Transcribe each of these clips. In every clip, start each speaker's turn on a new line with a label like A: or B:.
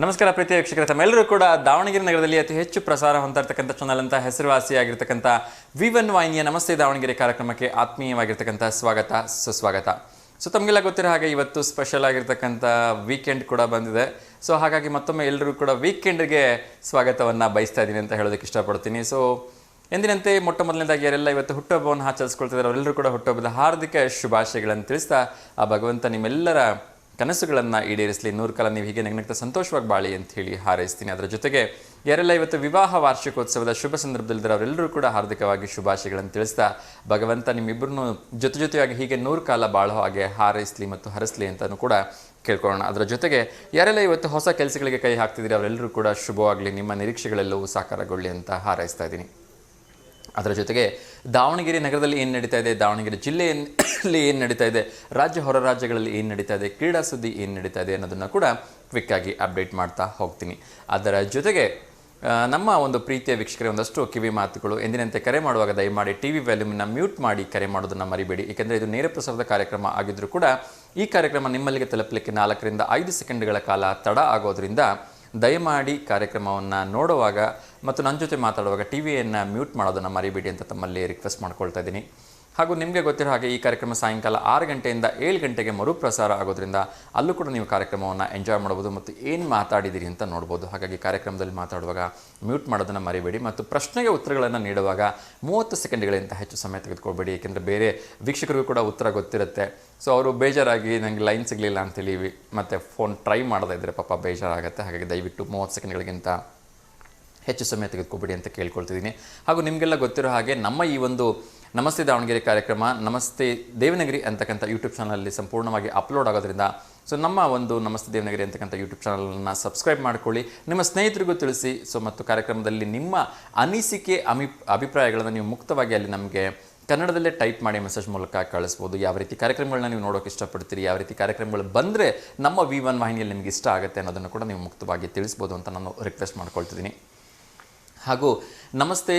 A: ನಮಸ್ಕಾರ ಪ್ರೀತಿಯ ವೀಕ್ಷಕರೇ, ತಮ್ಮೆಲ್ಲರೂ ಕೂಡ ದಾವಣಗೆರೆ ನಗರದಲ್ಲಿ ಅತಿ ಹೆಚ್ಚು ಪ್ರಸಾರ ಹೊಂದ್ತಾ ಇರತಕ್ಕಂಥ ಚಾನಲ್ ಅಂತ ಹೆಸರುವಾಸಿಯಾಗಿರ್ತಕ್ಕಂಥ V1 ವಾಹಿನಿಯ ನಮಸ್ತೆ ದಾವಣಗೆರೆ ಕಾರ್ಯಕ್ರಮಕ್ಕೆ ಆತ್ಮೀಯವಾಗಿರ್ತಕ್ಕಂಥ ಸ್ವಾಗತ ಸುಸ್ವಾಗತ. ಸೊ ತಮಗೆಲ್ಲ ಗೊತ್ತಿರೋ ಹಾಗೆ ಇವತ್ತು ಸ್ಪೆಷಲ್ ಆಗಿರ್ತಕ್ಕಂಥ ವೀಕೆಂಡ್ ಕೂಡ ಬಂದಿದೆ. ಸೊ ಹಾಗಾಗಿ ಮತ್ತೊಮ್ಮೆ ಎಲ್ಲರೂ ಕೂಡ ವೀಕೆಂಡ್ಗೆ ಸ್ವಾಗತವನ್ನು ಬಯಸ್ತಾ ಇದ್ದೀನಿ ಅಂತ ಹೇಳೋದಕ್ಕೆ ಇಷ್ಟಪಡ್ತೀನಿ. ಸೊ ಎಂದಿನಂತೆ ಮೊಟ್ಟ ಮೊದಲನೇದಾಗಿ ಯಾರೆಲ್ಲ ಇವತ್ತು ಹುಟ್ಟುಹಬ್ಬವನ್ನು ಆಚರಿಸ್ಕೊಳ್ತಿದ್ದಾರೆ ಅವರೆಲ್ಲರೂ ಕೂಡ ಹುಟ್ಟುಹಬ್ಬದ ಹಾರ್ದಿಕ ಶುಭಾಶಯಗಳನ್ನು ತಿಳಿಸ್ತಾ ಆ ಭಗವಂತ ನಿಮ್ಮೆಲ್ಲರ ಕನಸುಗಳನ್ನು ಈಡೇರಿಸಲಿ, 100 ಕಾಲ ನೀವು ಹೀಗೆ ನಗ್ನಗ್ತಾ ಸಂತೋಷವಾಗಿ ಬಾಳಿ ಅಂತ ಹೇಳಿ ಹಾರೈಸ್ತೀನಿ. ಅದರ ಜೊತೆಗೆ ಯಾರೆಲ್ಲ ಇವತ್ತು ವಿವಾಹ ವಾರ್ಷಿಕೋತ್ಸವದ ಶುಭ ಸಂದರ್ಭದಲ್ಲಿದ್ದಾರೆ ಅವರೆಲ್ಲರೂ ಕೂಡ ಹಾರ್ದಿಕವಾಗಿ ಶುಭಾಶಯಗಳನ್ನು ತಿಳಿಸ್ತಾ ಭಗವಂತ ನಿಮ್ಮಿಬ್ಬರನ್ನು ಜೊತೆಯಾಗಿ ಹೀಗೆ 100 ಕಾಲ ಬಾಳೋ ಹಾಗೆ ಹಾರೈಸಲಿ ಮತ್ತು ಹರಿಸಲಿ ಅಂತಲೂ ಕೂಡ ಕೇಳ್ಕೊಳ್ಳೋಣ. ಅದರ ಜೊತೆಗೆ ಯಾರೆಲ್ಲ ಇವತ್ತು ಹೊಸ ಕೆಲಸಗಳಿಗೆ ಕೈ ಹಾಕ್ತಿದ್ದೀರಿ ಅವರೆಲ್ಲರೂ ಕೂಡ ಶುಭವಾಗಲಿ, ನಿಮ್ಮ ನಿರೀಕ್ಷೆಗಳೆಲ್ಲವೂ ಸಾಕಾರಗೊಳ್ಳಿ ಅಂತ ಹಾರೈಸ್ತಾ ಇದ್ದೀನಿ. ಅದರ ಜೊತೆಗೆ ದಾವಣಗೆರೆ ನಗರದಲ್ಲಿ ಏನು ನಡೀತಾ ಇದೆ, ದಾವಣಗೆರೆ ಜಿಲ್ಲೆಯಲ್ಲಿ ಏನು ನಡೀತಾ ಇದೆ, ರಾಜ್ಯ ಹೊರ ರಾಜ್ಯಗಳಲ್ಲಿ ಏನು ನಡೀತಾ ಇದೆ, ಕ್ರೀಡಾ ಸುದ್ದಿ ಏನು ನಡೀತಾ ಇದೆ ಅನ್ನೋದನ್ನು ಕೂಡ ಕ್ವಿಕ್ಕಾಗಿ ಅಪ್ಡೇಟ್ ಮಾಡ್ತಾ ಹೋಗ್ತೀನಿ. ಅದರ ಜೊತೆಗೆ ನಮ್ಮ ಒಂದು ಪ್ರೀತಿಯ ವೀಕ್ಷಕರೇ ಒಂದಷ್ಟು ಕಿವಿ ಮಾತುಗಳು. ಎಂದಿನಂತೆ ಕರೆ ಮಾಡುವಾಗ ದಯಮಾಡಿ TV ವ್ಯಾಲ್ಯೂಮನ್ನು ಮ್ಯೂಟ್ ಮಾಡಿ ಕರೆ ಮಾಡೋದನ್ನು ಮರಿಬೇಡಿ. ಏಕೆಂದರೆ ಇದು ನೇರ ಪ್ರಸಾರದ ಕಾರ್ಯಕ್ರಮ ಆಗಿದ್ದರೂ ಕೂಡ ಈ ಕಾರ್ಯಕ್ರಮ ನಿಮ್ಮಲ್ಲಿಗೆ ತಲುಪಲಿಕ್ಕೆ 4 ರಿಂದ 5 ಸೆಕೆಂಡ್ಗಳ ಕಾಲ ತಡ ಆಗೋದ್ರಿಂದ ದಯಮಾಡಿ ಕಾರ್ಯಕ್ರಮವನ್ನು ನೋಡುವಾಗ ಮತ್ತು ನನ್ನ ಜೊತೆ ಮಾತಾಡುವಾಗ ಟಿವಿಯನ್ನು ಮ್ಯೂಟ್ ಮಾಡೋದನ್ನು ಮರಿಬೇಡಿ ಅಂತ ತಮ್ಮಲ್ಲಿ ರಿಕ್ವೆಸ್ಟ್ ಮಾಡ್ಕೊಳ್ತಾ ಇದ್ದೀನಿ. ಹಾಗೂ ನಿಮಗೆ ಗೊತ್ತಿರೋ ಹಾಗೆ ಈ ಕಾರ್ಯಕ್ರಮ ಸಾಯಂಕಾಲ 6 ಗಂಟೆಯಿಂದ 7 ಗಂಟೆಗೆ ಮರುಪ್ರಸಾರ ಆಗೋದ್ರಿಂದ ಅಲ್ಲೂ ಕೂಡ ನೀವು ಕಾರ್ಯಕ್ರಮವನ್ನು ಎಂಜಾಯ್ ಮಾಡ್ಬೋದು ಮತ್ತು ಏನು ಮಾತಾಡಿದ್ದೀರಿ ಅಂತ ನೋಡ್ಬೋದು. ಹಾಗಾಗಿ ಕಾರ್ಯಕ್ರಮದಲ್ಲಿ ಮಾತಾಡುವಾಗ ಮ್ಯೂಟ್ ಮಾಡೋದನ್ನು ಮರಿಬೇಡಿ ಮತ್ತು ಪ್ರಶ್ನೆಗೆ ಉತ್ತರಗಳನ್ನು ನೀಡುವಾಗ 30 ಸೆಕೆಂಡ್ಗಳಿಂದ ಹೆಚ್ಚು ಸಮಯ ತೆಗೆದುಕೊಳ್ಬೇಡಿ. ಏಕೆಂದರೆ ಬೇರೆ ವೀಕ್ಷಕರಿಗೂ ಕೂಡ ಉತ್ತರ ಗೊತ್ತಿರುತ್ತೆ. ಸೊ ಅವರು ಬೇಜಾರಾಗಿ ನನಗೆ ಲೈನ್ ಸಿಗಲಿಲ್ಲ ಅಂತೇಳಿ ಮತ್ತು ಫೋನ್ ಟ್ರೈ ಮಾಡದೇ ಇದ್ದರೆ ಪಾಪ ಬೇಜಾರಾಗುತ್ತೆ. ಹಾಗಾಗಿ ದಯವಿಟ್ಟು 30 ಸೆಕೆಂಡ್ಗಳಿಗಿಂತ ಹೆಚ್ಚು ಸಮಯ ತೆಗೆದುಕೊಬೇಡಿ ಅಂತ ಕೇಳ್ಕೊಳ್ತಿದ್ದೀನಿ. ಹಾಗೂ ನಿಮಗೆಲ್ಲ ಗೊತ್ತಿರೋ ಹಾಗೆ ನಮ್ಮ ಈ ಒಂದು ನಮಸ್ತೆ ದಾವಣಗೆರೆ ಕಾರ್ಯಕ್ರಮ ನಮಸ್ತೆ ದೇವನಗಿರಿ ಅಂತಕ್ಕಂಥ ಯೂಟ್ಯೂಬ್ ಚಾನಲಲ್ಲಿ ಸಂಪೂರ್ಣವಾಗಿ ಅಪ್ಲೋಡ್ ಆಗೋದ್ರಿಂದ ಸೊ ನಮ್ಮ ಒಂದು ನಮಸ್ತೆ ದೇವನಗಿರಿ ಅಂತಕ್ಕಂಥ ಯೂಟ್ಯೂಬ್ ಚಾನಲನ್ನು ಸಬ್ಸ್ಕ್ರೈಬ್ ಮಾಡ್ಕೊಳ್ಳಿ, ನಿಮ್ಮ ಸ್ನೇಹಿತರಿಗೂ ತಿಳಿಸಿ. ಸೊ ಮತ್ತು ಕಾರ್ಯಕ್ರಮದಲ್ಲಿ ನಿಮ್ಮ ಅನಿಸಿಕೆ ಅಭಿಪ್ರಾಯಗಳನ್ನು ನೀವು ಮುಕ್ತವಾಗಿ ಅಲ್ಲಿ ನಮಗೆ ಕನ್ನಡದಲ್ಲೇ ಟೈಪ್ ಮಾಡಿ ಮೆಸೇಜ್ ಮೂಲಕ ಕಳಿಸ್ಬೋದು. ಯಾವ ರೀತಿ ಕಾರ್ಯಕ್ರಮಗಳನ್ನ ನೀವು ನೋಡೋಕೆ ಇಷ್ಟಪಡ್ತೀರಿ, ಯಾವ ರೀತಿ ಕಾರ್ಯಕ್ರಮಗಳು ಬಂದರೆ ನಮ್ಮ V1 ವಾಹಿನಿಯಲ್ಲಿ ನಿಮಗೆ ಇಷ್ಟ ಆಗುತ್ತೆ ಅನ್ನೋದನ್ನು ಕೂಡ ನೀವು ಮುಕ್ತವಾಗಿ ತಿಳಿಸ್ಬೋದು ಅಂತ ನಾನು ರಿಕ್ವೆಸ್ಟ್ ಮಾಡ್ಕೊಳ್ತಿದ್ದೀನಿ. ಹಾಗೂ ನಮಸ್ತೆ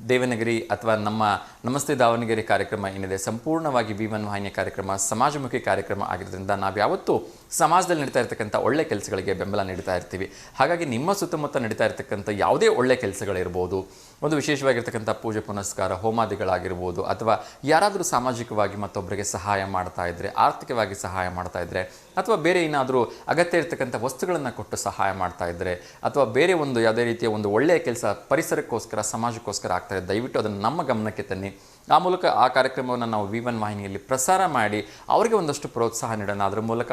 A: ದೇವನಗಿರಿ ಅಥವಾ ನಮ್ಮ ನಮಸ್ತೆ ದಾವಣಗೆರೆ ಕಾರ್ಯಕ್ರಮ ಏನಿದೆ ಸಂಪೂರ್ಣವಾಗಿ V1 ವಾಹಿನಿಯ ಕಾರ್ಯಕ್ರಮ ಸಮಾಜಮುಖಿ ಕಾರ್ಯಕ್ರಮ ಆಗಿರೋದ್ರಿಂದ ನಾವು ಯಾವತ್ತೂ ಸಮಾಜದಲ್ಲಿ ನಡೀತಾ ಇರ್ತಕ್ಕಂಥ ಒಳ್ಳೆ ಕೆಲಸಗಳಿಗೆ ಬೆಂಬಲ ನೀಡ್ತಾ ಇರ್ತೀವಿ. ಹಾಗಾಗಿ ನಿಮ್ಮ ಸುತ್ತಮುತ್ತ ನಡೀತಾ ಇರ್ತಕ್ಕಂಥ ಯಾವುದೇ ಒಳ್ಳೆ ಕೆಲಸಗಳಿರ್ಬೋದು, ಒಂದು ವಿಶೇಷವಾಗಿರ್ತಕ್ಕಂಥ ಪೂಜೆ ಪುನಸ್ಕಾರ ಹೋಮಾದಿಗಳಾಗಿರ್ಬೋದು, ಅಥವಾ ಯಾರಾದರೂ ಸಾಮಾಜಿಕವಾಗಿ ಮತ್ತೊಬ್ಬರಿಗೆ ಸಹಾಯ ಮಾಡ್ತಾ ಇದ್ದರೆ, ಆರ್ಥಿಕವಾಗಿ ಸಹಾಯ ಮಾಡ್ತಾ ಇದ್ದರೆ, ಅಥವಾ ಬೇರೆ ಏನಾದರೂ ಅಗತ್ಯ ಇರ್ತಕ್ಕಂಥ ವಸ್ತುಗಳನ್ನು ಕೊಟ್ಟು ಸಹಾಯ ಮಾಡ್ತಾ ಇದ್ದರೆ, ಅಥವಾ ಬೇರೆ ಒಂದು ಯಾವುದೇ ರೀತಿಯ ಒಂದು ಒಳ್ಳೆಯ ಕೆಲಸ ಪರಿಸರಕ್ಕೋಸ್ಕರ ಸಮಾಜಕ್ಕೋಸ್ಕರ ಆಗ್ತಾಯಿದೆ, ದಯವಿಟ್ಟು ಅದನ್ನು ನಮ್ಮ ಗಮನಕ್ಕೆ ತನ್ನಿ. ಆ ಮೂಲಕ ಆ ಕಾರ್ಯಕ್ರಮವನ್ನು ನಾವು V1 ವಾಹಿನಿಯಲ್ಲಿ ಪ್ರಸಾರ ಮಾಡಿ ಅವರಿಗೆ ಒಂದಷ್ಟು ಪ್ರೋತ್ಸಾಹ ನೀಡೋಣ. ಅದರ ಮೂಲಕ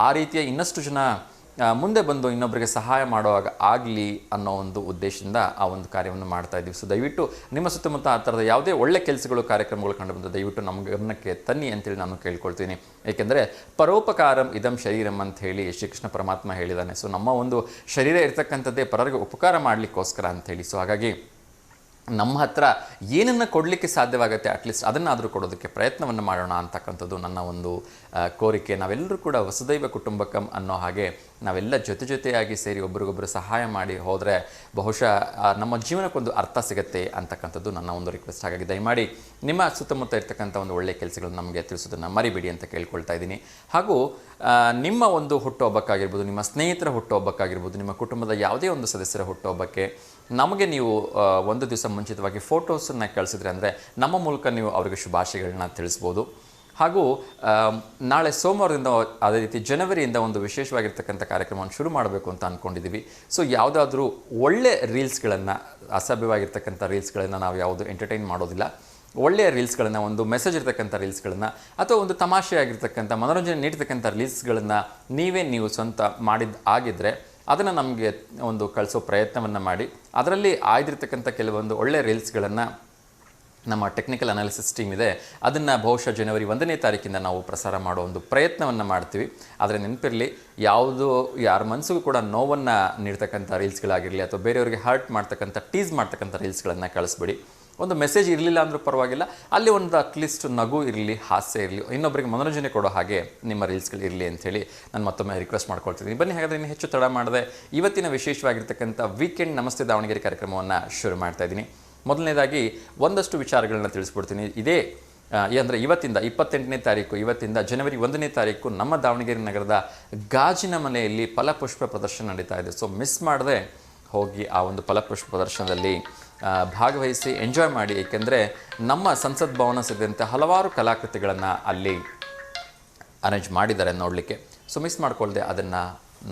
A: ಆ ರೀತಿಯ ಇನ್ನಷ್ಟು ಜನ ಮುಂದೆ ಬಂದು ಇನ್ನೊಬ್ಬರಿಗೆ ಸಹಾಯ ಮಾಡುವಾಗ ಆಗಲಿ ಅನ್ನೋ ಒಂದು ಉದ್ದೇಶದಿಂದ ಆ ಒಂದು ಕಾರ್ಯವನ್ನು ಮಾಡ್ತಾ ಇದ್ದೀವಿ. ಸೊ ದಯವಿಟ್ಟು ನಿಮ್ಮ ಸುತ್ತಮುತ್ತ ಆ ಥರದ ಯಾವುದೇ ಒಳ್ಳೆ ಕೆಲಸಗಳು ಕಾರ್ಯಕ್ರಮಗಳು ಕಂಡು ಬಂದು ದಯವಿಟ್ಟು ನಮ್ಮ ಗಮನಕ್ಕೆ ತನ್ನಿ ಅಂತೇಳಿ ನಾನು ಕೇಳ್ಕೊಳ್ತೀನಿ. ಏಕೆಂದರೆ ಪರೋಪಕಾರಂ ಇದಂ ಶರೀರಂ ಅಂತ ಹೇಳಿ ಶ್ರೀಕೃಷ್ಣ ಪರಮಾತ್ಮ ಹೇಳಿದ್ದಾನೆ. ಸೊ ನಮ್ಮ ಒಂದು ಶರೀರ ಇರ್ತಕ್ಕಂಥದ್ದೇ ಪರರಿಗೆ ಉಪಕಾರ ಮಾಡಲಿಕ್ಕೋಸ್ಕರ ಅಂಥೇಳಿ. ಸೊ ಹಾಗಾಗಿ ನಮ್ಮ ಹತ್ರ ಏನನ್ನು ಕೊಡಲಿಕ್ಕೆ ಸಾಧ್ಯವಾಗುತ್ತೆ ಅಟ್ಲೀಸ್ಟ್ ಅದನ್ನಾದರೂ ಕೊಡೋದಕ್ಕೆ ಪ್ರಯತ್ನವನ್ನು ಮಾಡೋಣ ಅಂತಕ್ಕಂಥದ್ದು ನನ್ನ ಒಂದು ಕೋರಿಕೆ. ನಾವೆಲ್ಲರೂ ಕೂಡ ವಸುದೈವ ಕುಟುಂಬಕಂ ಅನ್ನೋ ಹಾಗೆ ನಾವೆಲ್ಲ ಜೊತೆಯಾಗಿ ಸೇರಿ ಒಬ್ರಿಗೊಬ್ಬರು ಸಹಾಯ ಮಾಡಿ ಹೋದರೆ ಬಹುಶಃ ನಮ್ಮ ಜೀವನಕ್ಕೊಂದು ಅರ್ಥ ಸಿಗುತ್ತೆ ಅಂತಕ್ಕಂಥದ್ದು ನನ್ನ ಒಂದು ರಿಕ್ವೆಸ್ಟ್. ಹಾಗಾಗಿ ದಯಮಾಡಿ ನಿಮ್ಮ ಸುತ್ತಮುತ್ತ ಇರ್ತಕ್ಕಂಥ ಒಂದು ಒಳ್ಳೆಯ ಕೆಲಸಗಳನ್ನು ನಮಗೆ ತಿಳಿಸೋದನ್ನು ಮರಿಬೇಡಿ ಅಂತ ಕೇಳ್ಕೊಳ್ತಾ ಇದ್ದೀನಿ. ಹಾಗೂ ನಿಮ್ಮ ಒಂದು ಹುಟ್ಟುಹಬ್ಬಕ್ಕಾಗಿರ್ಬೋದು, ನಿಮ್ಮ ಸ್ನೇಹಿತರ ಹುಟ್ಟುಹಬ್ಬಕ್ಕಾಗಿರ್ಬೋದು, ನಿಮ್ಮ ಕುಟುಂಬದ ಯಾವುದೇ ಒಂದು ಸದಸ್ಯರ ಹುಟ್ಟುಹಬ್ಬಕ್ಕೆ ನಮಗೆ ನೀವು ಒಂದು ದಿವಸ ಮುಂಚಿತವಾಗಿ ಫೋಟೋಸನ್ನು ಕಳಿಸಿದ್ರೆ ಅಂದರೆ ನಮ್ಮ ಮೂಲಕ ನೀವು ಅವರಿಗೆ ಶುಭಾಶಯಗಳನ್ನ ತಿಳಿಸ್ಬೋದು. ಹಾಗೂ ನಾಳೆ ಸೋಮವಾರದಿಂದ ಅದೇ ರೀತಿ ಜನವರಿಯಿಂದ ಒಂದು ವಿಶೇಷವಾಗಿರ್ತಕ್ಕಂಥ ಕಾರ್ಯಕ್ರಮವನ್ನು ಶುರು ಮಾಡಬೇಕು ಅಂತ ಅಂದ್ಕೊಂಡಿದ್ದೀವಿ. ಸೊ ಯಾವುದಾದ್ರೂ ಒಳ್ಳೆ ರೀಲ್ಸ್ಗಳನ್ನು, ಅಸಭ್ಯವಾಗಿರ್ತಕ್ಕಂಥ ರೀಲ್ಸ್ಗಳನ್ನು ನಾವು ಯಾವುದು ಎಂಟರ್ಟೈನ್ ಮಾಡೋದಿಲ್ಲ. ಒಳ್ಳೆಯ ರೀಲ್ಸ್ಗಳನ್ನು, ಒಂದು ಮೆಸೇಜ್ ಇರ್ತಕ್ಕಂಥ ರೀಲ್ಸ್ಗಳನ್ನು ಅಥವಾ ಒಂದು ತಮಾಷೆಯಾಗಿರ್ತಕ್ಕಂಥ ಮನೋರಂಜನೆ ನೀಡ್ತಕ್ಕಂಥ ರೀಲ್ಸ್ಗಳನ್ನು ನೀವು ಸ್ವಂತ ಆಗಿದ್ದರೆ ಅದನ್ನು ನಮಗೆ ಒಂದು ಕಳಿಸೋ ಪ್ರಯತ್ನವನ್ನು ಮಾಡಿ ಅದರಲ್ಲಿ ಆಯ್ದಿರ್ತಕ್ಕಂಥ ಕೆಲವೊಂದು ಒಳ್ಳೆಯ ರೀಲ್ಸ್ಗಳನ್ನು ನಮ್ಮ ಟೆಕ್ನಿಕಲ್ ಅನಾಲಿಸಿಸ್ ಟೀಮ್ ಇದೆ, ಅದನ್ನು ಬಹುಶಃ ಜನವರಿ 1ನೇ ತಾರೀಕಿಂದ ನಾವು ಪ್ರಸಾರ ಮಾಡೋ ಒಂದು ಪ್ರಯತ್ನವನ್ನು ಮಾಡ್ತೀವಿ. ಆದರೆ ನೆನಪಿರಲಿ, ಯಾರ ಮನಸ್ಸಿಗೂ ಕೂಡ ನೋವನ್ನು ನೀಡ್ತಕ್ಕಂಥ ರೀಲ್ಸ್ಗಳಾಗಿರಲಿ ಅಥವಾ ಬೇರೆಯವರಿಗೆ ಹರ್ಟ್ ಮಾಡ್ತಕ್ಕಂಥ ಟೀಸ್ ಮಾಡ್ತಕ್ಕಂಥ ರೀಲ್ಸ್ಗಳನ್ನು ಕಳಿಸ್ಬಿಡಿ. ಒಂದು ಮೆಸೇಜ್ ಇರಲಿಲ್ಲ ಅಂದರೂ ಪರವಾಗಿಲ್ಲ, ಅಲ್ಲಿ ಒಂದು ಅಟ್ಲೀಸ್ಟ್ ನಗು ಇರಲಿ, ಹಾಸ್ಯ ಇರಲಿ, ಇನ್ನೊಬ್ಬರಿಗೆ ಮನೋರಂಜನೆ ಕೊಡೋ ಹಾಗೆ ನಿಮ್ಮ ರೀಲ್ಸ್ಗಳು ಇರಲಿ ಅಂಥೇಳಿ ನಾನು ಮತ್ತೊಮ್ಮೆ ರಿಕ್ವೆಸ್ಟ್ ಮಾಡ್ಕೊಳ್ತಿದ್ದೀನಿ. ಬನ್ನಿ ಹಾಗಾದರೆ ಇನ್ನು ಹೆಚ್ಚು ತಡ ಮಾಡದೆ ಇವತ್ತಿನ ವಿಶೇಷವಾಗಿರ್ತಕ್ಕಂಥ ವೀಕೆಂಡ್ ನಮಸ್ತೆ ದಾವಣಗೆರೆ ಕಾರ್ಯಕ್ರಮವನ್ನು ಶುರು ಮಾಡ್ತಾಯಿದ್ದೀನಿ. ಮೊದಲನೇದಾಗಿ ಒಂದಷ್ಟು ವಿಚಾರಗಳನ್ನ ತಿಳಿಸ್ಬಿಡ್ತೀನಿ. ಇದೇ ಅಂದರೆ ಇವತ್ತಿಂದ 28ನೇ ತಾರೀಕು, ಇವತ್ತಿಂದ ಜನವರಿ 1ನೇ ತಾರೀಕು ನಮ್ಮ ದಾವಣಗೆರೆ ನಗರದ ಗಾಜಿನ ಮನೆಯಲ್ಲಿ ಫಲಪುಷ್ಪ ಪ್ರದರ್ಶನ ನಡೀತಾ ಇದೆ. ಸೊ ಮಿಸ್ ಮಾಡದೆ ಹೋಗಿ ಆ ಒಂದು ಫಲಪುಷ್ಪ ಪ್ರದರ್ಶನದಲ್ಲಿ ಭಾಗವಹಿಸಿ ಎಂಜಾಯ್ ಮಾಡಿ. ಏಕೆಂದರೆ ನಮ್ಮ ಸಂಸತ್ ಭವನ ಸೇರಿದಂತೆ ಹಲವಾರು ಕಲಾಕೃತಿಗಳನ್ನು ಅಲ್ಲಿ ಅರೇಂಜ್ ಮಾಡಿದ್ದಾರೆ ನೋಡಲಿಕ್ಕೆ. ಸೊ ಮಿಸ್ ಮಾಡ್ಕೊಳ್ದೆ ಅದನ್ನು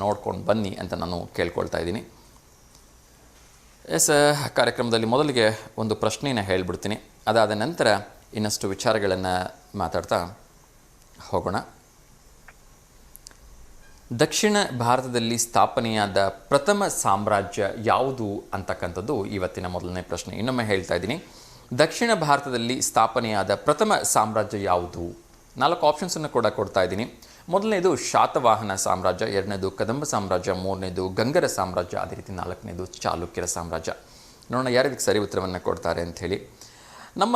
A: ನೋಡ್ಕೊಂಡು ಬನ್ನಿ ಅಂತ ನಾನು ಕೇಳ್ಕೊಳ್ತಾ ಇದ್ದೀನಿ. ಕಾರ್ಯಕ್ರಮದಲ್ಲಿ ಮೊದಲಿಗೆ ಒಂದು ಪ್ರಶ್ನೆಯನ್ನು ಹೇಳಿಬಿಡ್ತೀನಿ. ಅದಾದ ನಂತರ ಇನ್ನಷ್ಟು ವಿಚಾರಗಳನ್ನು ಮಾತಾಡ್ತಾ ಹೋಗೋಣ. ದಕ್ಷಿಣ ಭಾರತದಲ್ಲಿ ಸ್ಥಾಪನೆಯಾದ ಪ್ರಥಮ ಸಾಮ್ರಾಜ್ಯ ಯಾವುದು ಅಂತಕ್ಕಂಥದ್ದು ಇವತ್ತಿನ ಮೊದಲನೇ ಪ್ರಶ್ನೆ. ಇನ್ನೊಮ್ಮೆ ಹೇಳ್ತಾ ಇದ್ದೀನಿ, ದಕ್ಷಿಣ ಭಾರತದಲ್ಲಿ ಸ್ಥಾಪನೆಯಾದ ಪ್ರಥಮ ಸಾಮ್ರಾಜ್ಯ ಯಾವುದು? 4 ಆಪ್ಷನ್ಸನ್ನು ಕೂಡ ಕೊಡ್ತಾ ಇದ್ದೀನಿ. ಮೊದಲನೇದು ಶಾತವಾಹನ ಸಾಮ್ರಾಜ್ಯ, ಎರಡನೇದು ಕದಂಬ ಸಾಮ್ರಾಜ್ಯ, ಮೂರನೇದು ಗಂಗರ ಸಾಮ್ರಾಜ್ಯ, ಅದೇ ರೀತಿ 4ನೇದು ಚಾಲುಕ್ಯರ ಸಾಮ್ರಾಜ್ಯ. ನೋಡೋಣ ಯಾರಿಗೆ ಸರಿ ಉತ್ತರವನ್ನು ಕೊಡ್ತಾರೆ ಅಂಥೇಳಿ. ನಮ್ಮ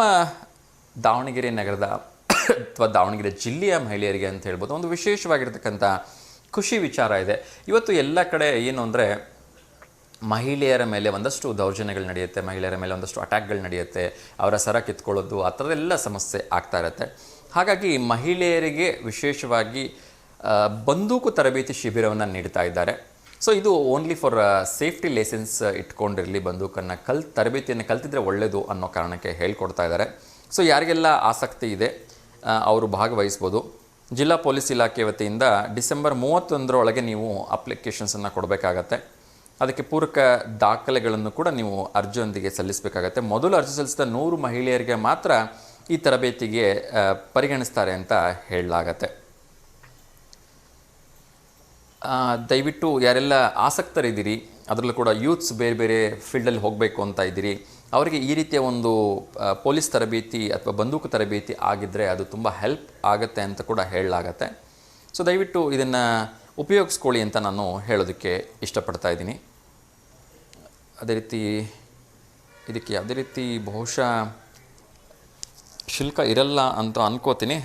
A: ದಾವಣಗೆರೆ ನಗರದ ಅಥವಾ ದಾವಣಗೆರೆ ಜಿಲ್ಲೆಯ ಮಹಿಳೆಯರಿಗೆ ಅಂತ ಹೇಳ್ಬೋದು ಒಂದು ವಿಶೇಷವಾಗಿರ್ತಕ್ಕಂಥ ಖುಷಿ ವಿಚಾರ ಇದೆ. ಇವತ್ತು ಎಲ್ಲ ಕಡೆ ಏನು ಅಂದರೆ ಮಹಿಳೆಯರ ಮೇಲೆ ಒಂದಷ್ಟು ದೌರ್ಜನ್ಯಗಳು ನಡೆಯುತ್ತೆ, ಮಹಿಳೆಯರ ಮೇಲೆ ಒಂದಷ್ಟು ಅಟ್ಯಾಕ್ಗಳು ನಡೆಯುತ್ತೆ, ಅವರ ಸರ ಕಿತ್ಕೊಳ್ಳೋದು, ಆ ಥರದ್ದೆಲ್ಲ ಸಮಸ್ಯೆ ಆಗ್ತಾ ಇರುತ್ತೆ. ಹಾಗಾಗಿ ಮಹಿಳೆಯರಿಗೆ ವಿಶೇಷವಾಗಿ ಬಂದೂಕು ತರಬೇತಿ ಶಿಬಿರವನ್ನು ನೀಡ್ತಾ ಇದ್ದಾರೆ. ಸೊ ಇದು ಓನ್ಲಿ ಫಾರ್ ಸೇಫ್ಟಿ ಲೈಸೆನ್ಸ್ ಇಟ್ಕೊಂಡಿರಲಿ, ಬಂದೂಕನ್ನು ತರಬೇತಿಯನ್ನು ಕಲ್ತಿದ್ರೆ ಒಳ್ಳೆಯದು ಅನ್ನೋ ಕಾರಣಕ್ಕೆ ಹೇಳ್ಕೊಡ್ತಾ ಇದ್ದಾರೆ. ಸೊ ಯಾರಿಗೆಲ್ಲ ಆಸಕ್ತಿ ಇದೆ ಅವರು ಭಾಗವಹಿಸ್ಬೋದು. ಜಿಲ್ಲಾ ಪೊಲೀಸ್ ಇಲಾಖೆ ವತಿಯಿಂದ ಡಿಸೆಂಬರ್ 31ರೊಳಗೆ ನೀವು ಅಪ್ಲಿಕೇಶನ್ಸನ್ನು ಕೊಡಬೇಕಾಗತ್ತೆ. ಅದಕ್ಕೆ ಪೂರಕ ದಾಖಲೆಗಳನ್ನು ಕೂಡ ನೀವು ಅರ್ಜಿಯೊಂದಿಗೆ ಸಲ್ಲಿಸಬೇಕಾಗತ್ತೆ. ಮೊದಲು ಅರ್ಜಿ ಸಲ್ಲಿಸಿದ 100 ಮಹಿಳೆಯರಿಗೆ ಮಾತ್ರ ಈ ತರಬೇತಿಗೆ ಪರಿಗಣಿಸ್ತಾರೆ ಅಂತ ಹೇಳಲಾಗತ್ತೆ. ದಯವಿಟ್ಟು ಯಾರೆಲ್ಲ ಆಸಕ್ತರಿದ್ದೀರಿ, ಅದರಲ್ಲೂ ಕೂಡ ಯೂತ್ಸ್ ಬೇರೆ ಬೇರೆ ಫೀಲ್ಡಲ್ಲಿ ಹೋಗಬೇಕು ಅಂತ ಇದ್ದೀರಿ, ಅವರಿಗೆ ಈ ರೀತಿಯ ಒಂದು ಪೊಲೀಸ್ ತರಬೇತಿ ಅಥವಾ ಬಂದೂಕು ತರಬೇತಿ ಆಗಿದ್ದರೆ ಅದು ತುಂಬ ಹೆಲ್ಪ್ ಆಗುತ್ತೆ ಅಂತ ಕೂಡ ಹೇಳಲಾಗತ್ತೆ. ಸೊ ದಯವಿಟ್ಟು ಇದನ್ನು ಉಪಯೋಗಿಸ್ಕೊಳ್ಳಿ ಅಂತ ನಾನು ಹೇಳೋದಕ್ಕೆ ಇಷ್ಟಪಡ್ತಾ ಇದ್ದೀನಿ. ಅದೇ ರೀತಿ ಇದಕ್ಕೆ ಯಾವುದೇ ರೀತಿ ಬಹುಶಃ ಶುಲ್ಕ ಇರಲ್ಲ ಅಂತ ಅನ್ಕೋತೀನಿ.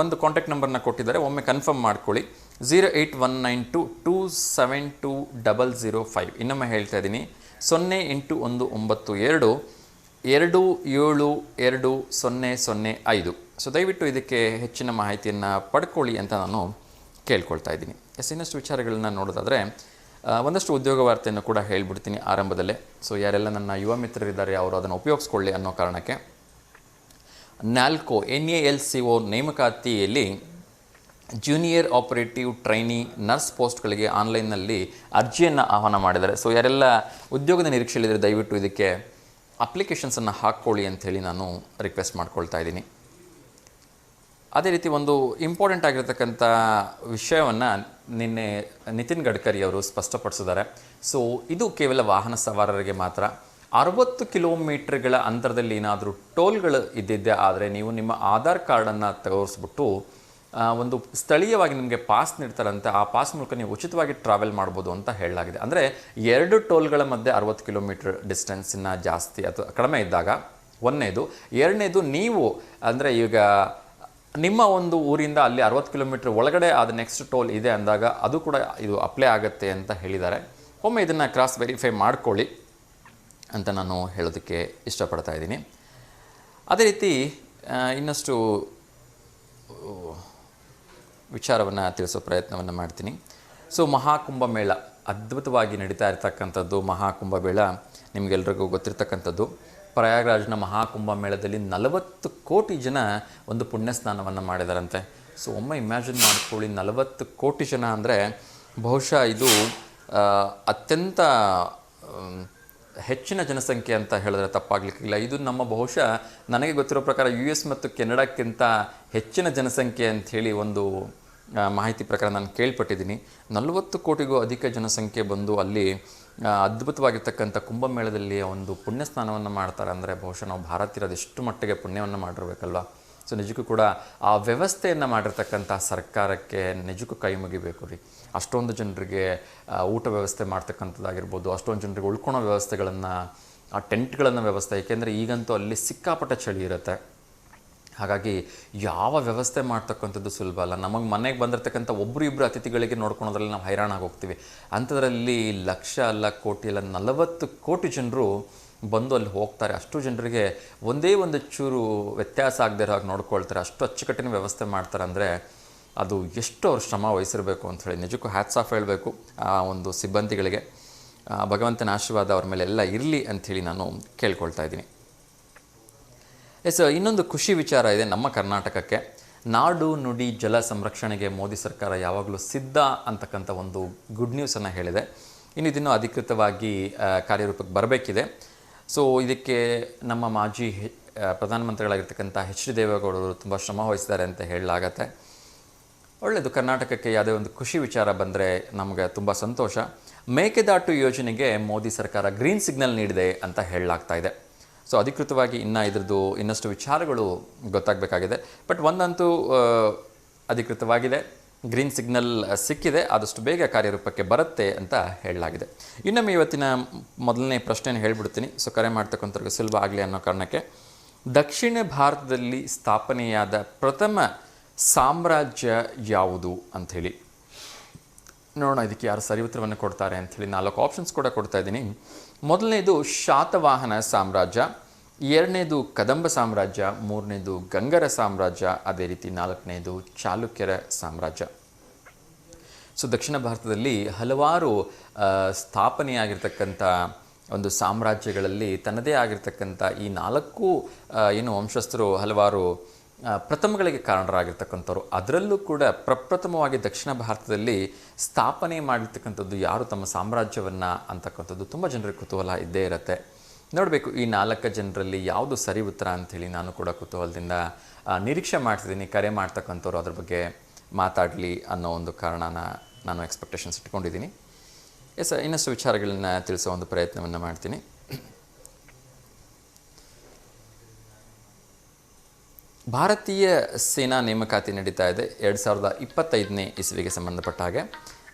A: ಒಂದು ಕಾಂಟ್ಯಾಕ್ಟ್ ನಂಬರ್ನ ಕೊಟ್ಟಿದ್ದಾರೆ, ಒಮ್ಮೆ ಕನ್ಫರ್ಮ್ ಮಾಡ್ಕೊಳ್ಳಿ. 08192272005. ಇನ್ನೊಮ್ಮೆ ಹೇಳ್ತಾ ಇದ್ದೀನಿ, 08192272005. ಸೊ ದಯವಿಟ್ಟು ಇದಕ್ಕೆ ಹೆಚ್ಚಿನ ಮಾಹಿತಿಯನ್ನು ಪಡ್ಕೊಳ್ಳಿ ಅಂತ ನಾನು ಕೇಳ್ಕೊಳ್ತಾ ಇದ್ದೀನಿ. ಇನ್ನಷ್ಟು ವಿಚಾರಗಳನ್ನ ನೋಡೋದಾದರೆ ಒಂದಷ್ಟು ಉದ್ಯೋಗ ವಾರ್ತೆಯನ್ನು ಕೂಡ ಹೇಳ್ಬಿಡ್ತೀನಿ ಆರಂಭದಲ್ಲೇ. ಸೊ ಯಾರೆಲ್ಲ ನನ್ನ ಯುವ ಮಿತ್ರರಿದ್ದಾರೆ ಅವರು ಅದನ್ನು ಉಪಯೋಗಿಸ್ಕೊಳ್ಳಿ ಅನ್ನೋ ಕಾರಣಕ್ಕೆ. NALCO ನೇಮಕಾತಿಯಲ್ಲಿ ಜೂನಿಯರ್ ಆಪರೇಟಿವ್ ಟ್ರೈನಿ ನರ್ಸ್ ಪೋಸ್ಟ್ಗಳಿಗೆ ಆನ್ಲೈನ್ನಲ್ಲಿ ಅರ್ಜಿಯನ್ನು ಆಹ್ವಾನ ಮಾಡಿದ್ದಾರೆ. ಸೊ ಯಾರೆಲ್ಲ ಉದ್ಯೋಗದ ನಿರೀಕ್ಷೆಯಲ್ಲಿದ್ದರೆ ದಯವಿಟ್ಟು ಇದಕ್ಕೆ ಅಪ್ಲಿಕೇಶನ್ಸನ್ನು ಹಾಕ್ಕೊಳ್ಳಿ ಅಂಥೇಳಿ ನಾನು ರಿಕ್ವೆಸ್ಟ್ ಮಾಡ್ಕೊಳ್ತಾ ಇದ್ದೀನಿ. ಅದೇ ರೀತಿ ಒಂದು ಇಂಪಾರ್ಟೆಂಟ್ ಆಗಿರತಕ್ಕಂಥ ವಿಷಯವನ್ನು ನಿನ್ನೆ ನಿತಿನ್ ಗಡ್ಕರಿ ಅವರು ಸ್ಪಷ್ಟಪಡಿಸಿದ್ದಾರೆ. ಸೊ ಇದು ಕೇವಲ ವಾಹನ ಸವಾರರಿಗೆ ಮಾತ್ರ. 60 ಕಿಲೋಮೀಟರ್ಗಳ ಅಂತರದಲ್ಲಿ ಏನಾದರೂ ಟೋಲ್ಗಳು ಇದ್ದಿದ್ದೆ ಆದರೆ ನೀವು ನಿಮ್ಮ ಆಧಾರ್ ಕಾರ್ಡನ್ನು ತೋರಿಸ್ಬಿಟ್ಟು ಒಂದು ಸ್ಥಳೀಯವಾಗಿ ನಿಮಗೆ ಪಾಸ್ ನೀಡ್ತಾರಂತೆ, ಆ ಪಾಸ್ ಮೂಲಕ ನೀವು ಉಚಿತವಾಗಿ ಟ್ರಾವೆಲ್ ಮಾಡ್ಬೋದು ಅಂತ ಹೇಳಲಾಗಿದೆ. ಅಂದರೆ 2 ಟೋಲ್ಗಳ ಮಧ್ಯೆ 60 ಕಿಲೋಮೀಟರ್ ಡಿಸ್ಟೆನ್ಸಿನ ಜಾಸ್ತಿ ಅಥವಾ ಕಡಿಮೆ ಇದ್ದಾಗ ಒಂದನೇದು. ಎರಡನೇದು ನೀವು ಅಂದರೆ ಈಗ ನಿಮ್ಮ ಒಂದು ಊರಿಂದ ಅಲ್ಲಿ 60 ಕಿಲೋಮೀಟರ್ ಒಳಗಡೆ ಆದ ನೆಕ್ಸ್ಟ್ ಟೋಲ್ ಇದೆ ಅಂದಾಗ ಅದು ಕೂಡ ಇದು ಅಪ್ಲೈ ಆಗುತ್ತೆ ಅಂತ ಹೇಳಿದ್ದಾರೆ. ಒಮ್ಮೆ ಇದನ್ನು ಕ್ರಾಸ್ ವೆರಿಫೈ ಮಾಡ್ಕೊಳ್ಳಿ ಅಂತ ನಾನು ಹೇಳೋದಕ್ಕೆ ಇಷ್ಟಪಡ್ತಾ ಇದ್ದೀನಿ. ಅದೇ ರೀತಿ ಇನ್ನಷ್ಟು ವಿಚಾರವನ್ನು ತಿಳಿಸೋ ಪ್ರಯತ್ನವನ್ನು ಮಾಡ್ತೀನಿ. ಸೊ ಮಹಾಕುಂಭಮೇಳ ಅದ್ಭುತವಾಗಿ ನಡೀತಾ ಇರ್ತಕ್ಕಂಥದ್ದು. ಮಹಾಕುಂಭಮೇಳ ನಿಮಗೆಲ್ರಿಗೂ ಗೊತ್ತಿರ್ತಕ್ಕಂಥದ್ದು. ಪ್ರಯಾಗ್ರಾಜ್ನ ಮಹಾಕುಂಭಮೇಳದಲ್ಲಿ 40 ಕೋಟಿ ಜನ ಒಂದು ಪುಣ್ಯ ಸ್ನಾನವನ್ನು ಮಾಡಿದಾರಂತೆ. ಸೊ ಒಮ್ಮೆ ಇಮ್ಯಾಜಿನ್ ಮಾಡ್ಕೊಳ್ಳಿ, 40 ಕೋಟಿ ಜನ ಅಂದರೆ ಬಹುಶಃ ಇದು ಅತ್ಯಂತ ಹೆಚ್ಚಿನ ಜನಸಂಖ್ಯೆ ಅಂತ ಹೇಳಿದ್ರೆ ತಪ್ಪಾಗಲಿಕ್ಕಿಲ್ಲ. ಇದು ನಮ್ಮ ಬಹುಶಃ ನನಗೆ ಗೊತ್ತಿರೋ ಪ್ರಕಾರ US ಮತ್ತು ಕೆನಡಾಕ್ಕಿಂತ ಹೆಚ್ಚಿನ ಜನಸಂಖ್ಯೆ ಅಂಥೇಳಿ ಒಂದು ಮಾಹಿತಿ ಪ್ರಕಾರ ನಾನು ಕೇಳ್ಪಟ್ಟಿದ್ದೀನಿ. 40 ಕೋಟಿಗೂ ಅಧಿಕ ಜನಸಂಖ್ಯೆ ಬಂದು ಅಲ್ಲಿ ಅದ್ಭುತವಾಗಿರ್ತಕ್ಕಂಥ ಕುಂಭಮೇಳದಲ್ಲಿ ಒಂದು ಪುಣ್ಯ ಸ್ನಾನವನ್ನು ಮಾಡ್ತಾರೆ ಅಂದರೆ ಬಹುಶಃ ನಾವು ಭಾರತೀಯರು ಅದೆಷ್ಟು ಮಟ್ಟಿಗೆ ಪುಣ್ಯವನ್ನು ಮಾಡಿರ್ಬೇಕಲ್ವ. ಸೊ ನಿಜಕ್ಕೂ ಕೂಡ ಆ ವ್ಯವಸ್ಥೆಯನ್ನು ಮಾಡಿರ್ತಕ್ಕಂಥ ಸರ್ಕಾರಕ್ಕೆ ನಿಜಕ್ಕೂ ಕೈ ಮುಗಿಬೇಕು ರೀ. ಅಷ್ಟೊಂದು ಜನರಿಗೆ ಊಟ ವ್ಯವಸ್ಥೆ ಮಾಡ್ತಕ್ಕಂಥದ್ದಾಗಿರ್ಬೋದು, ಅಷ್ಟೊಂದು ಜನರಿಗೆ ಉಳ್ಕೊಳೋ ವ್ಯವಸ್ಥೆಗಳನ್ನು, ಆ ಟೆಂಟ್ಗಳನ್ನು ವ್ಯವಸ್ಥೆ, ಏಕೆಂದರೆ ಈಗಂತೂ ಅಲ್ಲಿ ಸಿಕ್ಕಾಪಟ್ಟೆ ಚಳಿ ಇರುತ್ತೆ. ಹಾಗಾಗಿ ಯಾವ ವ್ಯವಸ್ಥೆ ಮಾಡ್ತಕ್ಕಂಥದ್ದು ಸುಲಭ ಅಲ್ಲ. ನಮಗೆ ಮನೆಗೆ ಬಂದಿರತಕ್ಕಂಥ ಒಬ್ಬರು ಇಬ್ಬರು ಅತಿಥಿಗಳಿಗೆ ನೋಡ್ಕೊಳೋದ್ರಲ್ಲಿ ನಾವು ಹೈರಾಣಾಗಿ ಹೋಗ್ತೀವಿ. ಅಂಥದ್ರಲ್ಲಿ ಲಕ್ಷ ಅಲ್ಲ, ಕೋಟಿ ಅಲ್ಲ, 40 ಕೋಟಿ ಜನರು ಬಂದು ಅಲ್ಲಿ ಹೋಗ್ತಾರೆ. ಅಷ್ಟು ಜನರಿಗೆ ಒಂದೇ ಒಂದು ಚೂರು ವ್ಯತ್ಯಾಸ ಆಗದೆ ಇರೋ ಹಾಗೆ ನೋಡ್ಕೊಳ್ತಾರೆ, ಅಷ್ಟು ಅಚ್ಚುಕಟ್ಟಿನ ವ್ಯವಸ್ಥೆ ಮಾಡ್ತಾರೆ. ಅಂದರೆ ಅದು ಎಷ್ಟು ಅವ್ರು ಶ್ರಮ ವಹಿಸಿರಬೇಕು ಅಂಥೇಳಿ ನಿಜಕ್ಕೂ ಹ್ಯಾಟ್ಸ್ ಆಫ್ ಹೇಳಬೇಕು ಆ ಒಂದು ಸಿಬ್ಬಂದಿಗಳಿಗೆ. ಭಗವಂತನ ಆಶೀರ್ವಾದ ಅವ್ರ ಮೇಲೆ ಎಲ್ಲ ಇರಲಿ ಅಂಥೇಳಿ ನಾನು ಕೇಳ್ಕೊಳ್ತಾ ಇದ್ದೀನಿ. ಇನ್ನೊಂದು ಖುಷಿ ವಿಚಾರ ಇದೆ ನಮ್ಮ ಕರ್ನಾಟಕಕ್ಕೆ. ನಾಡು ನುಡಿ ಜಲ ಸಂರಕ್ಷಣೆಗೆ ಮೋದಿ ಸರ್ಕಾರ ಯಾವಾಗಲೂ ಸಿದ್ಧ ಅಂತಕ್ಕಂಥ ಒಂದು ಗುಡ್ ನ್ಯೂಸನ್ನು ಹೇಳಿದೆ. ಇದನ್ನು ಅಧಿಕೃತವಾಗಿ ಕಾರ್ಯರೂಪಕ್ಕೆ ಬರಬೇಕಿದೆ. ಸೊ ಇದಕ್ಕೆ ನಮ್ಮ ಮಾಜಿ ಪ್ರಧಾನಮಂತ್ರಿಗಳಾಗಿರ್ತಕ್ಕಂಥ ಎಚ್ ಡಿ ದೇವೇಗೌಡರು ತುಂಬ ಶ್ರಮ ವಹಿಸಿದ್ದಾರೆ ಅಂತ ಹೇಳಲಾಗತ್ತೆ. ಒಳ್ಳೆಯದು, ಕರ್ನಾಟಕಕ್ಕೆ ಯಾವುದೇ ಒಂದು ಖುಷಿ ವಿಚಾರ ಬಂದರೆ ನಮಗೆ ತುಂಬ ಸಂತೋಷ. ಮೇಕೆದಾಟು ಯೋಜನೆಗೆ ಮೋದಿ ಸರ್ಕಾರ ಗ್ರೀನ್ ಸಿಗ್ನಲ್ ನೀಡಿದೆ ಅಂತ ಹೇಳಲಾಗ್ತಾ ಇದೆ. ಸೊ ಅಧಿಕೃತವಾಗಿ ಇದ್ರದ್ದು ಇನ್ನಷ್ಟು ವಿಚಾರಗಳು ಗೊತ್ತಾಗಬೇಕಾಗಿದೆ. ಬಟ್ ಒಂದಂತೂ ಅಧಿಕೃತವಾಗಿದೆ, ಗ್ರೀನ್ ಸಿಗ್ನಲ್ ಸಿಕ್ಕಿದೆ, ಆದಷ್ಟು ಬೇಗ ಕಾರ್ಯರೂಪಕ್ಕೆ ಬರುತ್ತೆ ಅಂತ ಹೇಳಲಾಗಿದೆ. ಇನ್ನೊಮ್ಮೆ ಇವತ್ತಿನ ಮೊದಲನೇ ಪ್ರಶ್ನೆಯನ್ನು ಹೇಳ್ಬಿಡ್ತೀನಿ. ಸೊ ಕರೆ ಮಾಡ್ತಕ್ಕಂಥವ್ರಿಗೆ ಸುಲಭ ಆಗಲಿ ಅನ್ನೋ ಕಾರಣಕ್ಕೆ, ದಕ್ಷಿಣ ಭಾರತದಲ್ಲಿ ಸ್ಥಾಪನೆಯಾದ ಪ್ರಥಮ ಸಾಮ್ರಾಜ್ಯ ಯಾವುದು ಅಂಥೇಳಿ ನೋಡೋಣ. ಇದಕ್ಕೆ ಯಾರು ಸರಿ ಉತ್ತರವನ್ನು ಕೊಡ್ತಾರೆ ಅಂಥೇಳಿ 4 ಆಪ್ಷನ್ಸ್ ಕೂಡ ಕೊಡ್ತಾ ಇದ್ದೀನಿ. ಮೊದಲನೇದು ಶಾತವಾಹನ ಸಾಮ್ರಾಜ್ಯ, ಎರಡನೇದು ಕದಂಬ ಸಾಮ್ರಾಜ್ಯ, ಮೂರನೇದು ಗಂಗರ ಸಾಮ್ರಾಜ್ಯ, ಅದೇ ರೀತಿ 4ನೇದು ಚಾಲುಕ್ಯರ ಸಾಮ್ರಾಜ್ಯ. ಸೊ ದಕ್ಷಿಣ ಭಾರತದಲ್ಲಿ ಹಲವಾರು ಸ್ಥಾಪನೆಯಾಗಿರ್ತಕ್ಕಂಥ ಒಂದು ಸಾಮ್ರಾಜ್ಯಗಳಲ್ಲಿ ತನ್ನದೇ ಆಗಿರ್ತಕ್ಕಂಥ ಈ 4 ವಂಶಸ್ಥರು ಹಲವಾರು ಪ್ರಥಮಗಳಿಗೆ ಕಾರಣರಾಗಿರ್ತಕ್ಕಂಥವ್ರು. ಅದರಲ್ಲೂ ಕೂಡ ಪ್ರಪ್ರಥಮವಾಗಿ ದಕ್ಷಿಣ ಭಾರತದಲ್ಲಿ ಸ್ಥಾಪನೆ ಮಾಡಿರ್ತಕ್ಕಂಥದ್ದು ಯಾರು ತಮ್ಮ ಸಾಮ್ರಾಜ್ಯವನ್ನು ಅಂತಕ್ಕಂಥದ್ದು ತುಂಬ ಜನರಿಗೆ ಕುತೂಹಲ ಇದ್ದೇ ಇರುತ್ತೆ. ನೋಡಬೇಕು ಈ 4 ಜನರಲ್ಲಿ ಯಾವುದು ಸರಿ ಉತ್ತರ ಅಂಥೇಳಿ ನಾನು ಕೂಡ ಕುತೂಹಲದಿಂದ ನಿರೀಕ್ಷೆ ಮಾಡ್ತಿದ್ದೀನಿ. ಕರೆ ಮಾಡ್ತಕ್ಕಂಥವ್ರು ಅದ್ರ ಬಗ್ಗೆ ಮಾತಾಡಲಿ ಅನ್ನೋ ಒಂದು ಕಾರಣನ ನಾನು ಎಕ್ಸ್ಪೆಕ್ಟೇಷನ್ಸ್ ಇಟ್ಕೊಂಡಿದ್ದೀನಿ. ಇನ್ನಷ್ಟು ವಿಚಾರಗಳನ್ನ ತಿಳಿಸೋ ಒಂದು ಪ್ರಯತ್ನವನ್ನು ಮಾಡ್ತೀನಿ. ಭಾರತೀಯ ಸೇನಾ ನೇಮಕಾತಿ ನಡೀತಾ ಇದೆ 2025ನೇ ಇಸ್ವಿಗೆ ಸಂಬಂಧಪಟ್ಟ ಹಾಗೆ.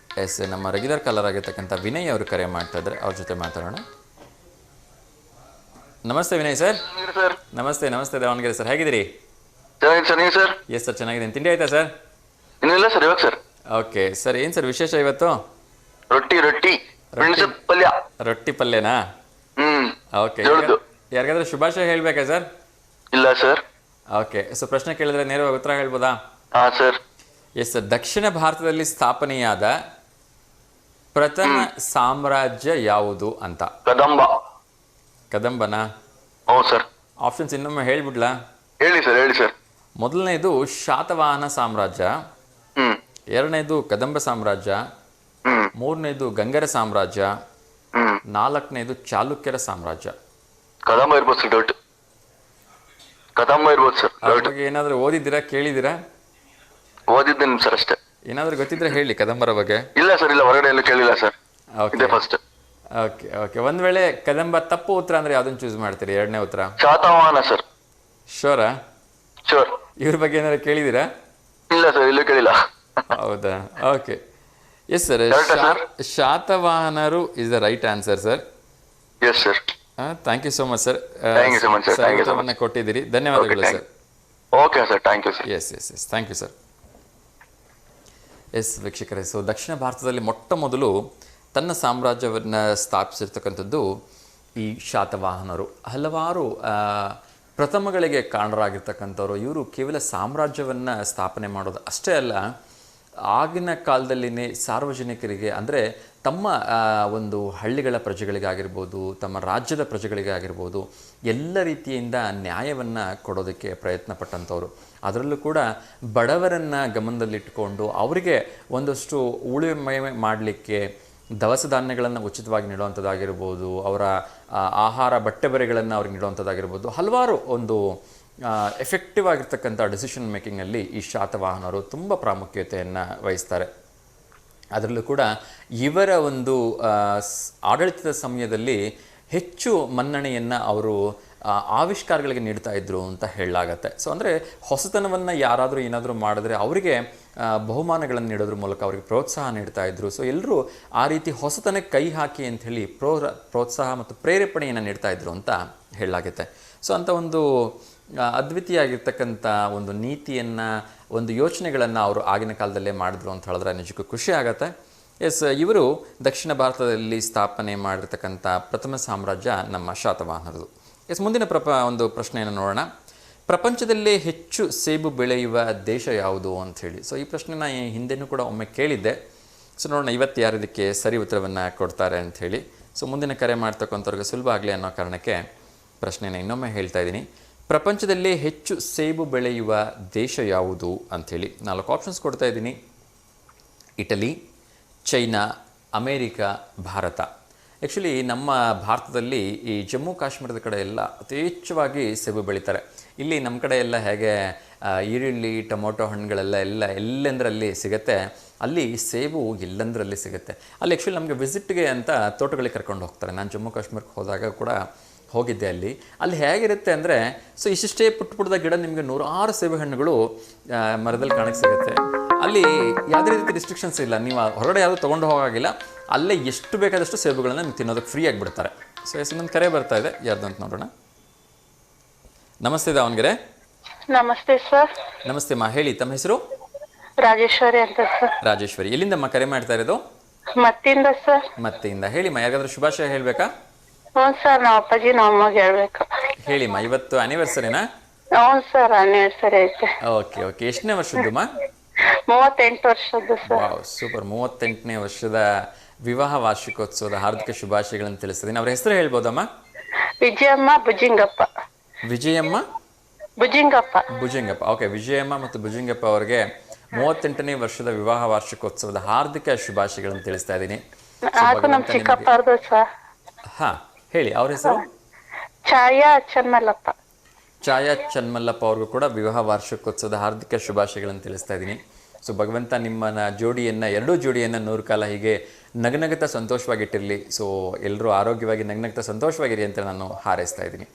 A: ನಮ್ಮ ರೆಗ್ಯುಲರ್ ಕಾಲರ್ ಆಗಿರ್ತಕ್ಕಂಥ ವಿನಯ್ ಅವರು ಕರೆ ಮಾಡ್ತಾ ಇದ್ದಾರೆ, ಅವ್ರ ಜೊತೆ ಮಾತಾಡೋಣ. ನಮಸ್ತೆ ವಿನಯ್ ಸರ್. ನಮಸ್ತೆ ದಾವಣಗೆರೆ ಸರ್, ಹೇಗಿದ್ದೀರಿ?
B: ಸರ್
A: ಎಸ್ ಸರ್, ಚೆನ್ನಾಗಿದ್ದೀನಿ. ತಿಂಡಿ ಆಯ್ತಾ ಸರ್?
B: ಇನ್ನಿಲ್ಲ ಸರ್, ಇವಾಗ ಸರ್.
A: ಓಕೆ ಸರ್, ಏನು ಸರ್ ವಿಶೇಷ ಇವತ್ತು? ರೊಟ್ಟಿ ಪಲ್ಯನಾ? ಓಕೆ, ಯಾರಿಗಾದ್ರೂ ಶುಭಾಶಯ ಹೇಳ್ಬೇಕಾ ಸರ್?
B: ಇಲ್ಲ ಸರ್.
A: ಓಕೆ, ಸೊ ಪ್ರಶ್ನೆ ಕೇಳಿದ್ರೆ ನೇರವಾಗಿ ಉತ್ತರ ಹೇಳ್ಬೋದಾ?
B: ಸರ್.
A: ಎಸ್ ಸರ್, ದಕ್ಷಿಣ ಭಾರತದಲ್ಲಿ ಸ್ಥಾಪನೆಯಾದ ಪ್ರಥಮ ಸಾಮ್ರಾಜ್ಯ ಯಾವುದು ಅಂತ. ಕದಂಬನಾ?
B: ಹೌದು ಸರ್.
A: ಆಪ್ಷನ್ಸ್ ಇನ್ನೊಮ್ಮೆ ಹೇಳ್ಬಿಡ್ಲಾ?
B: ಹೇಳಿ ಸರ್.
A: ಮೊದಲನೇದು ಶಾತವಾಹನ ಸಾಮ್ರಾಜ್ಯ, ಎರಡನೇದು ಕದಂಬ ಸಾಮ್ರಾಜ್ಯ, ಮೂರನೇದು ಗಂಗರ ಸಾಮ್ರಾಜ್ಯ, 4ನೇದು ಚಾಲುಕ್ಯರ ಸಾಮ್ರಾಜ್ಯ.
B: ಕದಂಬ ಇರ್ಬೋದು ಸರ್. ಡೌಟ್ ಕದಂಬ ಇರ್ಬೋದು ಸರ್.
A: ಅದ್ರ ಬಗ್ಗೆ ಏನಾದರೂ ಓದಿದ್ದೀರಾ, ಕೇಳಿದ್ದೀರಾ?
B: ಓದಿದ್ದೇನೆ ಸರ್ ಅಷ್ಟೇ.
A: ಏನಾದರೂ ಗೊತ್ತಿದ್ರೆ ಹೇಳಿ ಕದಂಬರ ಬಗ್ಗೆ.
B: ಇಲ್ಲ ಸರ್, ಇಲ್ಲ, ಹೊರಗಡೆ ಎಲ್ಲೂ ಕೇಳಿಲ್ಲ ಸರ್.
A: Okay
B: first.
A: ಓಕೆ, ಒಂದ್ ವೇಳೆ ಕದಂಬ ತಪ್ಪು ಉತ್ತರ ಅಂದ್ರೆ ಯಾವ್ದನ್ನ ಚೂಸ್ ಮಾಡ್ತೀರಿ? ಎರಡನೇ ಉತ್ತರ
B: ಶಾತವಾಹನ ಸರ್.
A: ಶೋರಾ?
B: ಶೋರ್.
A: ಇವ್ರ ಬಗ್ಗೆ ಏನಾದ್ರು ಕೇಳಿದ್ದೀರಾ?
B: ಇಲ್ಲ ಸರ್, ಇಲ್ಲೂ ಕೇಳಿಲ್ಲ.
A: ಹೌದಾ? ಓಕೆ, ಎಸ್ ಸರ್, ಶಾತವಾಹನರು is the right answer sir.
B: Yes sir.
A: Thank you so much sir.
B: Sir
A: ಕೊಟ್ಟಿದ್ದೀರಿ, ಧನ್ಯವಾದಗಳು sir.
B: Okay sir, thank you sir.
A: Yes thank you sir. Yes ವೀಕ್ಷಕರೇ, ಸೊ ದಕ್ಷಿಣ ಭಾರತದಲ್ಲಿ ಮೊಟ್ಟ ಮೊದಲು ತನ್ನ ಸಾಮ್ರಾಜ್ಯವನ್ನು ಸ್ಥಾಪಿಸಿರ್ತಕ್ಕಂಥದ್ದು ಈ ಶಾತವಾಹನರು. ಹಲವಾರು ಪ್ರಥಮಗಳಿಗೆ ಕಾರಣರಾಗಿರ್ತಕ್ಕಂಥವ್ರು ಇವರು. ಕೇವಲ ಸಾಮ್ರಾಜ್ಯವನ್ನು ಸ್ಥಾಪನೆ ಮಾಡೋದು ಅಷ್ಟೇ ಅಲ್ಲ, ಆಗಿನ ಕಾಲದಲ್ಲಿನೇ ಸಾರ್ವಜನಿಕರಿಗೆ, ಅಂದರೆ ತಮ್ಮ ಒಂದು ಹಳ್ಳಿಗಳ ಪ್ರಜೆಗಳಿಗಾಗಿರ್ಬೋದು, ತಮ್ಮ ರಾಜ್ಯದ ಪ್ರಜೆಗಳಿಗಾಗಿರ್ಬೋದು, ಎಲ್ಲ ರೀತಿಯಿಂದ ನ್ಯಾಯವನ್ನು ಕೊಡೋದಕ್ಕೆ ಪ್ರಯತ್ನ ಪಟ್ಟಂಥವ್ರು. ಅದರಲ್ಲೂ ಕೂಡ ಬಡವರನ್ನು ಗಮನದಲ್ಲಿಟ್ಟುಕೊಂಡು ಅವರಿಗೆ ಒಂದಷ್ಟು ಉಳುಮೆ ಮಾಡಲಿಕ್ಕೆ ದವಸ ಧಾನ್ಯಗಳನ್ನು ಉಚಿತವಾಗಿ ನೀಡುವಂಥದ್ದಾಗಿರ್ಬೋದು, ಅವರ ಆಹಾರ ಬಟ್ಟೆ ಬರೆಗಳನ್ನು ಅವ್ರಿಗೆ ನೀಡುವಂಥದ್ದಾಗಿರ್ಬೋದು, ಹಲವಾರು ಒಂದು ಎಫೆಕ್ಟಿವ್ ಆಗಿರ್ತಕ್ಕಂಥ ಡಿಸಿಷನ್ ಮೇಕಿಂಗಲ್ಲಿ ಈ ಶಾತವಾಹನರು ತುಂಬ ಪ್ರಾಮುಖ್ಯತೆಯನ್ನು ವಹಿಸ್ತಾರೆ. ಅದರಲ್ಲೂ ಕೂಡ ಇವರ ಒಂದು ಆಡಳಿತದ ಸಮಯದಲ್ಲಿ ಹೆಚ್ಚು ಮನ್ನಣೆಯನ್ನು ಅವರು ಆವಿಷ್ಕಾರಗಳಿಗೆ ನೀಡ್ತಾ ಇದ್ರು ಅಂತ ಹೇಳಲಾಗತ್ತೆ. ಸೊ ಅಂದರೆ ಹೊಸತನವನ್ನು ಯಾರಾದರೂ ಏನಾದರೂ ಮಾಡಿದ್ರೆ ಅವರಿಗೆ ಬಹುಮಾನಗಳನ್ನು ನೀಡೋದ್ರ ಮೂಲಕ ಅವರಿಗೆ ಪ್ರೋತ್ಸಾಹ ನೀಡ್ತಾ ಇದ್ರು. ಸೊ ಎಲ್ಲರೂ ಆ ರೀತಿ ಹೊಸತನಕ್ಕೆ ಕೈ ಹಾಕಿ ಅಂಥೇಳಿ ಪ್ರೋತ್ಸಾಹ ಮತ್ತು ಪ್ರೇರೇಪಣೆಯನ್ನು ನೀಡ್ತಾ ಇದ್ರು ಅಂತ ಹೇಳಲಾಗುತ್ತೆ. ಸೊ ಅಂಥ ಒಂದು ಅದ್ವಿತೀಯಾಗಿರ್ತಕ್ಕಂಥ ಒಂದು ನೀತಿಯನ್ನು, ಒಂದು ಯೋಚನೆಗಳನ್ನು ಅವರು ಆಗಿನ ಕಾಲದಲ್ಲೇ ಮಾಡಿದ್ರು ಅಂತ ಹೇಳಿದ್ರೆ ನಿಜಕ್ಕೂ ಖುಷಿ ಆಗುತ್ತೆ. ಎಸ್, ಇವರು ದಕ್ಷಿಣ ಭಾರತದಲ್ಲಿ ಸ್ಥಾಪನೆ ಮಾಡಿರ್ತಕ್ಕಂಥ ಪ್ರಥಮ ಸಾಮ್ರಾಜ್ಯ ನಮ್ಮ ಶಾತವಾಹನರದು. ಎಸ್, ಮುಂದಿನ ಒಂದು ಪ್ರಶ್ನೆಯನ್ನು ನೋಡೋಣ. ಪ್ರಪಂಚದಲ್ಲೇ ಹೆಚ್ಚು ಸೇಬು ಬೆಳೆಯುವ ದೇಶ ಯಾವುದು ಅಂಥೇಳಿ. ಸೊ ಈ ಪ್ರಶ್ನೆನ ಹಿಂದೆನೂ ಕೂಡ ಒಮ್ಮೆ ಕೇಳಿದ್ದೆ. ಸೊ ನೋಡೋಣ ಇವತ್ತು ಯಾರು ಇದಕ್ಕೆ ಸರಿ ಉತ್ತರವನ್ನು ಕೊಡ್ತಾರೆ ಅಂಥೇಳಿ. ಸೊ ಮುಂದಿನ ಕರೆ ಮಾಡ್ತಕ್ಕಂಥವ್ರಿಗೆ ಸುಲಭ ಆಗಲಿ ಅನ್ನೋ ಕಾರಣಕ್ಕೆ ಪ್ರಶ್ನೆನ ಇನ್ನೊಮ್ಮೆ ಹೇಳ್ತಾ ಇದ್ದೀನಿ. ಪ್ರಪಂಚದಲ್ಲೇ ಹೆಚ್ಚು ಸೇಬು ಬೆಳೆಯುವ ದೇಶ ಯಾವುದು ಅಂಥೇಳಿ 4 ಆಪ್ಷನ್ಸ್ ಕೊಡ್ತಾ ಇದ್ದೀನಿ. Italy, China, America, Bharat. Actually ನಮ್ಮ ಭಾರತದಲ್ಲಿ ಈ ಜಮ್ಮು ಕಾಶ್ಮೀರದ ಕಡೆ ಎಲ್ಲ ಯಥೇಚ್ಛವಾಗಿ ಸೇಬು ಬೆಳೀತಾರೆ. ಇಲ್ಲಿ ನಮ್ಮ ಕಡೆ ಎಲ್ಲ ಹೇಗೆ ಈರುಳ್ಳಿ, ಟೊಮೊಟೊ ಹಣ್ಣುಗಳೆಲ್ಲ ಎಲ್ಲೆಂದರಲ್ಲಿ ಸಿಗುತ್ತೆ, ಅಲ್ಲಿ ಸೇಬು ಎಲ್ಲೆಂದರಲ್ಲಿ ಸಿಗುತ್ತೆ. ಅಲ್ಲಿ ಆ್ಯಕ್ಚುಲಿ ನಮಗೆ ವಿಸಿಟ್ಗೆ ಅಂತ ತೋಟಗಳಿಗೆ ಕರ್ಕೊಂಡು ಹೋಗ್ತಾರೆ. ನಾನು ಜಮ್ಮು ಕಾಶ್ಮೀರಕ್ಕೆ ಹೋದಾಗ ಕೂಡ ಹೋಗಿದ್ದೆ. ಅಲ್ಲಿ ಹೇಗಿರುತ್ತೆ ಅಂದರೆ, ಸೊ ಇಷ್ಟಿಷ್ಟೇ ಪುಟ್ಟದ ಗಿಡ ನಿಮಗೆ 100 ಸೇಬು ಹಣ್ಣುಗಳು ಮರದಲ್ಲಿ ಕಾಣಕ್ಕೆ ಸಿಗುತ್ತೆ. ಅಲ್ಲಿ ಯಾವುದೇ ರೀತಿ ರಿಸ್ಟ್ರಿಕ್ಷನ್ಸ್ ಇಲ್ಲ, ನೀವು ಹೊರಗಡೆ ಯಾವುದು ತೊಗೊಂಡು ಹೋಗಾಗಿಲ್ಲ. ಅಲ್ಲೇ ಎಷ್ಟು ಬೇಕಾದಷ್ಟು ಸೇಬುಗಳನ್ನು ನೀವು ತಿನ್ನೋದಕ್ಕೆ ಫ್ರೀ ಆಗಿಬಿಡ್ತಾರೆ. ಸೊ ಇನ್ನೊಂದು ಕರೆ ಬರ್ತಾ ಇದೆ, ಯಾರ್ದು ಅಂತ ನೋಡೋಣ. ನಮಸ್ತೆ ದಾವಣಗೆರೆ.
C: ನಮಸ್ತೆ ಸರ್.
A: ನಮಸ್ತೆ ಮಾ, ಹೇಳಿ ತಮ್ಮ ಹೆಸರು?
C: ರಾಜೇಶ್ವರಿ ಅಂತ ಸರ್.
A: ರಾಜೇಶ್ವರಿ, ಎಲ್ಲಿಂದಮ್ಮ ಕರೆ ಮಾಡ್ತಾ ಇರೋದು?
C: ಮತ್ತಿಂದ ಸರ್.
A: ಮತ್ತಿಂದ. ಹೇಳಿಮ್ಮ, ಯಾರಿಗಾದ್ರೂ ಶುಭಾಶಯ ಹೇಳಬೇಕಾ?
C: ಹ್ಞೂ ಸರ್, ನಮ್ಮ ಅಪ್ಪಾಜಿ ನಮ್ಮ ಅಮ್ಮಗೆ ಹೇಳ್ಬೇಕು.
A: ಹೇಳಿಮ್ಮ, ಇವತ್ತು ಆನಿವರ್ಸರಿನಾ?
C: ಹ್ಞೂ ಸರ್, ಆನಿವರ್ಸರಿ ಐತೆ.
A: ಓಕೆ. ಎಷ್ಟನೇ ವರ್ಷದ್ದಮ್ಮ?
C: 38 ವರ್ಷದ್ದು ಸರ್.
A: Wow, super. 38ನೇ ವರ್ಷದ ವಿವಾಹ ವಾರ್ಷಿಕೋತ್ಸವದ ಹಾರ್ದಿಕ ಶುಭಾಶಯಗಳನ್ನು ತಿಳಿಸ್ತೀನಿ. ಅವ್ರ ಹೆಸರು ಹೇಳ್ಬೋದಮ್ಮ?
C: ವಿಜಯಮ್ಮ ಭುಜಿಂಗಪ್ಪ.
A: ವಿಜಯಮ್ಮ ಭುಜಿಂಗಪ್ಪ. ಓಕೆ, ವಿಜಯಮ್ಮ ಮತ್ತು ಭುಜಿಂಗಪ್ಪ ಅವರಿಗೆ 38ನೇ ವರ್ಷದ ವಿವಾಹ ವಾರ್ಷಿಕೋತ್ಸವದ ಹಾರ್ದಿಕ ಶುಭಾಶಯಗಳನ್ನು ತಿಳಿಸ್ತಾ ಇದ್ದೀನಿ.
C: ಹಾಗೂ ನಮ್ಮ ಚಿಕ್ಕಪ್ಪರದು ಸರ್.
A: ಹಾ, ಹೇಳಿ ಅವ್ರ ಹೆಸರು?
C: ಛಾಯಾ ಚನ್ಮಲ್ಲಪ್ಪ.
A: ಛಾಯಾ ಚನ್ಮಲ್ಲಪ್ಪ ಅವ್ರಿಗೂ ಕೂಡ ವಿವಾಹ ವಾರ್ಷಿಕೋತ್ಸವದ ಹಾರ್ದಿಕ ಶುಭಾಶಯಗಳನ್ನು ತಿಳಿಸ್ತಾ ಇದ್ದೀನಿ. ಸೊ ಭಗವಂತ ನಿಮ್ಮನ್ನ ಎರಡೂ ಜೋಡಿಯನ್ನು 100 ಕಾಲ ಹೀಗೆ ನಗನಗತ ಸಂತೋಷವಾಗಿಟ್ಟಿರಲಿ. ಸೊ ಎಲ್ಲರೂ ಆರೋಗ್ಯವಾಗಿ ನಗನಗತ ಸಂತೋಷವಾಗಿರಿ ಅಂತ ನಾನು ಹಾರೈಸ್ತಾ ಇದ್ದೀನಿ.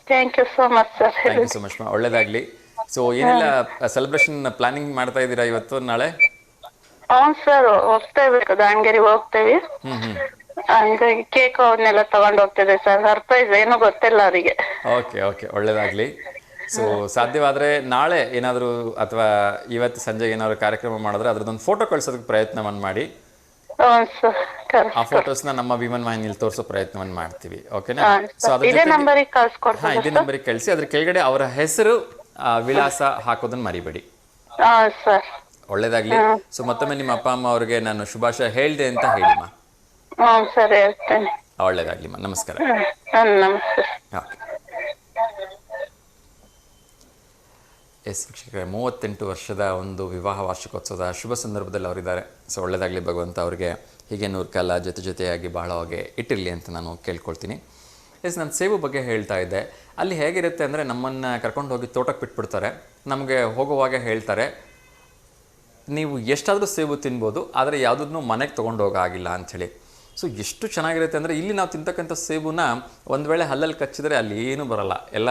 C: Thank you so much sir.
A: Thank you so much ಮಾ, ಒಳ್ಳೇದಾಗಲಿ. ಸೊ ಏನೆಲ್ಲ ಸೆಲೆಬ್ರೇಷನ್ ಪ್ಲಾನಿಂಗ್ ಮಾಡ್ತಾ ಇದ್ದೀರಾ ಇವತ್ತು ನಾಳೆ?
C: ಹ್ಞೂ ಸರ್, ಹೋಗ್ತೇವೆ, ದಾವಣಗೆರೆ ಹೋಗ್ತೇವೆ. ಹಂಗಾಗಿ ಕೇಕ್ ಅವನ್ನೆಲ್ಲ ತಗೊಂಡು ಹೋಗ್ತಿದೆ ಸರ್. ಸರ್ಪ್ರೈಸ್, ಏನು ಗೊತ್ತಿಲ್ಲ ಅವರಿಗೆ.
A: ಓಕೆ, ಒಳ್ಳೇದಾಗಲಿ. ಸೊ ಸಾಧ್ಯವಾದರೆ ನಾಳೆ ಏನಾದರೂ ಅಥವಾ ಇವತ್ತು ಸಂಜೆ ಏನಾದರೂ ಕಾರ್ಯಕ್ರಮ ಮಾಡಿದ್ರೆ ಅದರದೊಂದು ಫೋಟೋ ಕಳ್ಸೋದಕ್ಕೆ ಪ್ರಯತ್ನವನ್ನು ಮಾಡಿ. ಆ ಫೋಟೋಸ್ನ ನಮ್ಮ ವಿಮನ್ ವಾಹಿನಿಯಲ್ಲಿ ತೋರಿಸೋ ಪ್ರಯತ್ನವನ್ನು ಮಾಡ್ತೀವಿ. ಓಕೆನಾ? ಸೊ
C: ಇದೇ ನಂಬರಿಗೆ ಕಳ್ಸ್ಕೊಡ್ತೀನಿ.
A: ಹಾಂ, ಇದೇ ನಂಬರಿಗೆ ಕಳಿಸಿ. ಅದ್ರ ಕೆಳಗಡೆ ಅವರ ಹೆಸರು, ವಿಳಾಸ ಹಾಕೋದನ್ನ ಮರಿಬೇಡಿ.
C: ಸರ್,
A: ಒಳ್ಳೇದಾಗ್ಲಿ. ಸೊ ಮತ್ತೊಮ್ಮೆ ನಿಮ್ಮ ಅಪ್ಪ ಅಮ್ಮ ಅವರಿಗೆ ನಾನು ಶುಭಾಶಯ ಹೇಳಿದೆ ಅಂತ ಹೇಳಿಮ್ಮ.
C: ಸರ್, ಹೇಳ್ತೇನೆ.
A: ಒಳ್ಳೇದಾಗ್ಲಿಮ್ಮ, ನಮಸ್ಕಾರ.
C: ನಮಸ್ತೆ.
A: ಎಸ್ ವೀಕ್ಷಕರೇ, 38 ವರ್ಷದ ಒಂದು ವಿವಾಹ ವಾರ್ಷಿಕೋತ್ಸವದ ಶುಭ ಸಂದರ್ಭದಲ್ಲಿ ಅವರಿದ್ದಾರೆ. ಸೊ ಒಳ್ಳೆಯದಾಗಲಿ, ಭಗವಂತ ಅವರಿಗೆ ಹೀಗೆ 100 ಕಾಲ ಜೊತೆಯಾಗಿ ಬಹಳವಾಗಿ ಇಟ್ಟಿರಲಿ ಅಂತ ನಾನು ಕೇಳ್ಕೊಳ್ತೀನಿ. ಎಸ್, ನಾನು ಸೇಬು ಬಗ್ಗೆ ಹೇಳ್ತಾ ಇದ್ದೆ. ಅಲ್ಲಿ ಹೇಗಿರುತ್ತೆ ಅಂದರೆ, ನಮ್ಮನ್ನು ಕರ್ಕೊಂಡು ಹೋಗಿ ತೋಟಕ್ಕೆ ಬಿಟ್ಬಿಡ್ತಾರೆ. ನಮಗೆ ಹೋಗುವಾಗ ಹೇಳ್ತಾರೆ, ನೀವು ಎಷ್ಟಾದರೂ ಸೇಬು ತಿನ್ಬೋದು, ಆದರೆ ಯಾವುದನ್ನು ಮನೆಗೆ ತೊಗೊಂಡು ಹೋಗೋಗಿಲ್ಲ ಅಂಥೇಳಿ. ಸೊ ಎಷ್ಟು ಚೆನ್ನಾಗಿರುತ್ತೆ ಅಂದರೆ, ಇಲ್ಲಿ ನಾವು ತಿಂತಕ್ಕಂಥ ಸೇಬುನ ಒಂದು ವೇಳೆ ಹಲ್ಲಲ್ಲಿ ಕಚ್ಚಿದ್ರೆ ಅಲ್ಲಿ ಏನೂ ಬರಲ್ಲ, ಎಲ್ಲ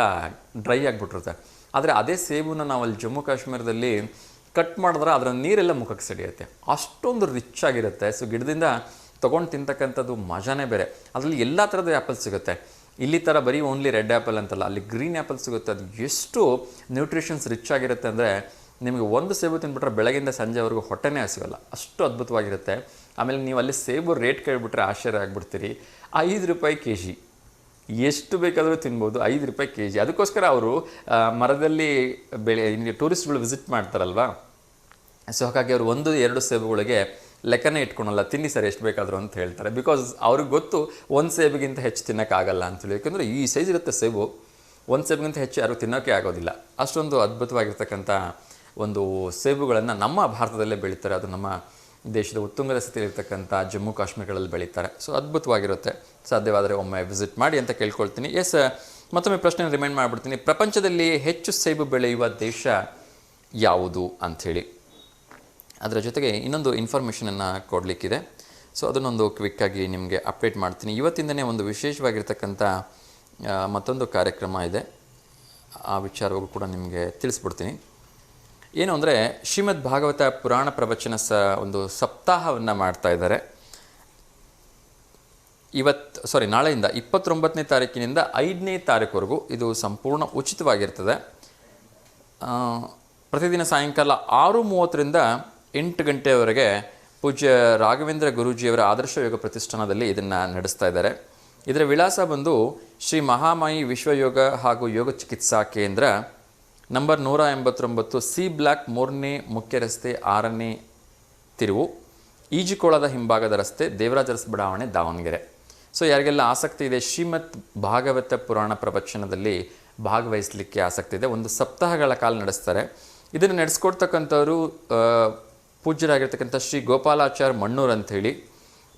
A: ಡ್ರೈ ಆಗಿಬಿಟ್ಟಿರುತ್ತೆ. ಆದರೆ ಅದೇ ಸೇಬುನ ನಾವು ಅಲ್ಲಿ ಜಮ್ಮು ಕಾಶ್ಮೀರದಲ್ಲಿ ಕಟ್ ಮಾಡಿದ್ರೆ ಅದರ ನೀರೆಲ್ಲ ಮುಖಕ್ಕೆ ಸಿಡಿಯುತ್ತೆ, ಅಷ್ಟೊಂದು ರಿಚ್ ಆಗಿರುತ್ತೆ. ಸೊ ಗಿಡದಿಂದ ತೊಗೊಂಡು ತಿಂತಕ್ಕಂಥದ್ದು ಮಜಾನೇ ಬೇರೆ. ಅದರಲ್ಲಿ ಎಲ್ಲ ಥರದ ಆ್ಯಪಲ್ ಸಿಗುತ್ತೆ. ಇಲ್ಲಿ ಥರ ಬರೀ ಓನ್ಲಿ ರೆಡ್ ಆ್ಯಪಲ್ ಅಂತಲ್ಲ, ಅಲ್ಲಿ ಗ್ರೀನ್ ಆ್ಯಪಲ್ ಸಿಗುತ್ತೆ. ಅದು ಎಷ್ಟು ನ್ಯೂಟ್ರಿಷನ್ಸ್ ರಿಚ್ ಆಗಿರುತ್ತೆ ಅಂದರೆ, ನಿಮಗೆ ಒಂದು ಸೇಬು ತಿಂದ್ಬಿಟ್ರೆ ಬೆಳಗಿಂದ ಸಂಜೆವರೆಗೂ ಹೊಟ್ಟೆನೇ ಹಸಿವಲ್ಲ, ಅಷ್ಟು ಅದ್ಭುತವಾಗಿರುತ್ತೆ. ಆಮೇಲೆ ನೀವು ಅಲ್ಲಿ ಸೇಬು ರೇಟ್ ಕೇಳಿಬಿಟ್ರೆ ಆಶ್ಚರ್ಯ ಆಗಿಬಿಡ್ತೀರಿ. 5 ರೂಪಾಯಿ kg, ಎಷ್ಟು ಬೇಕಾದರೂ ತಿನ್ಬೋದು. 5 ರೂಪಾಯಿ kg. ಅದಕ್ಕೋಸ್ಕರ ಅವರು ಮರದಲ್ಲಿ ಟೂರಿಸ್ಟ್ಗಳು ವಿಸಿಟ್ ಮಾಡ್ತಾರಲ್ವಾ, ಸೊ ಹಾಗಾಗಿ ಅವರು 1-2 ಸೇಬುಗಳಿಗೆ ಲೆಕ್ಕನೇ ಇಟ್ಕೊಳಲ್ಲ, ತಿನ್ನಿ ಸರ್ ಎಷ್ಟು ಬೇಕಾದರೂ ಅಂತ ಹೇಳ್ತಾರೆ. ಬಿಕಾಸ್ ಅವ್ರಿಗೆ ಗೊತ್ತು ಒಂದು ಸೇಬಿಗಿಂತ ಹೆಚ್ಚು ತಿನ್ನೋಕ್ಕಾಗಲ್ಲ ಅಂತೇಳಿ. ಯಾಕೆಂದರೆ ಈ ಸೈಜ್ ಇರುತ್ತೆ ಸೇಬು, ಒಂದು ಸೇಬಿಗಿಂತ ಹೆಚ್ಚು ಯಾರು ತಿನ್ನೋಕ್ಕೆ ಆಗೋದಿಲ್ಲ. ಅಷ್ಟೊಂದು ಅದ್ಭುತವಾಗಿರ್ತಕ್ಕಂಥ ಒಂದು ಸೇಬುಗಳನ್ನು ನಮ್ಮ ಭಾರತದಲ್ಲೇ ಬೆಳೀತಾರೆ. ಅದು ನಮ್ಮ ದೇಶದ ಉತ್ತುಂಗದ ಸ್ಥಿತಿಯಲ್ಲಿರ್ತಕ್ಕಂಥ ಜಮ್ಮು ಕಾಶ್ಮೀರಗಳಲ್ಲಿ ಬೆಳೀತಾರೆ. ಸೊ ಅದ್ಭುತವಾಗಿರುತ್ತೆ. ಸಾಧ್ಯವಾದರೆ ಒಮ್ಮೆ ವಿಸಿಟ್ ಮಾಡಿ ಅಂತ ಕೇಳ್ಕೊಳ್ತೀನಿ. ಎಸ್, ಮತ್ತೊಮ್ಮೆ ಪ್ರಶ್ನೆ ರಿಮೈಂಡ್ ಮಾಡಿಬಿಡ್ತೀನಿ. ಪ್ರಪಂಚದಲ್ಲಿ ಹೆಚ್ಚು ಸೇಬು ಬೆಳೆಯುವ ದೇಶ ಯಾವುದು ಅಂಥೇಳಿ. ಅದರ ಜೊತೆಗೆ ಇನ್ನೊಂದು ಇನ್ಫಾರ್ಮೇಷನನ್ನು ಕೊಡಲಿಕ್ಕಿದೆ. ಸೊ ಅದನ್ನೊಂದು ಕ್ವಿಕ್ಕಾಗಿ ನಿಮಗೆ ಅಪ್ಡೇಟ್ ಮಾಡ್ತೀನಿ. ಇವತ್ತಿಂದನೇ ಒಂದು ವಿಶೇಷವಾಗಿರ್ತಕ್ಕಂಥ ಮತ್ತೊಂದು ಕಾರ್ಯಕ್ರಮ ಇದೆ, ಆ ವಿಚಾರವಾಗೂ ಕೂಡ ನಿಮಗೆ ತಿಳಿಸ್ಬಿಡ್ತೀನಿ. ಏನು ಅಂದರೆ, ಶ್ರೀಮದ್ ಭಾಗವತ ಪುರಾಣ ಪ್ರವಚನ ಒಂದು ಸಪ್ತಾಹವನ್ನು ಮಾಡ್ತಾ ಇದ್ದಾರೆ. ನಾಳೆಯಿಂದ 29ನೇ ತಾರೀಕಿನಿಂದ 5ನೇ ತಾರೀಕುವರೆಗೂ ಇದು ಸಂಪೂರ್ಣ ಉಚಿತವಾಗಿರ್ತದೆ. ಪ್ರತಿದಿನ ಸಾಯಂಕಾಲ 6:30ರಿಂದ 8 ಗಂಟೆಯವರೆಗೆ ಪೂಜ್ಯ ರಾಘವೇಂದ್ರ ಗುರೂಜಿಯವರ ಆದರ್ಶ ಯೋಗ ಪ್ರತಿಷ್ಠಾನದಲ್ಲಿ ಇದನ್ನು ನಡೆಸ್ತಾ ಇದ್ದಾರೆ. ಇದರ ವಿಳಾಸ ಬಂದು ಶ್ರೀ ಮಹಾಮಾಯಿ ವಿಶ್ವಯೋಗ ಹಾಗೂ ಯೋಗ ಚಿಕಿತ್ಸಾ ಕೇಂದ್ರ, ನಂಬರ್ 189, ಸಿ ಬ್ಲಾಕ್, 3ನೇ ಮುಖ್ಯ ರಸ್ತೆ, 6ನೇ ತಿರುವು, ಈಜುಕೊಳದ ಹಿಂಭಾಗದ ರಸ್ತೆ, ದೇವರಾಜ ಅರಸ್ ಬಡಾವಣೆ, ದಾವಣಗೆರೆ. ಸೊ ಯಾರಿಗೆಲ್ಲ ಆಸಕ್ತಿ ಇದೆ, ಶ್ರೀಮದ್ ಭಾಗವತ ಪುರಾಣ ಪ್ರವಚನದಲ್ಲಿ ಭಾಗವಹಿಸಲಿಕ್ಕೆ ಆಸಕ್ತಿ ಇದೆ, ಒಂದು ಸಪ್ತಾಹಗಳ ಕಾಲ ನಡೆಸ್ತಾರೆ. ಇದನ್ನು ನಡೆಸ್ಕೊಡ್ತಕ್ಕಂಥವರು ಪೂಜ್ಯರಾಗಿರ್ತಕ್ಕಂಥ ಶ್ರೀ ಗೋಪಾಲಾಚಾರ್ಯ ಮಣ್ಣೂರ್ ಅಂಥೇಳಿ,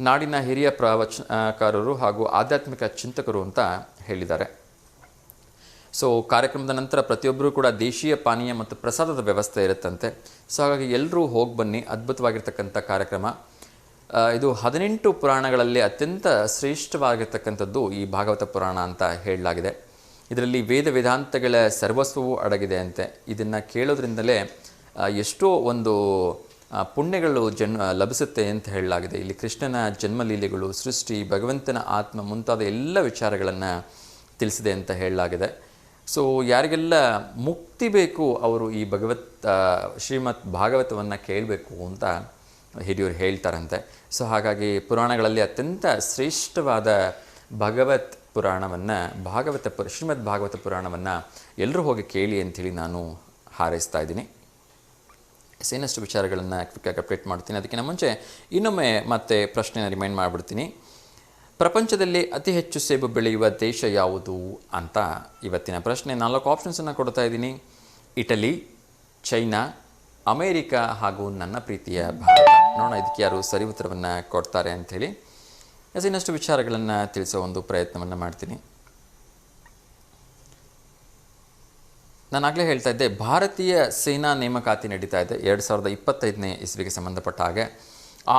A: ನಾಡಿನ ಹಿರಿಯ ಪ್ರವಚನಕಾರರು ಹಾಗೂ ಆಧ್ಯಾತ್ಮಿಕ ಚಿಂತಕರು ಅಂತ ಹೇಳಿದ್ದಾರೆ. ಸೊ ಕಾರ್ಯಕ್ರಮದ ನಂತರ ಪ್ರತಿಯೊಬ್ಬರೂ ಕೂಡ ದೇಶೀಯ ಪಾನೀಯ ಮತ್ತು ಪ್ರಸಾದದ ವ್ಯವಸ್ಥೆ ಇರುತ್ತಂತೆ. ಸೊ ಹಾಗಾಗಿ ಎಲ್ಲರೂ ಹೋಗಿ ಬನ್ನಿ, ಅದ್ಭುತವಾಗಿರ್ತಕ್ಕಂಥ ಕಾರ್ಯಕ್ರಮ. ಇದು 18 ಪುರಾಣಗಳಲ್ಲಿ ಅತ್ಯಂತ ಶ್ರೇಷ್ಠವಾಗಿರ್ತಕ್ಕಂಥದ್ದು ಈ ಭಾಗವತ ಪುರಾಣ ಅಂತ ಹೇಳಲಾಗಿದೆ. ಇದರಲ್ಲಿ ವೇದ ವೇದಾಂತಗಳ ಸರ್ವಸ್ವವೂ ಅಡಗಿದೆ ಅಂತೆ. ಇದನ್ನು ಕೇಳೋದ್ರಿಂದಲೇ ಎಷ್ಟೋ ಒಂದು ಪುಣ್ಯಗಳು ಲಭಿಸುತ್ತೆ ಅಂತ ಹೇಳಲಾಗಿದೆ. ಇಲ್ಲಿ ಕೃಷ್ಣನ ಜನ್ಮಲೀಲೆಗಳು, ಸೃಷ್ಟಿ, ಭಗವಂತನ ಆತ್ಮ ಮುಂತಾದ ಎಲ್ಲ ವಿಚಾರಗಳನ್ನು ತಿಳಿಸಿದೆ ಅಂತ ಹೇಳಲಾಗಿದೆ. ಸೊ ಯಾರಿಗೆಲ್ಲ ಮುಕ್ತಿ ಬೇಕು ಅವರು ಈ ಶ್ರೀಮದ್ ಭಾಗವತವನ್ನು ಕೇಳಬೇಕು ಅಂತ ಹಿರಿಯರು ಹೇಳ್ತಾರಂತೆ. ಸೊ ಹಾಗಾಗಿ ಪುರಾಣಗಳಲ್ಲಿ ಅತ್ಯಂತ ಶ್ರೇಷ್ಠವಾದ ಭಗವತ್ ಪುರಾಣವನ್ನು ಶ್ರೀಮದ್ ಭಾಗವತ ಪುರಾಣವನ್ನು ಎಲ್ಲರೂ ಹೋಗಿ ಕೇಳಿ ಅಂಥೇಳಿ ನಾನು ಹಾರೈಸ್ತಾ ಇದ್ದೀನಿ. ಇನ್ನಷ್ಟು ವಿಚಾರಗಳನ್ನು ಕ್ವಿಕ್ಕಾಗಿ ಅಪ್ಡೇಟ್ ಮಾಡ್ತೀನಿ. ಅದಕ್ಕಿಂತ ಮುಂಚೆ ಇನ್ನೊಮ್ಮೆ ಮತ್ತೆ ಪ್ರಶ್ನೆನ ರಿಮೈಂಡ್ ಮಾಡಿಬಿಡ್ತೀನಿ. ಪ್ರಪಂಚದಲ್ಲಿ ಅತಿ ಹೆಚ್ಚು ಸೇಬು ಬೆಳೆಯುವ ದೇಶ ಯಾವುದು ಅಂತ ಇವತ್ತಿನ ಪ್ರಶ್ನೆ. 4 ಆಪ್ಷನ್ಸನ್ನು ಕೊಡ್ತಾ ಇದ್ದೀನಿ: ಇಟಲಿ, ಚೈನಾ, ಅಮೇರಿಕಾ ಹಾಗೂ ನನ್ನ ಪ್ರೀತಿಯ ಭಾರತ. ನೋಡೋಣ ಇದಕ್ಕೆ ಯಾರು ಸರಿ ಉತ್ತರವನ್ನು ಕೊಡ್ತಾರೆ ಅಂಥೇಳಿ. ಇನ್ನಷ್ಟು ವಿಚಾರಗಳನ್ನು ತಿಳಿಸೋ ಒಂದು ಪ್ರಯತ್ನವನ್ನು ಮಾಡ್ತೀನಿ. ನಾನಾಗಲೇ ಹೇಳ್ತಾ ಇದ್ದೆ, ಭಾರತೀಯ ಸೇನಾ ನೇಮಕಾತಿ ನಡೀತಾ ಇದೆ 2025ನೇ ಇಸ್ವಿಗೆ ಸಂಬಂಧಪಟ್ಟ ಹಾಗೆ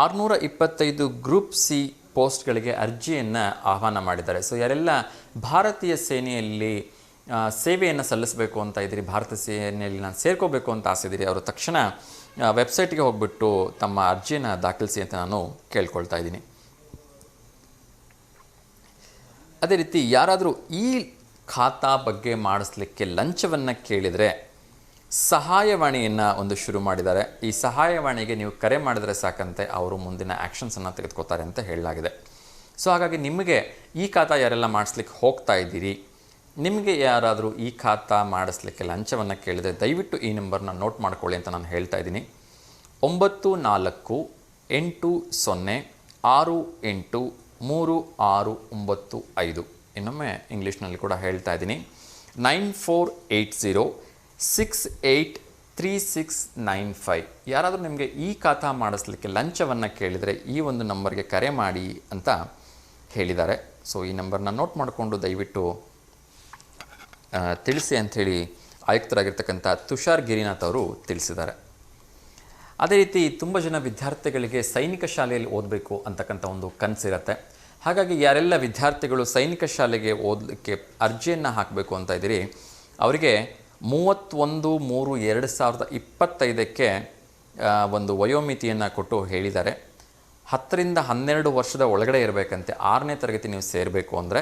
A: 625 ಗ್ರೂಪ್ ಸಿ ಪೋಸ್ಟ್ಗಳಿಗೆ ಅರ್ಜಿಯನ್ನು ಆಹ್ವಾನ ಮಾಡಿದ್ದಾರೆ. ಸೊ ಯಾರೆಲ್ಲ ಭಾರತೀಯ ಸೇನೆಯಲ್ಲಿ ಸೇವೆಯನ್ನು ಸಲ್ಲಿಸಬೇಕು ಅಂತ ಇದ್ದೀರಿ, ಭಾರತ ಸೇನೆಯಲ್ಲಿ ನಾನು ಸೇರ್ಕೋಬೇಕು ಅಂತ ಆಸೆಯಿದ್ದೀರಿ, ಅವರು ತಕ್ಷಣ ವೆಬ್ಸೈಟ್ಗೆ ಹೋಗ್ಬಿಟ್ಟು ತಮ್ಮ ಅರ್ಜಿಯನ್ನು ದಾಖಲಿಸಿ ಅಂತ ನಾನು ಕೇಳ್ಕೊಳ್ತಾ ಇದ್ದೀನಿ. ಅದೇ ರೀತಿ ಯಾರಾದರೂ ಈ ಖಾತಾ ಬಗ್ಗೆ ಮಾಡಿಸ್ಲಿಕ್ಕೆ ಲಂಚವನ್ನು ಕೇಳಿದರೆ ಸಹಾಯವಾಣಿಯನ್ನು ಒಂದು ಶುರು ಮಾಡಿದ್ದಾರೆ. ಈ ಸಹಾಯವಾಣಿಗೆ ನೀವು ಕರೆ ಮಾಡಿದರೆ ಸಾಕಂತೆ ಅವರು ಮುಂದಿನ ಆ್ಯಕ್ಷನ್ಸನ್ನು ತೆಗೆದುಕೊತಾರೆ ಅಂತ ಹೇಳಲಾಗಿದೆ. ಸೊ ಹಾಗಾಗಿ ನಿಮಗೆ ಈ ಖಾತಾ ಯಾರೆಲ್ಲ ಮಾಡಿಸ್ಲಿಕ್ಕೆ ಹೋಗ್ತಾ ಇದ್ದೀರಿ, ನಿಮಗೆ ಯಾರಾದರೂ ಈ ಖಾತಾ ಮಾಡಿಸ್ಲಿಕ್ಕೆ ಲಂಚವನ್ನು ಕೇಳಿದರೆ ದಯವಿಟ್ಟು ಈ ನಂಬರ್ನ ನೋಟ್ ಮಾಡ್ಕೊಳ್ಳಿ ಅಂತ ನಾನು ಹೇಳ್ತಾ ಇದ್ದೀನಿ. 9486836395. ಇನ್ನೊಮ್ಮೆ ಇಂಗ್ಲೀಷ್ನಲ್ಲಿ ಕೂಡ ಹೇಳ್ತಾ ಇದ್ದೀನಿ, 9480683695. ಯಾರಾದರೂ ನಿಮಗೆ ಈ ಖಾತಾ ಮಾಡಿಸ್ಲಿಕ್ಕೆ ಲಂಚವನ್ನು ಕೇಳಿದರೆ ಈ ಒಂದು ನಂಬರ್ಗೆ ಕರೆ ಮಾಡಿ ಅಂತ ಹೇಳಿದ್ದಾರೆ. ಸೊ ಈ ನಂಬರ್ನ ನೋಟ್ ಮಾಡಿಕೊಂಡು ದಯವಿಟ್ಟು ತಿಳಿಸಿ ಅಂಥೇಳಿ ಆಯುಕ್ತರಾಗಿರ್ತಕ್ಕಂಥ ತುಷಾರ್ ಗಿರಿನಾಥ್ ಅವರು ತಿಳಿಸಿದ್ದಾರೆ. ಅದೇ ರೀತಿ ತುಂಬ ಜನ ವಿದ್ಯಾರ್ಥಿಗಳಿಗೆ ಸೈನಿಕ ಶಾಲೆಯಲ್ಲಿ ಓದಬೇಕು ಅಂತಕ್ಕಂಥ ಒಂದು ಕನಸಿರುತ್ತೆ. ಹಾಗಾಗಿ ಯಾರೆಲ್ಲ ವಿದ್ಯಾರ್ಥಿಗಳು ಸೈನಿಕ ಶಾಲೆಗೆ ಓದಲಿಕ್ಕೆ ಅರ್ಜಿಯನ್ನು ಹಾಕಬೇಕು ಅಂತ ಇದ್ದೀರಿ, ಅವರಿಗೆ 31/3/2025ಕ್ಕೆ ಒಂದು ವಯೋಮಿತಿಯನ್ನು ಕೊಟ್ಟು ಹೇಳಿದ್ದಾರೆ. 10ರಿಂದ 12 ವರ್ಷದ ಒಳಗಡೆ ಇರಬೇಕಂತೆ 6ನೇ ತರಗತಿ ನೀವು ಸೇರಬೇಕು ಅಂದರೆ.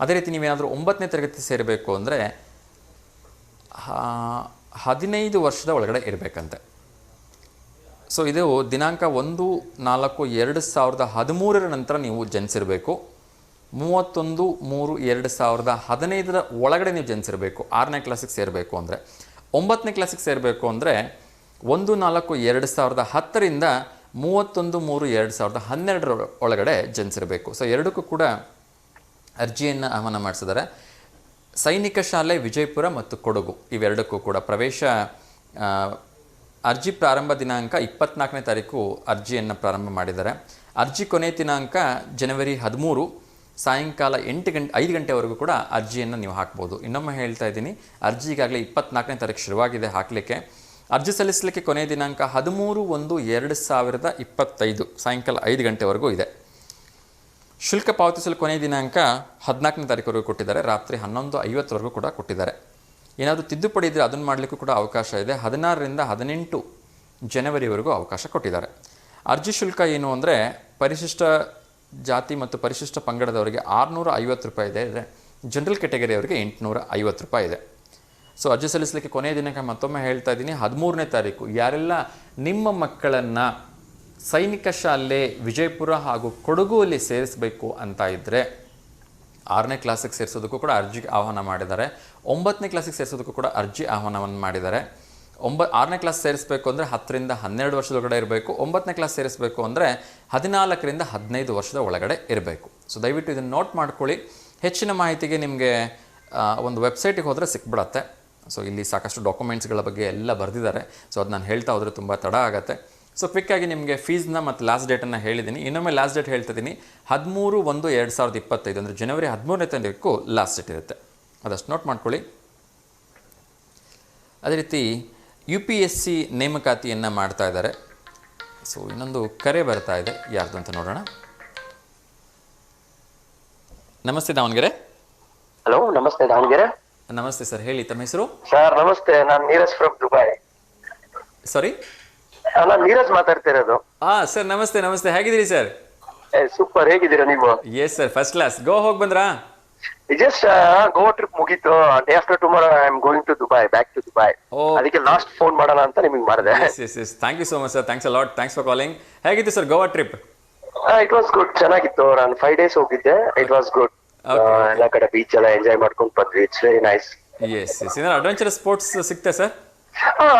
A: ಅದೇ ರೀತಿ ನೀವೇನಾದರೂ 9ನೇ ತರಗತಿ ಸೇರಬೇಕು ಅಂದರೆ 15 ವರ್ಷದ ಒಳಗಡೆ ಇರಬೇಕಂತೆ. ಸೊ ಇದು ದಿನಾಂಕ 1/4/2013 ನಂತರ ನೀವು ಜನಿಸಿರಬೇಕು. 31/3/2015 ಒಳಗಡೆ ನೀವು ಜನಿಸಿರಬೇಕು 6ನೇ ಕ್ಲಾಸಿಗೆ ಸೇರಬೇಕು ಅಂದರೆ. 9ನೇ ಕ್ಲಾಸಿಗೆ ಸೇರಬೇಕು ಅಂದರೆ 1/4/2010ರಿಂದ 31/3/2012 ಒಳಗಡೆ ಜನಿಸಿರಬೇಕು. ಸೊ ಎರಡಕ್ಕೂ ಕೂಡ ಅರ್ಜಿಯನ್ನು ಆಹ್ವಾನ ಮಾಡಿಸಿದ್ದಾರೆ. ಸೈನಿಕ ಶಾಲೆ ವಿಜಯಪುರ ಮತ್ತು ಕೊಡಗು ಇವೆರಡಕ್ಕೂ ಕೂಡ ಪ್ರವೇಶ ಅರ್ಜಿ ಪ್ರಾರಂಭ ದಿನಾಂಕ 24ನೇ ತಾರೀಕು ಅರ್ಜಿಯನ್ನು ಪ್ರಾರಂಭ ಮಾಡಿದ್ದಾರೆ. ಅರ್ಜಿ ಕೊನೆ ದಿನಾಂಕ ಜನವರಿ 13 ಸಾಯಂಕಾಲ 5 ಗಂಟೆವರೆಗೂ ಕೂಡ ಅರ್ಜಿಯನ್ನು ನೀವು ಹಾಕ್ಬೋದು. ಇನ್ನೊಮ್ಮೆ ಹೇಳ್ತಾ ಇದ್ದೀನಿ, ಅರ್ಜಿ ಈಗಾಗಲೇ 24ನೇ ತಾರೀಕು ಶುರುವಾಗಿದೆ ಹಾಕಲಿಕ್ಕೆ. ಅರ್ಜಿ ಸಲ್ಲಿಸಲಿಕ್ಕೆ ಕೊನೆಯ ದಿನಾಂಕ 13/1/2025 ಸಾಯಂಕಾಲ 5 ಗಂಟೆವರೆಗೂ ಇದೆ. ಶುಲ್ಕ ಪಾವತಿಸಲು ಕೊನೆಯ ದಿನಾಂಕ 14ನೇ ತಾರೀಕುವರೆಗೂ ಕೊಟ್ಟಿದ್ದಾರೆ. ರಾತ್ರಿ 11:50ವರೆಗೂ ಕೂಡ ಕೊಟ್ಟಿದ್ದಾರೆ. ಏನಾದರೂ ತಿದ್ದುಪಡಿ ಇದ್ದರೆ ಅದನ್ನು ಮಾಡಲಿಕ್ಕೂ ಕೂಡ ಅವಕಾಶ ಇದೆ. 16ರಿಂದ 18 ಜನವರಿವರೆಗೂ ಅವಕಾಶ ಕೊಟ್ಟಿದ್ದಾರೆ. ಅರ್ಜಿ ಶುಲ್ಕ ಏನು ಅಂದರೆ ಪರಿಶಿಷ್ಟ ಜಾತಿ ಮತ್ತು ಪರಿಶಿಷ್ಟ ಪಂಗಡದವರಿಗೆ 650 ರೂಪಾಯಿ ಇದೆ. ಜನರಲ್ ಕ್ಯಾಟಗರಿಯವರಿಗೆ 850 ರೂಪಾಯಿ ಇದೆ. ಸೊ ಅರ್ಜಿ ಸಲ್ಲಿಸಲಿಕ್ಕೆ ಕೊನೆಯ ದಿನಾಂಕ ಮತ್ತೊಮ್ಮೆ ಹೇಳ್ತಾ ಇದ್ದೀನಿ 13ನೇ ತಾರೀಕು. ಯಾರೆಲ್ಲ ನಿಮ್ಮ ಮಕ್ಕಳನ್ನು ಸೈನಿಕ ಶಾಲೆ ವಿಜಯಪುರ ಹಾಗೂ ಕೊಡಗುವಲ್ಲಿ ಸೇರಿಸಬೇಕು ಅಂತ ಇದ್ದರೆ 6ನೇ ಕ್ಲಾಸಿಗೆ ಸೇರಿಸೋದಕ್ಕೂ ಕೂಡ ಅರ್ಜಿ ಆಹ್ವಾನ ಮಾಡಿದ್ದಾರೆ. 9ನೇ ಕ್ಲಾಸಿಗೆ ಸೇರಿಸೋದಕ್ಕೂ ಕೂಡ ಅರ್ಜಿ ಆಹ್ವಾನವನ್ನು ಮಾಡಿದ್ದಾರೆ. 6ನೇ ಕ್ಲಾಸ್ ಸೇರಿಸಬೇಕು ಅಂದರೆ 10ರಿಂದ 12 ವರ್ಷದೊಳಗಡೆ ಇರಬೇಕು. 9ನೇ ಕ್ಲಾಸ್ ಸೇರಿಸಬೇಕು ಅಂದರೆ 14ರಿಂದ 15 ವರ್ಷದ ಒಳಗಡೆ ಇರಬೇಕು. ಸೊ ದಯವಿಟ್ಟು ಇದನ್ನು ನೋಟ್ ಮಾಡ್ಕೊಳ್ಳಿ. ಹೆಚ್ಚಿನ ಮಾಹಿತಿಗೆ ನಿಮಗೆ ಒಂದು ವೆಬ್ಸೈಟಿಗೆ ಹೋದರೆ ಸಿಕ್ಬಿಡತ್ತೆ. ಸೊ ಇಲ್ಲಿ ಸಾಕಷ್ಟು ಡಾಕ್ಯುಮೆಂಟ್ಸ್ಗಳ ಬಗ್ಗೆ ಎಲ್ಲ ಬರೆದಿದ್ದಾರೆ. ಸೊ ಅದು ನಾನು ಹೇಳ್ತಾ ಹೋದರೆ ತುಂಬ ತಡ ಆಗುತ್ತೆ. ಸೊ ಕ್ವಿಕ್ಕಾಗಿ ನಿಮಗೆ ಫೀಸ್ನ ಮತ್ತು ಲಾಸ್ಟ್ ಡೇಟನ್ನು ಹೇಳಿದ್ದೀನಿ. ಇನ್ನೊಮ್ಮೆ ಲಾಸ್ಟ್ ಡೇಟ್ ಹೇಳ್ತಿದ್ದೀನಿ, 13/1/2025 ಅಂದರೆ ಜನವರಿ 13ನೇ ತಾರೀಕು ಲಾಸ್ಟ್ ಡೇಟ್ ಇರುತ್ತೆ. ಅದಷ್ಟು ನೋಟ್ ಮಾಡ್ಕೊಳ್ಳಿ. ಅದೇ ರೀತಿ UPSC ನೇಮಕಾತಿಯನ್ನು ಮಾಡ್ತಾ ಇದ್ದಾರೆ. ಸೊ ಇನ್ನೊಂದು ಕರೆ ಬರ್ತಾ ಇದೆ, ಯಾರ್ದು ಅಂತ ನೋಡೋಣ. ನಮಸ್ತೆ ದಾವಣಗೆರೆ.
D: ಹಲೋ, ನಮಸ್ತೆ ದಾವಣಗೆರೆ.
A: ನಮಸ್ತೆ ಸರ್, ಹೇಳಿ ತಮ್ಮ ಹೆಸರು?
D: ಸರ್ ನಮಸ್ತೆ, ನಾನು ನೀರಜ್ ಫ್ರಮ್ ದುಬೈ.
A: ಸಾರಿ,
D: ನಾನು ನೀರಜ್ ಮಾತಾಡ್ತಿರೋದು.
A: ಸರ್ ನಮಸ್ತೆ ನಮಸ್ತೆ, ಹೇಗಿದ್ದೀರಿ ಸರ್?
D: ಸೂಪರ್, ಹೇಗಿದ್ದೀರಾ ನೀವು?
A: Yes sir, first class. Goa ಹೋಗಿ ಬಂದ್ರಾ?
D: ಜಸ್ಟ್ ಗೋವಾ ಟ್ರಿಪ್ ಮುಗೀತು. Day after tomorrow I am going to Dubai, back to Dubai. ಅದಕ್ಕೆ ಲಾಸ್ಟ್ ಫೋನ್ ಮಾಡೋಣ ಅಂತ ನಿಮಗೆ ಮಾಡಿದೆ.
A: Yes thank you so much sir, thanks a lot, thanks for calling. ಹೇಗಿತ್ತು sir Goa trip?
D: It was good, ಚೆನ್ನಾಗಿತ್ತು. ನಾನು 5 days ಹೋಗಿದ್ದೆ. It was good. ಎಲ್ಲ ಕಡೆ ಬೀಚ್ ಎಲ್ಲ ಎಂಜಾಯ್ ಮಾಡ್ಕೊಂಡು ಬಂದ್ವಿ. It's very nice.
A: ಎಸ್ ಏನಾದ್ರು ಅಡ್ವೆಂಚರಸ್ ಸ್ಪೋರ್ಟ್ಸ್ ಸಿಗ್ತಾ ಸರ್?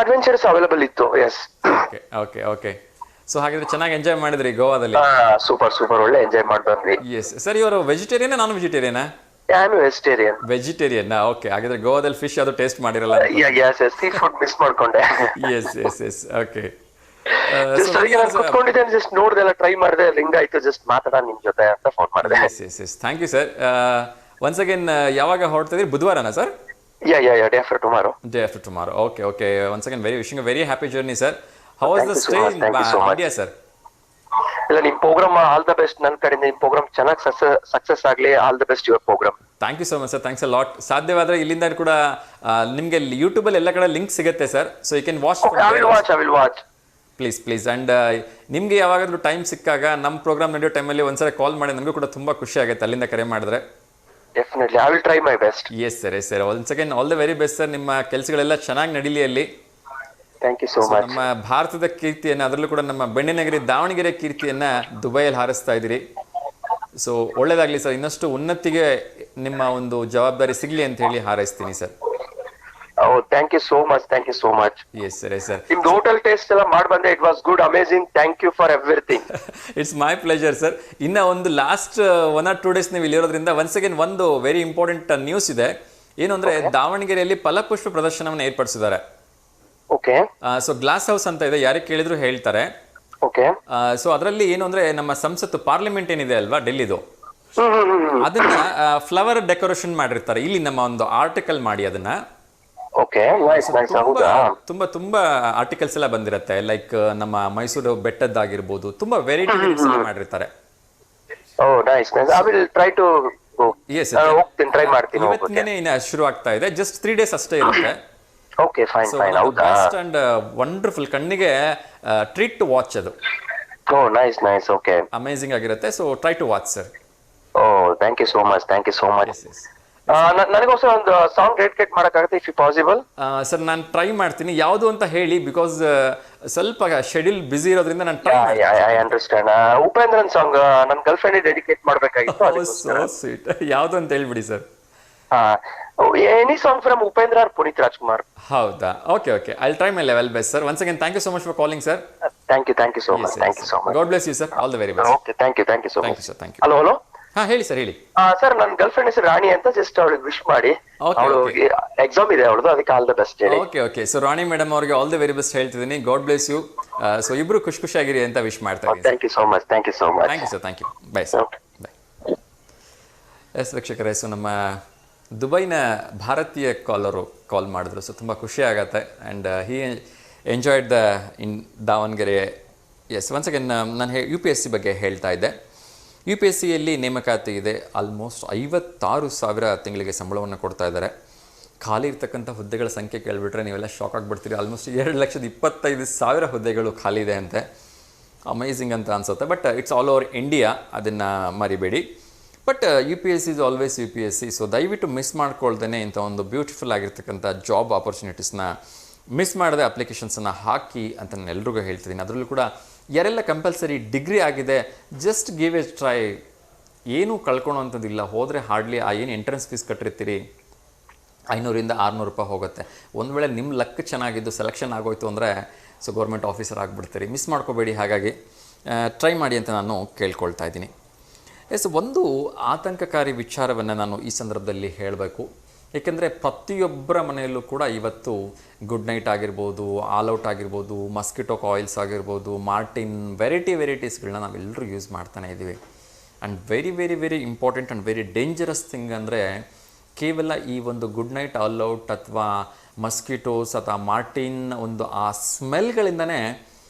D: ಅಡ್ವೆಂಚರ್ಸ್ ಅವೈಲೇಬಲ್ ಇತ್ತು. ಎಸ್.
A: ಓಕೆ. ಸೊ ಹಾಗಿದ್ರೆ ಚೆನ್ನಾಗಿ ಎಂಜಾಯ್ ಮಾಡಿದ್ರಿ ಗೋವಾದಲ್ಲಿ?
D: ಸೂಪರ್, ಒಳ್ಳೆ ಎಂಜಾಯ್ ಮಾಡಿ ಬಂದ್ವಿ.
A: ಎಸ್ ಸರ್, ಇವರು vegetarian non vegetarian?
D: I am vegetarian.
A: Vegetarian, okay. ಹಾಗಿದ್ರೆ ಗೋವಾದಲ್ಲಿ ಫಿಶ್ ಅದು ಟೇಸ್ಟ್ ಮಾಡಿರಲ್ಲ?
D: ಸೀ ಫುಡ್ ಮಿಸ್ ಮಾಡ್ಕೊಂಡೆ.
A: Yes okay.
D: ಜಸ್ಟ್ ಕುತ್ಕೊಂಡಿದ್ದೆ, ಜಸ್ಟ್ ನೋಡ್ದೆಲ್ಲ ಟ್ರೈ ಮಾಡಿದೆ, ಲಿಂಕ್ ಆಯ್ತು, ಜಸ್ಟ್ ಮಾತಾಡೋಣ ನಿಮ್ ಜೊತೆ ಅಂತ ಫೋನ್ ಮಾಡಿದೆ.
A: Yes thank you sir. Once again, ಯಾವಾಗ ಹೊರಡ್ತಿದ್ರಿ? ಬುಧವಾರನಾ sir?
D: Day after tomorrow.
A: Okay. Once again wishing a very happy journey sir. How was the stay in India sir?
D: ಇಲ್ಲ, ನಿಮ್ ಪ್ರೋಗ್ರಾಮ್ ಆಲ್ ದ ಬೆಸ್ಟ್. ನನ್ನ ಕಡೆಯಿಂದ ನಿಮ್ program ಚೆನ್ನಾಗಿ success ಆಗ್ಲಿ. All the best your programme.
A: Thank you so much sir, thanks a lot. ಸಾಧ್ಯವಾದ್ರೆ ಇಲ್ಲಿಂದ ಕೂಡ ನಿಮಗೆ ಯೂಟ್ಯೂಬ್ ಅಲ್ಲಿ ಎಲ್ಲ ಕಡೆ ಲಿಂಕ್ ಸಿಗುತ್ತೆ sir. So you can watch.
D: I will watch.
A: Please. And ನಿಮಗೆ ಯಾವಾಗಾದ್ರೂ ಟೈಮ್ ಸಿಕ್ಕಾಗ ನಮ್ಮ ಪ್ರೋಗ್ರಾಮ್ ನಡೆಯೋ ಟೈಮಲ್ಲಿ ಒಂದ್ಸಲ ಕಾಲ್ ಮಾಡಿ, ನನಗೂ ಕೂಡ ತುಂಬಾ ಖುಷಿ ಆಗುತ್ತೆ ಅಲ್ಲಿಂದ ಕರೆ ಮಾಡಿದ್ರೆ.
D: Definitely I will try my best.
A: Yes sir. Once again all the very best sir. ನಿಮ್ಮ ಕೆಲಸಗಳೆಲ್ಲ ಚೆನ್ನಾಗಿ ನಡೀಲಿ ಅಲ್ಲಿ.
D: Thank you so much.
A: ನಮ್ಮ ಭಾರತದ ಕೀರ್ತಿಯನ್ನು, ಅದರಲ್ಲೂ ಕೂಡ ನಮ್ಮ ಬೆಣ್ಣಿನಗರಿ ದಾವಣಗೆರೆ ಕೀರ್ತಿಯನ್ನ ದುಬೈಯಲ್ಲಿ ಹಾರಿಸ್ತಾ ಇದ್ದೀರಿ. ಸೊ ಒಳ್ಳೇದಾಗ್ಲಿ ಸರ್, ಇನ್ನಷ್ಟು ಉನ್ನತಿಗೆ ನಿಮ್ಮ ಒಂದು ಜವಾಬ್ದಾರಿ ಸಿಗ್ಲಿ ಅಂತ ಹೇಳಿ ಹಾರೈಸ್ತೀನಿ sir.
D: Thank you so much.
A: Yes sir.
D: ನಿಮ್ದು ಹೋಟೆಲ್ ಟೇಸ್ಟ್ ಎಲ್ಲ ಮಾಡಿ ಬಂದೆ. It was good, amazing. Thank you for everything.
A: It's my pleasure sir. ಇನ್ನ ಒಂದು ಲಾಸ್ಟ್ 1 or 2 days ನೀವು ಇಲ್ಲಿರೋದ್ರಿಂದ ಒನ್ಸ್ ಅಗೇನ್ ಒಂದು ವೆರಿ ಇಂಪಾರ್ಟೆಂಟ್ ನ್ಯೂಸ್ ಇದೆ. ಏನು ಅಂದ್ರೆ, ದಾವಣಗೆರೆಯಲ್ಲಿ ಫಲಪುಷ್ಪ ಪ್ರದರ್ಶನವನ್ನು ಏರ್ಪಡಿಸಿದ್ದಾರೆ.
D: ಓಕೆ.
A: ಸೊ ಗ್ಲಾಸ್ ಹೌಸ್ ಅಂತ ಇದೆ, ಯಾರಿಗೆ ಕೇಳಿದ್ರು ಹೇಳ್ತಾರೆ.
D: ಓಕೆ.
A: ಸೊ ಅದರಲ್ಲಿ ಏನು ಅಂದ್ರೆ, ನಮ್ಮ ಸಂಸತ್ತು ಪಾರ್ಲಿಮೆಂಟ್ ಏನಿದೆ ಅಲ್ವಾ ಡೆಲ್ಲಿದು, ಅದನ್ನ ಫ್ಲವರ್ ಡೆಕೋರೇಷನ್ ಮಾಡಿರ್ತಾರೆ. ಇಲ್ಲಿ ನಮ್ಮ ಒಂದು ಆರ್ಟಿಕಲ್ ಮಾಡಿ ಅದನ್ನ.
D: Okay, nice.
A: ತುಂಬಾ ಆರ್ಟಿಕಲ್ಸ್ ಎಲ್ಲ ಬಂದಿರುತ್ತೆ. ಲೈಕ್ ನಮ್ಮ ಮೈಸೂರು ಬೆಟ್ಟದ್ದಾಗಿರ್ಬೋದು, ತುಂಬಾ ವೆರೈಟಿ ಮಾಡಿರ್ತಾರೆ.
D: Nice. I will try to go.
A: Yes,
D: try ಮಾಡ್ತೀನಿ.
A: ಇವತ್ತಿನೇ ಶುರು ಆಗ್ತಾ ಇದೆ. ಜಸ್ಟ್ 3 days ಅಷ್ಟೇ ಇರುತ್ತೆ.
D: Okay, fine. ಹೌದಾ?
A: ಬೆಸ್ಟ್ ಅಂಡ್ ವಂಡರ್ಫುಲ್, ಕಣ್ಣಿಗೆ ಟ್ರೀಟ್ ಟು ವಾಚ್ ಅದು.
D: ನೈಸ್. ಓಕೆ,
A: ಅಮೇಜಿಂಗ್ ಆಗಿರುತ್ತೆ. So try to watch sir.
D: Thank you so much. ನನಗೋಸ್ಕರ ಒಂದು ಸಾಂಗ್ ಡೆಡಿಕೇಟ್ ಮಾಡಕ್ಕಾಗುತ್ತೆ, ಇಫ್ ಪಾಸಿಬಲ್?
A: ಸರ್, ನಾನು ಟ್ರೈ ಮಾಡ್ತೀನಿ. ಯಾವುದು ಅಂತ ಹೇಳಿ, ಬಿಕಾಸ್ ಸ್ವಲ್ಪ ಶೆಡ್ಯೂಲ್ ಬಿಸಿ ಇರೋದ್ರಿಂದ ನಾನು ಟ್ರೈ ಮಾಡ್ತೀನಿ.
D: I understand. ಉಪೇಂದ್ರನ್ ಸಾಂಗ್ ನನ್ನ ಗರ್ಲ್ ಫ್ರೆಂಡ್ ಡೆಡಿಕೇಟ್ ಮಾಡಬೇಕಾಗಿತ್ತು.
A: So sweet. ಯಾವುದು ಅಂತ ಹೇಳ್ಬಿಡಿ sir.
D: Any song from Upendra or Puneeth Rajkumar.
A: ಹೌದಾ? Okay. I try my level best sir. Once again thank you so much for calling sir.
D: Thank you so much.
A: God bless you sir. All the very best.
D: Okay, thank you so much.
A: Sir, thank you.
D: Hello.
A: ಹಾ, ಹೇಳಿ sir, ಹೇಳಿ.
D: Sir, ನನ್ನ girl friend ಹೆಸರು ರಾಣಿ ಅಂತ. Just ಅವಳಿಗೆ wish ಮಾಡಿ. ಅವಳು exam ಇದೆ ಅವಳದು, ಅದಕ್ಕೆ ಆಲ್ ದ ಬೆಸ್ಟ್ ಹೇಳಿ.
A: ಓಕೆ. ಸೊ ರಾಣಿ ಮೇಡಮ್ ಅವರಿಗೆ ಆಲ್ ದ ವೆರಿ ಬೆಸ್ಟ್ ಹೇಳ್ತಿದ್ದೀನಿ. God bless you. ಸೊ ಇಬ್ರು ಖುಷಿಯಾಗಿರಿ ಅಂತ ವಿಶ್ ಮಾಡ್ತಾ ಇದ್ದೀನಿ.
D: Thank you so much.
A: Thank you sir. Thank you. Bye sir. Bye. Yes ವೀಕ್ಷಕರೇ, ಸೊ ನಮ್ಮ ದುಬೈನ ಭಾರತೀಯ ಕಾಲರು ಕಾಲ್ ಮಾಡಿದ್ರು. ಸೊ ತುಂಬ ಖುಷಿ ಆಗತ್ತೆ. And he enjoyed the in Davangere. Yes, once again ನಾನು UPSC ಬಗ್ಗೆ ಹೇಳ್ತಾ ಇದ್ದೆ. UPSCಯಲ್ಲಿ ನೇಮಕಾತಿ ಇದೆ. ಆಲ್ಮೋಸ್ಟ್ 56,000 ತಿಂಗಳಿಗೆ ಸಂಬಳವನ್ನು ಕೊಡ್ತಾ ಇದ್ದಾರೆ. ಖಾಲಿ ಇರ್ತಕ್ಕಂಥ ಹುದ್ದೆಗಳ ಸಂಖ್ಯೆ ಕೇಳಿಬಿಟ್ರೆ ನೀವೆಲ್ಲ ಶಾಕ್ ಆಗಿಬಿಡ್ತೀರಿ. ಆಲ್ಮೋಸ್ಟ್ 2,25,000 ಹುದ್ದೆಗಳು ಖಾಲಿ ಇದೆ ಅಂತೆ. ಅಮೇಝಿಂಗ್ ಅಂತ ಅನ್ಸುತ್ತೆ. But it's all over India, ಅದನ್ನು ಮರಿಬೇಡಿ. But UPSC is always UPSC. So ದಯವಿಟ್ಟು ಮಿಸ್ ಮಾಡ್ಕೊಳ್ದೇನೆ ಇಂಥ ಒಂದು ಬ್ಯೂಟಿಫುಲ್ ಆಗಿರ್ತಕ್ಕಂಥ ಜಾಬ್ ಆಪರ್ಚುನಿಟೀಸ್ನ ಮಿಸ್ ಮಾಡದೆ ಅಪ್ಲಿಕೇಶನ್ಸನ್ನು ಹಾಕಿ ಅಂತ ನಾನು ಎಲ್ರಿಗೂ ಹೇಳ್ತಿದ್ದೀನಿ. ಅದರಲ್ಲೂ ಕೂಡ ಯಾರೆಲ್ಲ ಕಂಪಲ್ಸರಿ ಡಿಗ್ರಿ ಆಗಿದೆ ಜಸ್ಟ್ ಗಿವ್ ಎ ಟ್ರೈ, ಏನೂ ಕಳ್ಕೊಳೋವಂಥದ್ದಿಲ್ಲ. ಹೋದರೆ ಹಾರ್ಡ್ಲಿ ಆ ಏನು ಎಂಟ್ರೆನ್ಸ್ ಫೀಸ್ ಕಟ್ಟಿರ್ತೀರಿ 500 - 600 ರೂಪಾಯಿ ಹೋಗುತ್ತೆ. ಒಂದು ವೇಳೆ ನಿಮ್ಮ ಲಕ್ ಚೆನ್ನಾಗಿದ್ದು ಸೆಲೆಕ್ಷನ್ ಆಗೋಯ್ತು ಅಂದರೆ ಸೊ ಗೌರ್ಮೆಂಟ್ ಆಫೀಸರ್ ಆಗಿಬಿಡ್ತೀರಿ. ಮಿಸ್ ಮಾಡ್ಕೋಬೇಡಿ, ಹಾಗಾಗಿ ಟ್ರೈ ಮಾಡಿ ಅಂತ ನಾನು ಕೇಳ್ಕೊಳ್ತಾ ಇದ್ದೀನಿ. ಒಂದು ಆತಂಕಕಾರಿ ವಿಚಾರವನ್ನು ನಾನು ಈ ಸಂದರ್ಭದಲ್ಲಿ ಹೇಳಬೇಕು. ಏಕೆಂದರೆ ಪ್ರತಿಯೊಬ್ಬರ ಮನೆಯಲ್ಲೂ ಕೂಡ ಇವತ್ತು ಗುಡ್ ನೈಟ್ ಆಗಿರ್ಬೋದು, ಆಲ್ಔಟ್ ಆಗಿರ್ಬೋದು, ಮಸ್ಕಿಟೋ ಕಾಯಿಲ್ಸ್ ಆಗಿರ್ಬೋದು, ಮಾರ್ಟಿನ್ ವೆರೈಟೀಸ್ಗಳನ್ನ ನಾವೆಲ್ಲರೂ ಯೂಸ್ ಮಾಡ್ತಾನೆ ಇದ್ದೀವಿ. And very very very important and very dangerous thing ಅಂದರೆ ಕೇವಲ ಈ ಒಂದು ಗುಡ್ ನೈಟ್ ಆಲ್ಔಟ್ ಅಥವಾ ಮಸ್ಕಿಟೋಸ್ ಅಥವಾ ಮಾರ್ಟಿನ್ ಒಂದು ಆ ಸ್ಮೆಲ್ಗಳಿಂದನೇ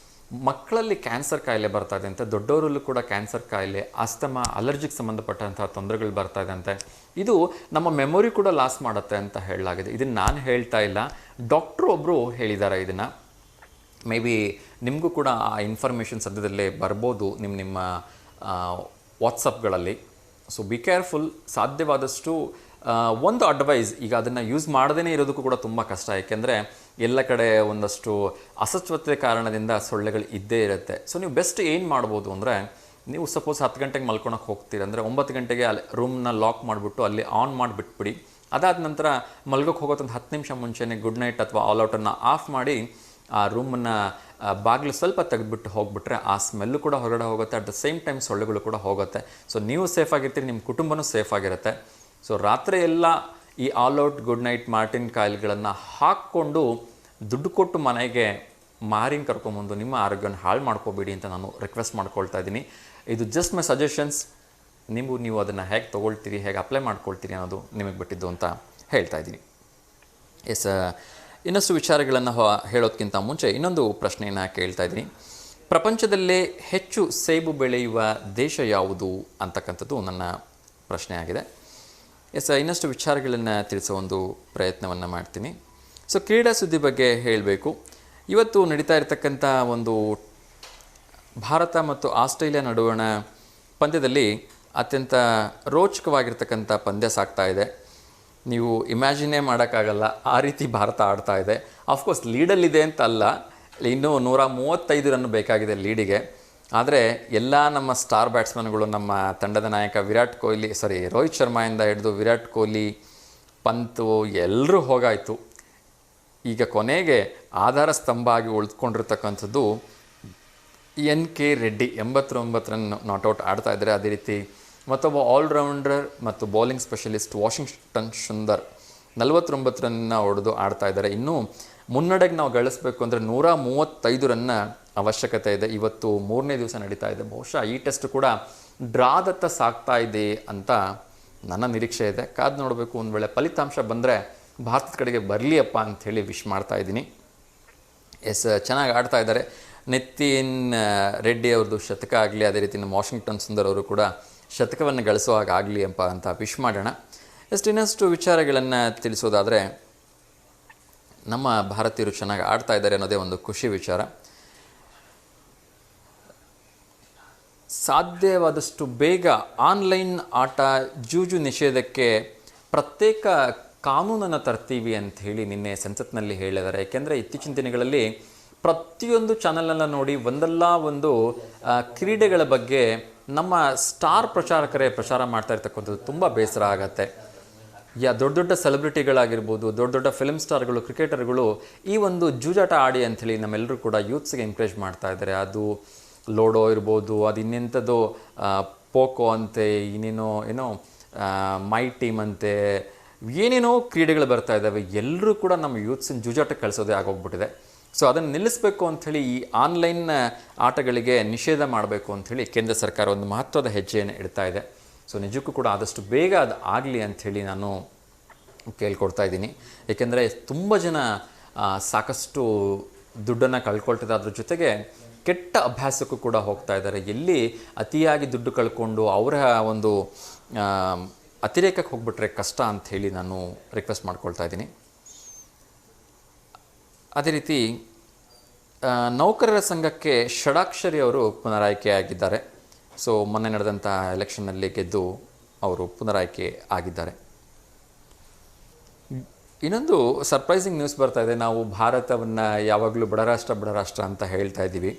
A: ಮಕ್ಕಳಲ್ಲಿ ಕ್ಯಾನ್ಸರ್ ಕಾಯಿಲೆ ಬರ್ತಾ ಇದೆ ಅಂತೆ, ದೊಡ್ಡವರಲ್ಲೂ ಕೂಡ ಕ್ಯಾನ್ಸರ್ ಕಾಯಿಲೆ, ಆಸ್ತಮಾ, ಅಲರ್ಜಿಗೆ ಸಂಬಂಧಪಟ್ಟಂತಹ ತೊಂದರೆಗಳು ಬರ್ತಾ ಇದೆ ಅಂತೆ. ಇದು ನಮ್ಮ ಮೆಮೊರಿ ಕೂಡ ಲಾಸ್ ಮಾಡುತ್ತೆ ಅಂತ ಹೇಳಲಾಗಿದೆ. ಇದನ್ನು ನಾನು ಹೇಳ್ತಾ ಇಲ್ಲ, ಡಾಕ್ಟ್ರು ಒಬ್ಬರು ಹೇಳಿದ್ದಾರೆ ಇದನ್ನು. ಮೇ ಬಿ ನಿಮಗೂ ಕೂಡ ಆ ಇನ್ಫಾರ್ಮೇಷನ್ ಸದ್ಯದಲ್ಲೇ ಬರ್ಬೋದು ನಿಮ್ಮ ವಾಟ್ಸಪ್ಗಳಲ್ಲಿ. So be careful. ಸಾಧ್ಯವಾದಷ್ಟು ಒಂದು ಅಡ್ವೈಸ್, ಈಗ ಅದನ್ನು ಯೂಸ್ ಮಾಡದೇ ಇರೋದಕ್ಕೂ ಕೂಡ ತುಂಬ ಕಷ್ಟ, ಏಕೆಂದರೆ ಎಲ್ಲ ಕಡೆ ಒಂದಷ್ಟು ಅಸ್ವಚ್ಛತೆ ಕಾರಣದಿಂದ ಸೊಳ್ಳೆಗಳು ಇದ್ದೇ ಇರುತ್ತೆ. ಸೊ ನೀವು ಬೆಸ್ಟ್ ಏನು ಮಾಡ್ಬೋದು ಅಂದರೆ, ನೀವು ಸಪೋಸ್ 10 ಗಂಟೆಗೆ ಮಲ್ಕೊಳಕ್ಕೆ ಹೋಗ್ತೀರಿ ಅಂದರೆ 9 ಗಂಟೆಗೆ ಅಲ್ಲಿ ರೂಮ್ನ ಲಾಕ್ ಮಾಡಿಬಿಟ್ಟು ಅಲ್ಲಿ ಆನ್ ಮಾಡಿಬಿಟ್ಬಿಡಿ. ಅದಾದ ನಂತರ ಮಲ್ಗೋಕ್ಕೆ ಹೋಗೋತ್ತೊಂದು 10 ನಿಮಿಷ ಮುಂಚೆನೇ ಗುಡ್ ನೈಟ್ ಅಥವಾ ಆಲ್ಔಟನ್ನು ಆಫ್ ಮಾಡಿ ಆ ರೂಮನ್ನು ಬಾಗಿಲು ಸ್ವಲ್ಪ ತೆಗೆದುಬಿಟ್ಟು ಹೋಗಿಬಿಟ್ರೆ ಆ ಸ್ಮೆಲ್ಲು ಕೂಡ ಹೊರಗಡೆ ಹೋಗುತ್ತೆ. ಅಟ್ ದ ಸೇಮ್ ಟೈಮ್ ಸೊಳ್ಳೆಗಳು ಕೂಡ ಹೋಗುತ್ತೆ. ಸೊ ನೀವು ಸೇಫ್ ಆಗಿರ್ತೀರಿ, ನಿಮ್ಮ ಕುಟುಂಬನೂ ಸೇಫ್ ಆಗಿರುತ್ತೆ. ಸೊ ರಾತ್ರಿ ಎಲ್ಲ ಈ ಆಲ್ಔಟ್, ಗುಡ್ ನೈಟ್, ಮಾರ್ಟಿನ್ ಕಾಯಿಲ್ಗಳನ್ನು ಹಾಕ್ಕೊಂಡು ದುಡ್ಡು ಕೊಟ್ಟು ಮನೆಗೆ ಮಾರಿನ ಕರ್ಕೊಂಬಂದು ನಿಮ್ಮ ಆರೋಗ್ಯವನ್ನು ಹಾಳು ಮಾಡ್ಕೋಬೇಡಿ ಅಂತ ನಾನು ರಿಕ್ವೆಸ್ಟ್ ಮಾಡ್ಕೊಳ್ತಾ ಇದ್ದೀನಿ. ಇದು ಜಸ್ಟ್ ಮೈ ಸಜೆಷನ್ಸ್. ನೀವು ಅದನ್ನು ಹೇಗೆ ತೊಗೊಳ್ತೀರಿ, ಹೇಗೆ ಅಪ್ಲೈ ಮಾಡ್ಕೊಳ್ತೀರಿ ಅನ್ನೋದು ನಿಮಗೆ ಬಿಟ್ಟಿದ್ದು ಅಂತ ಹೇಳ್ತಾ ಇದ್ದೀನಿ. ಎಸ್, ಇನ್ನಷ್ಟು ವಿಚಾರಗಳನ್ನು ಹೇಳೋದಕ್ಕಿಂತ ಮುಂಚೆ ಇನ್ನೊಂದು ಪ್ರಶ್ನೆಯನ್ನು ಕೇಳ್ತಾ ಇದ್ದೀನಿ. ಪ್ರಪಂಚದಲ್ಲೇ ಹೆಚ್ಚು ಸೇಬು ಬೆಳೆಯುವ ದೇಶ ಯಾವುದು ಅಂತಕ್ಕಂಥದ್ದು ನನ್ನ ಪ್ರಶ್ನೆ ಆಗಿದೆ. ಎಸ್, ಇನ್ನಷ್ಟು ವಿಚಾರಗಳನ್ನು ತಿಳಿಸೋ ಒಂದು ಪ್ರಯತ್ನವನ್ನು ಮಾಡ್ತೀನಿ. ಸೊ ಕ್ರೀಡಾ ಸುದ್ದಿ ಬಗ್ಗೆ ಹೇಳಬೇಕು. ಇವತ್ತು ನಡೀತಾ ಇರತಕ್ಕಂಥ ಒಂದು ಭಾರತ ಮತ್ತು ಆಸ್ಟ್ರೇಲಿಯಾ ನಡುವಣ ಪಂದ್ಯದಲ್ಲಿ ಅತ್ಯಂತ ರೋಚಕವಾಗಿರ್ತಕ್ಕಂಥ ಪಂದ್ಯ ಸಾಗ್ತಾ ಇದೆ. ನೀವು ಇಮ್ಯಾಜಿನೇ ಮಾಡೋಕ್ಕಾಗಲ್ಲ, ಆ ರೀತಿ ಭಾರತ ಆಡ್ತಾ ಇದೆ. ಆಫ್ಕೋರ್ಸ್ ಲೀಡಲ್ಲಿದೆ ಅಂತ ಅಲ್ಲ, ಇನ್ನೂ 135 ರನ್ ಬೇಕಾಗಿದೆ ಲೀಡಿಗೆ. ಆದರೆ ಎಲ್ಲ ನಮ್ಮ ಸ್ಟಾರ್ ಬ್ಯಾಟ್ಸ್ಮನ್ಗಳು, ನಮ್ಮ ತಂಡದ ನಾಯಕ ರೋಹಿತ್ ಶರ್ಮಾಯಿಂದ ಹಿಡಿದು ವಿರಾಟ್ ಕೊಹ್ಲಿ, ಪಂತು ಎಲ್ಲರೂ ಹೋಗಾಯಿತು. ಈಗ ಕೊನೆಗೆ ಆಧಾರ ಸ್ತಂಭ ಆಗಿ ಉಳಿದುಕೊಂಡಿರ್ತಕ್ಕಂಥದ್ದು NK ರೆಡ್ಡಿ 89 ರನ್ ನಾಟ್ಔಟ್ ಆಡ್ತಾ ಇದ್ದಾರೆ. ಅದೇ ರೀತಿ ಮತ್ತೊಬ್ಬ ಆಲ್ರೌಂಡರ್ ಮತ್ತು ಬೌಲಿಂಗ್ ಸ್ಪೆಷಲಿಸ್ಟ್ ವಾಷಿಂಗ್ಟನ್ ಸುಂದರ್ 49 ರನ್ನ ಹೊಡೆದು ಆಡ್ತಾ ಇದ್ದಾರೆ. ಇನ್ನೂ ಮುನ್ನಡೆಗೆ ನಾವು ಗಳಿಸಬೇಕು ಅಂದರೆ 135 ರನ್ನ ಅವಶ್ಯಕತೆ ಇದೆ. ಇವತ್ತು 3ನೇ ದಿವಸ ನಡೀತಾ ಇದೆ. ಬಹುಶಃ ಈ ಟೆಸ್ಟ್ ಕೂಡ ಡ್ರಾದತ್ತ ಸಾಗ್ತಾ ಇದೆ ಅಂತ ನನ್ನ ನಿರೀಕ್ಷೆ ಇದೆ. ಕಾದು ನೋಡಬೇಕು. ಒಂದು ವೇಳೆ ಫಲಿತಾಂಶ ಬಂದರೆ ಭಾರತದ ಕಡೆಗೆ ಬರಲಿಯಪ್ಪ ಅಂಥೇಳಿ ವಿಶ್ ಮಾಡ್ತಾ ಇದ್ದೀನಿ. ಎಸ್, ಚೆನ್ನಾಗಿ ಆಡ್ತಾ ಇದ್ದಾರೆ. ನಿತಿನ್ ರೆಡ್ಡಿ ಅವ್ರದ್ದು ಶತಕ ಆಗಲಿ, ಅದೇ ರೀತಿ ನಮ್ಮ ವಾಷಿಂಗ್ಟನ್ ಸುಂದರ್ ಅವರು ಕೂಡ ಶತಕವನ್ನು ಗಳಿಸೋ ಹಾಗಾಗಲಿ ಅಂತ ವಿಶ್ ಮಾಡೋಣ. ಇನ್ನಷ್ಟು ವಿಚಾರಗಳನ್ನು ತಿಳಿಸೋದಾದರೆ, ನಮ್ಮ ಭಾರತೀಯರು ಚೆನ್ನಾಗಿ ಆಡ್ತಾ ಇದ್ದಾರೆ ಅನ್ನೋದೇ ಒಂದು ಖುಷಿ ವಿಚಾರ. ಸಾಧ್ಯವಾದಷ್ಟು ಬೇಗ ಆನ್ಲೈನ್ ಆಟ ಜೂಜು ನಿಷೇಧಕ್ಕೆ ಪ್ರತ್ಯೇಕ ಕಾನೂನನ್ನು ತರ್ತೀವಿ ಅಂಥೇಳಿ ನಿನ್ನೆ ಸಂಸತ್ನಲ್ಲಿ ಹೇಳಿದ್ದಾರೆ. ಏಕೆಂದರೆ ಇತ್ತೀಚಿನ ದಿನಗಳಲ್ಲಿ ಪ್ರತಿಯೊಂದು ಚಾನಲನ್ನು ನೋಡಿ ಒಂದಲ್ಲ ಒಂದು ಕ್ರೀಡೆಗಳ ಬಗ್ಗೆ ನಮ್ಮ ಸ್ಟಾರ್ ಪ್ರಚಾರಕರೇ ಪ್ರಚಾರ ಮಾಡ್ತಾ ಇರ್ತಕ್ಕಂಥದ್ದು ತುಂಬ ಬೇಸರ ಆಗತ್ತೆ. ದೊಡ್ಡ ದೊಡ್ಡ ಸೆಲೆಬ್ರಿಟಿಗಳಾಗಿರ್ಬೋದು, ದೊಡ್ಡ ದೊಡ್ಡ ಫಿಲ್ಮ್ ಸ್ಟಾರ್ಗಳು, ಕ್ರಿಕೆಟರ್ಗಳು ಈ ಒಂದು ಜೂಜಾಟ ಆಡಿ ಅಂಥೇಳಿ ನಮ್ಮೆಲ್ಲರೂ ಕೂಡ ಯೂತ್ಸ್ಗೆ ಎಂಕರೇಜ್ ಮಾಡ್ತಾ ಇದ್ದಾರೆ. ಅದು ಲೋಡೋ ಇರ್ಬೋದು, ಅದು ಇನ್ನೆಂಥದ್ದು ಪೋಕೋ ಅಂತೆ, ಏನೋ ಮೈ ಟೀಮ್ ಅಂತೆ, ಏನೇನೋ ಕ್ರೀಡೆಗಳು ಬರ್ತಾ ಇದ್ದಾವೆ. ಎಲ್ಲರೂ ಕೂಡ ನಮ್ಮ ಯೂತ್ಸಿನ ಜೂಜಾಟಕ್ಕೆ ಕಳಿಸೋದೇ ಆಗೋಗ್ಬಿಟ್ಟಿದೆ. ಸೊ ಅದನ್ನು ನಿಲ್ಲಿಸಬೇಕು ಅಂಥೇಳಿ ಈ ಆನ್ಲೈನ್ ಆಟಗಳಿಗೆ ನಿಷೇಧ ಮಾಡಬೇಕು ಅಂಥೇಳಿ ಕೇಂದ್ರ ಸರ್ಕಾರ ಒಂದು ಮಹತ್ವದ ಹೆಜ್ಜೆಯನ್ನು ಇಡ್ತಾ ಇದೆ. ಸೊ ನಿಜಕ್ಕೂ ಕೂಡ ಆದಷ್ಟು ಬೇಗ ಅದು ಆಗಲಿ ಅಂಥೇಳಿ ನಾನು ಕೇಳ್ಕೊಡ್ತಾ ಇದ್ದೀನಿ. ಏಕೆಂದರೆ ತುಂಬ ಜನ ಸಾಕಷ್ಟು ದುಡ್ಡನ್ನು ಕಳ್ಕೊಳ್ತಿದ್ದಾರೆ. ಅದ್ರ ಜೊತೆಗೆ ಕೆಟ್ಟ ಅಭ್ಯಾಸಕ್ಕೂ ಕೂಡ ಹೋಗ್ತಾ ಇದ್ದಾರೆ. ಎಲ್ಲಿ ಅತಿಯಾಗಿ ದುಡ್ಡು ಕಳ್ಕೊಂಡು ಅವರ ಒಂದು ಅತಿರೇಕಕ್ಕೆ ಹೋಗ್ಬಿಟ್ರೆ ಕಷ್ಟ ಅಂಥೇಳಿ ನಾನು ರಿಕ್ವೆಸ್ಟ್ ಮಾಡ್ಕೊಳ್ತಾ ಇದ್ದೀನಿ. ಅದೇ ರೀತಿ ನೌಕರರ ಸಂಘಕ್ಕೆ ಷಡಾಕ್ಷರಿ ಅವರು ಪುನರಾಯ್ಕೆಯಾಗಿದ್ದಾರೆ. ಸೊ ಮೊನ್ನೆ ನಡೆದಂಥ ಎಲೆಕ್ಷನ್ನಲ್ಲಿ ಗೆದ್ದು ಅವರು ಪುನರಾಯ್ಕೆ ಆಗಿದ್ದಾರೆ. ಇನ್ನೊಂದು ಸರ್ಪ್ರೈಸಿಂಗ್ ನ್ಯೂಸ್ ಬರ್ತಾ ಇದೆ. ನಾವು ಭಾರತವನ್ನು ಯಾವಾಗಲೂ ಬಡ ರಾಷ್ಟ್ರ ಅಂತ ಹೇಳ್ತಾ ಇದ್ದೀವಿ.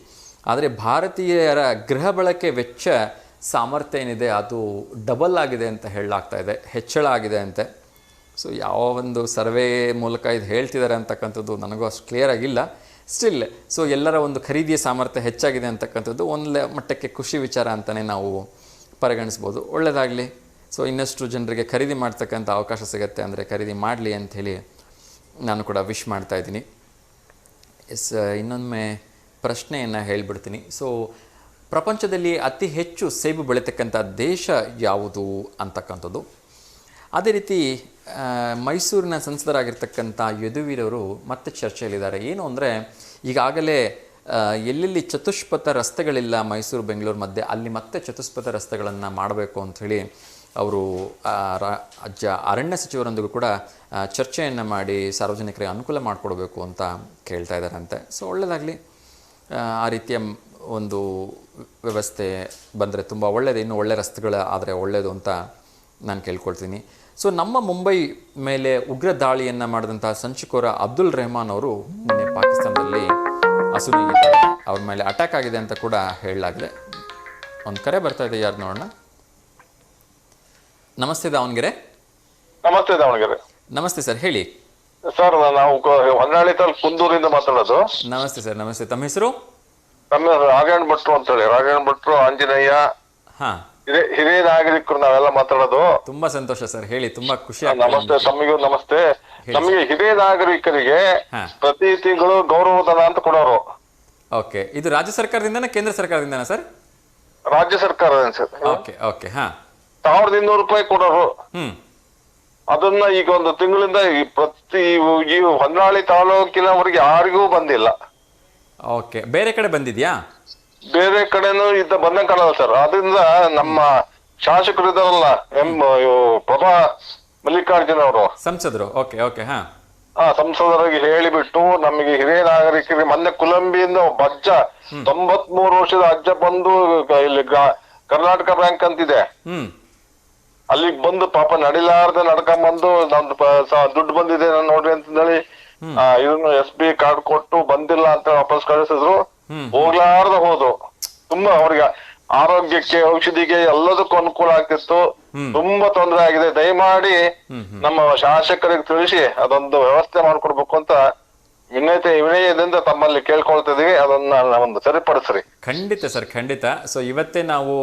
A: ಆದರೆ ಭಾರತೀಯರ ಗೃಹ ಬಳಕೆ ವೆಚ್ಚ ಸಾಮರ್ಥ್ಯ ಏನಿದೆ ಅದು ಡಬಲ್ ಆಗಿದೆ ಅಂತ ಹೇಳಲಾಗ್ತಾ ಇದೆ, ಹೆಚ್ಚಳ ಆಗಿದೆ ಅಂತೆ. ಸೊ ಯಾವ ಒಂದು ಸರ್ವೆ ಮೂಲಕ ಇದು ಹೇಳ್ತಿದ್ದಾರೆ ಅಂತಕ್ಕಂಥದ್ದು ನನಗೂ ಅಷ್ಟು ಕ್ಲಿಯರ್ ಆಗಿಲ್ಲ. ಸ್ಟಿಲ್ ಸೊ ಎಲ್ಲರ ಒಂದು ಖರೀದಿಯ ಸಾಮರ್ಥ್ಯ ಹೆಚ್ಚಾಗಿದೆ ಅಂತಕ್ಕಂಥದ್ದು ಒಂದು ಮಟ್ಟಕ್ಕೆ ಖುಷಿ ವಿಚಾರ ಅಂತಲೇ ನಾವು ಪರಿಗಣಿಸ್ಬೋದು. ಒಳ್ಳೆಯದಾಗಲಿ. ಸೊ ಇನ್ನಷ್ಟು ಜನರಿಗೆ ಖರೀದಿ ಮಾಡ್ತಕ್ಕಂಥ ಅವಕಾಶ ಸಿಗುತ್ತೆ ಅಂದರೆ ಖರೀದಿ ಮಾಡಲಿ ಅಂಥೇಳಿ ನಾನು ಕೂಡ ವಿಶ್ ಮಾಡ್ತಾ ಇದ್ದೀನಿ. ಇನ್ನೊಮ್ಮೆ ಪ್ರಶ್ನೆಯನ್ನು ಹೇಳಿಬಿಡ್ತೀನಿ. ಸೊ ಪ್ರಪಂಚದಲ್ಲಿ ಅತಿ ಹೆಚ್ಚು ಸೇಬು ಬೆಳೀತಕ್ಕಂಥ ದೇಶ ಯಾವುದು ಅಂತಕ್ಕಂಥದ್ದು. ಅದೇ ರೀತಿ ಮೈಸೂರಿನ ಸಂಸದರಾಗಿರ್ತಕ್ಕಂಥ ಯದುವೀರವರು ಮತ್ತೆ ಚರ್ಚೆಯಲ್ಲಿದ್ದಾರೆ. ಏನು ಅಂದರೆ ಈಗಾಗಲೇ ಎಲ್ಲೆಲ್ಲಿ ಚತುಷ್ಪಥ ರಸ್ತೆಗಳಿಲ್ಲ ಮೈಸೂರು ಬೆಂಗಳೂರು ಮಧ್ಯೆ, ಅಲ್ಲಿ ಮತ್ತೆ ಚತುಷ್ಪಥ ರಸ್ತೆಗಳನ್ನು ಮಾಡಬೇಕು ಅಂಥೇಳಿ ಅವರು ಅರಣ್ಯ ಸಚಿವರೊಂದಿಗೂ ಕೂಡ ಚರ್ಚೆಯನ್ನು ಮಾಡಿ ಸಾರ್ವಜನಿಕರಿಗೆ ಅನುಕೂಲ ಮಾಡಿಕೊಡ್ಬೇಕು ಅಂತ ಕೇಳ್ತಾ ಇದ್ದಾರಂತೆ. ಸೊ ಒಳ್ಳೆಯದಾಗಲಿ. ಆ ರೀತಿಯ ಒಂದು ವ್ಯವಸ್ಥೆ ಬಂದರೆ ತುಂಬ ಒಳ್ಳೆಯದು. ಇನ್ನೂ ಒಳ್ಳೆಯ ರಸ್ತೆಗಳು ಆದರೆ ಒಳ್ಳೆಯದು ಅಂತ ನಾನು ಕೇಳ್ಕೊಳ್ತೀನಿ. ಸೊ ನಮ್ಮ ಮುಂಬೈ ಮೇಲೆ ಉಗ್ರ ದಾಳಿಯನ್ನು ಮಾಡಿದಂಥ ಸಂಚುಕೋರ ಅಬ್ದುಲ್ ರೆಹಮಾನ್ ಅವರು ನಿನ್ನೆ ಪಾಕಿಸ್ತಾನದಲ್ಲಿ ಅಸುನೀಗಿದ್ದಾರೆ. ಅವ್ರ ಮೇಲೆ ಅಟ್ಯಾಕ್ ಆಗಿದೆ ಅಂತ ಕೂಡ ಹೇಳಲಾಗಿದೆ. ಒಂದು ಕರೆ ಬರ್ತಾ ಇದೆ, ಯಾರು ನೋಡೋಣ. ನಮಸ್ತೆ ದಾವಣಗೆರೆ.
E: ನಮಸ್ತೆ ದಾವಣಗೆರೆ.
A: ನಮಸ್ತೆ ಸರ್, ಹೇಳಿ
E: ಸರ್. ನಾವು ಹೊನ್ನಾಳಿ ತಾಲೂಕು ಕುಂದೂರಿಂದ ಮಾತಾಡೋದು.
A: ನಮಸ್ತೆ ಸರ್. ನಮಸ್ತೆ. ತಮ್ಮ ಹೆಸರು?
E: ನಮ್ಮ ರಾಘವೇಂದ್ರ ಭಟ್ರು ಅಂತ ಹೇಳಿ. ರಾಘವೇಂದ್ರ ಭಟ್ರು, ಆಂಜನೇಯ,
A: ಹಾಂ,
E: ಹಿರಿಯ ನಾಗರಿಕರು ನಾವೆಲ್ಲ ಮಾತಾಡೋದು.
A: ತುಂಬಾ ಸಂತೋಷ ಸರ್, ಹೇಳಿ. ತುಂಬಾ ಖುಷಿ.
E: ನಮಸ್ತೆ. ತಮಗೂ ನಮಸ್ತೆ. ನಮಗೆ ಹಿರಿಯ ನಾಗರಿಕರಿಗೆ ಪ್ರತಿ ತಿಂಗಳು ಗೌರವಧನ ಅಂತ ಕೊಡೋರು.
A: ಓಕೆ, ಇದು ರಾಜ್ಯ ಸರ್ಕಾರದಿಂದನಾ ಕೇಂದ್ರ ಸರ್ಕಾರದಿಂದನಾ ಸರ್?
E: ರಾಜ್ಯ ಸರ್ಕಾರ ಸರ್.
A: Okay okay. ಹಾ,
E: 1200 ರೂಪಾಯಿ ಕೊಡೋರು. ಅದನ್ನ ಈಗ ಒಂದು ತಿಂಗಳಿಂದ ಈ ಹೊನ್ನಾಳಿ ತಾಲೂಕಿನವರೆಗೆ ಯಾರಿಗೂ ಬಂದಿಲ್ಲ.
A: ಓಕೆ, ಬೇರೆ ಕಡೆ ಬಂದಿದ್ಯಾ?
E: ಬೇರೆ ಕಡೆನೂ ಬಂದಂಗೆ ಕಾಣಲ್ಲ ಸರ್. ಅದರಿಂದ ನಮ್ಮ ಶಾಸಕರು ಇದಾರಲ್ಲ, ಪ್ರಭಾ ಮಲ್ಲಿಕಾರ್ಜುನ ಅವರು,
A: ಸಂಸದರು. Okay okay. ಹಾ,
E: ಸಂಸದರಿಗೆ ಹೇಳಿಬಿಟ್ಟು ನಮಗೆ ಹಿರಿಯ ನಾಗರಿಕರಿಗೆ ಮೊನ್ನೆ ಕುಲಂಬಿಯಿಂದ ಒಬ್ಬ ಅಜ್ಜ 93 ವರ್ಷದ ಅಜ್ಜ ಬಂದು ಇಲ್ಲಿ ಕರ್ನಾಟಕ ಬ್ಯಾಂಕ್ ಅಂತಿದೆ, ಅಲ್ಲಿಗೆ ಬಂದು ಪಾಪ ನಡಿಲಾರ್ದ ನಡ್ಕೊಂಡ್ಬಂದು ನಮ್ದು ದುಡ್ಡು ಬಂದಿದೆ ನೋಡ್ರಿ ಅಂತ ಹೇಳಿ ಇದನ್ನು SB ಕಾರ್ಡ್ ಕೊಟ್ಟು ಬಂದಿಲ್ಲ ಅಂತ ವಾಪಸ್ ಕಳಿಸಿದ್ರು. ಹೋಗ್ಲಾರ್ದ ಹೋದ್ರು. ತುಂಬಾ ಅವ್ರಿಗೆ ಆರೋಗ್ಯಕ್ಕೆ, ಔಷಧಿಗೆ ಎಲ್ಲದಕ್ಕೂ ಅನುಕೂಲ ಆಗ್ತಿತ್ತು. ತುಂಬಾ ತೊಂದರೆ ಆಗಿದೆ. ದಯಮಾಡಿ ನಮ್ಮ ಶಾಸಕರಿಗೆ ತಿಳಿಸಿ ಅದೊಂದು ವ್ಯವಸ್ಥೆ ಮಾಡ್ಕೊಡ್ಬೇಕು ಅಂತ ವಿನಯದಿಂದ ತಮ್ಮಲ್ಲಿ ಕೇಳ್ಕೊಳ್ತಿದೀವಿ. ಅದನ್ನ ಒಂದು ಸರಿಪಡಿಸ್ರಿ.
A: ಖಂಡಿತ ಸರ್, ಖಂಡಿತ. ಸೊ ಇವತ್ತೇ ನಾವು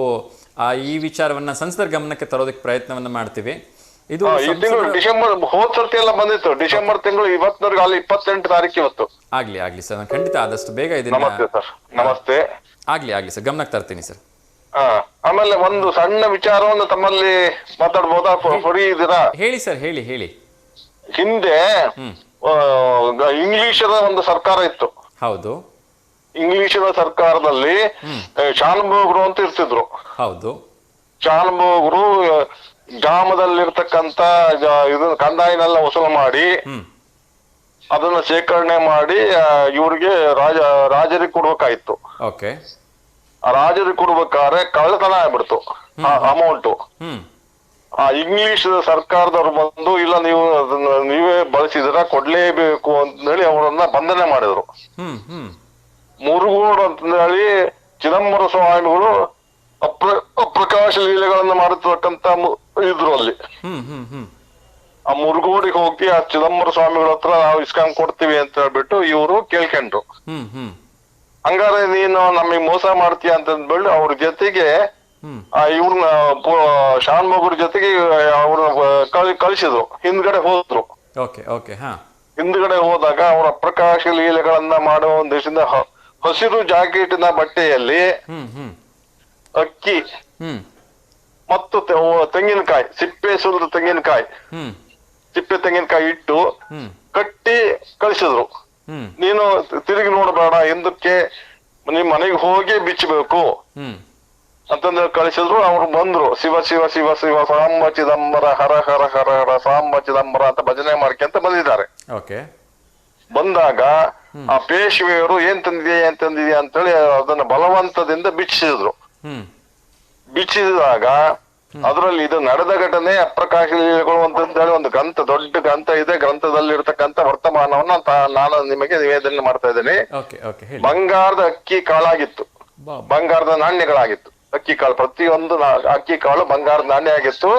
A: ಈ ವಿಚಾರವನ್ನ ಸಂಸದರ ಗಮನಕ್ಕೆ ತರೋದಕ್ಕೆ ಪ್ರಯತ್ನವನ್ನ ಮಾಡ್ತೀವಿ. ಇದು
E: ಈ ತಿಂಗಳು ಡಿಸೆಂಬರ್ ಹೋದ್ ಸರ್ತಿ ಎಲ್ಲ ಬಂದಿತ್ತು. ಡಿಸೆಂಬರ್ ತಿಂಗಳು ಇವತ್ತಿನವರೆಗೆ ಅಲ್ಲಿ 28 ತಾರೀಕು ಇವತ್ತು.
A: ಆಗ್ಲಿ ಸರ್, ಖಂಡಿತ ಆದಷ್ಟು ಬೇಗ ಇದನ್ನ.
E: ನಮಸ್ತೆ ಸರ್. ನಮಸ್ತೆ.
A: ಆಗ್ಲಿ ಸರ್, ಗಮನಕ್ಕೆ ತರ್ತೀನಿ ಸರ್.
E: ಆಮೇಲೆ ಒಂದು ಸಣ್ಣ ವಿಚಾರವನ್ನು ತಮ್ಮಲ್ಲಿ ಮಾತಾಡ್ಬೋದಾ? ಫ್ರೀ ಇದ್ದೀರಾ?
A: ಹೇಳಿ ಸರ್, ಹೇಳಿ.
E: ಹಿಂದೆ ಇಂಗ್ಲಿಷರ ಒಂದು ಸರ್ಕಾರ ಇತ್ತು.
A: ಹೌದು.
E: ಇಂಗ್ಲಿಷರ ಸರ್ಕಾರದಲ್ಲಿ ಶಾನುಭೋಗರು ಅಂತ ಇರ್ತಿದ್ರು.
A: ಹೌದು.
E: ಶಾನುಭೋಗರು ಗ್ರಾಮದಲ್ಲಿರ್ತಕ್ಕಂತ ಇದನ್ನ ಕಂದಾಯನೆಲ್ಲ ವಸೂಲು ಮಾಡಿ ಅದನ್ನ ಶೇಖರಣೆ ಮಾಡಿ ಇವ್ರಿಗೆ ರಾಜರಿಗೆ ಕೊಡ್ಬೇಕಾಯ್ತು.
A: ಓಕೆ.
E: ರಾಜರಿಗೆ ಕೊಡ್ಬೇಕಾದ್ರೆ ಕಳ್ಳತನ ಆಗ್ಬಿಡ್ತು ಅಮೌಂಟು. ಇಂಗ್ಲಿಷ್ ಸರ್ಕಾರದವ್ರು ಬಂದು ಇಲ್ಲ, ನೀವು ನೀವೇ ಬಳಸಿದ್ರ ಕೊಡ್ಲೇಬೇಕು ಅಂತ ಹೇಳಿ ಅವರನ್ನ ಬಂಧನ ಮಾಡಿದ್ರು. ಮುರುಗೋಡು ಅಂತ ಹೇಳಿ ಚಿದಂಬರ ಸ್ವಾಮಿಗಳು ಅಪ್ರಕಾಶ ಲೀಲೆಗಳನ್ನ ಮಾಡತಕ್ಕಂತ ಇದ್ರು ಅಲ್ಲಿ. ಆ ಮುರುಗೋಡಿಗೆ ಹೋಗಿ ಆ ಚಿದಂಬರ ಸ್ವಾಮಿಗಳ ಹತ್ರ ನಾವು ಇಸ್ಕೊಂಡ್ ಕೊಡ್ತೀವಿ ಅಂತ ಹೇಳ್ಬಿಟ್ಟು ಇವರು ಕೇಳ್ಕೊಂಡ್ರು. ಹಂಗಾರೆ ನೀನು ನಮಗ್ ಮೋಸ ಮಾಡ್ತೀಯ ಅಂತ ಅಂದ್ಬಿಟ್ಟು ಅವ್ರ ಜೊತೆಗೆ ಇವ್ರನ್ನ ಶಾನ್ಮೋಗ್ರ ಜೊತೆಗೆ ಅವ್ರನ್ನ ಕಳಿಸಿದ್ರು. ಹಿಂದ್ಗಡೆ ಹೋದ್ರು. ಹಿಂದ್ಗಡೆ ಹೋದಾಗ ಅವರ ಅಪ್ರಕಾಶ ಲೀಲೆಗಳನ್ನ ಮಾಡುವ ಉದ್ದೇಶದಿಂದ ಹಸಿರು ಜಾಕೆಟಿನ ಬಟ್ಟೆಯಲ್ಲಿ ಅಕ್ಕಿ ಮತ್ತು ತೆಂಗಿನಕಾಯಿ, ಸಿಪ್ಪೆ ಸುಲಿದ ತೆಂಗಿನಕಾಯಿ, ಸಿಪ್ಪೆ ತೆಂಗಿನಕಾಯಿ ಇಟ್ಟು ಕಟ್ಟಿ ಕಳಿಸಿದ್ರು. ನೀನು ತಿರುಗಿ ನೋಡಬೇಡ, ಎಂದಕ್ಕೆ ನಿಮ್ ಮನೆಗೆ ಹೋಗಿ ಬಿಚ್ಚಬೇಕು ಅಂತಂದ್ರೆ ಕಳಿಸಿದ್ರು. ಅವ್ರು ಬಂದ್ರು. ಶಿವ ಶಿವ ಶಿವ ಶಿವ ಸಾಂಬ ಚಿದಂಬರ ಹರ ಹರ ಹರ ಹರ ಸಾಂಬ ಚಿದಂಬರ ಅಂತ ಭಜನೆ ಮಾಡ್ಕೊಂತ ಬಂದಿದ್ದಾರೆ. ಬಂದಾಗ ಆ ಪೇಶ್ವೆಯವರು ಏನ್ ತಂದಿದೆಯಾ ಅಂತೇಳಿ ಅದನ್ನ ಬಲವಂತದಿಂದ ಬಿಚ್ಚಿಸಿದ್ರು. ಬಿಚ್ಚಿಸಿದಾಗ ಅದರಲ್ಲಿ ಇದು ನಡೆದ ಘಟನೆ ಅಪ್ರಕಾಶ ಲೀಲೆಗಳು ಅಂತೇಳಿ ಒಂದು ಗ್ರಂಥ, ದೊಡ್ಡ ಗ್ರಂಥ ಇದೆ. ಗ್ರಂಥದಲ್ಲಿ ಇರ್ತಕ್ಕಂಥ ವರ್ತಮಾನವನ್ನ ನಾನು ನಿಮಗೆ ನಿವೇದನೆ ಮಾಡ್ತಾ ಇದ್ದೇನೆ.
A: ಓಕೆ ಓಕೆ ಹೇಳಿ.
E: ಬಂಗಾರದ ಅಕ್ಕಿ ಕಾಳಾಗಿತ್ತು, ಬಂಗಾರದ ನಾಣ್ಯಗಳಾಗಿತ್ತು. ಅಕ್ಕಿ ಕಾಳು, ಪ್ರತಿಯೊಂದು ಅಕ್ಕಿ ಕಾಳು ಬಂಗಾರದ ನಾಣ್ಯ ಆಗಿತ್ತು.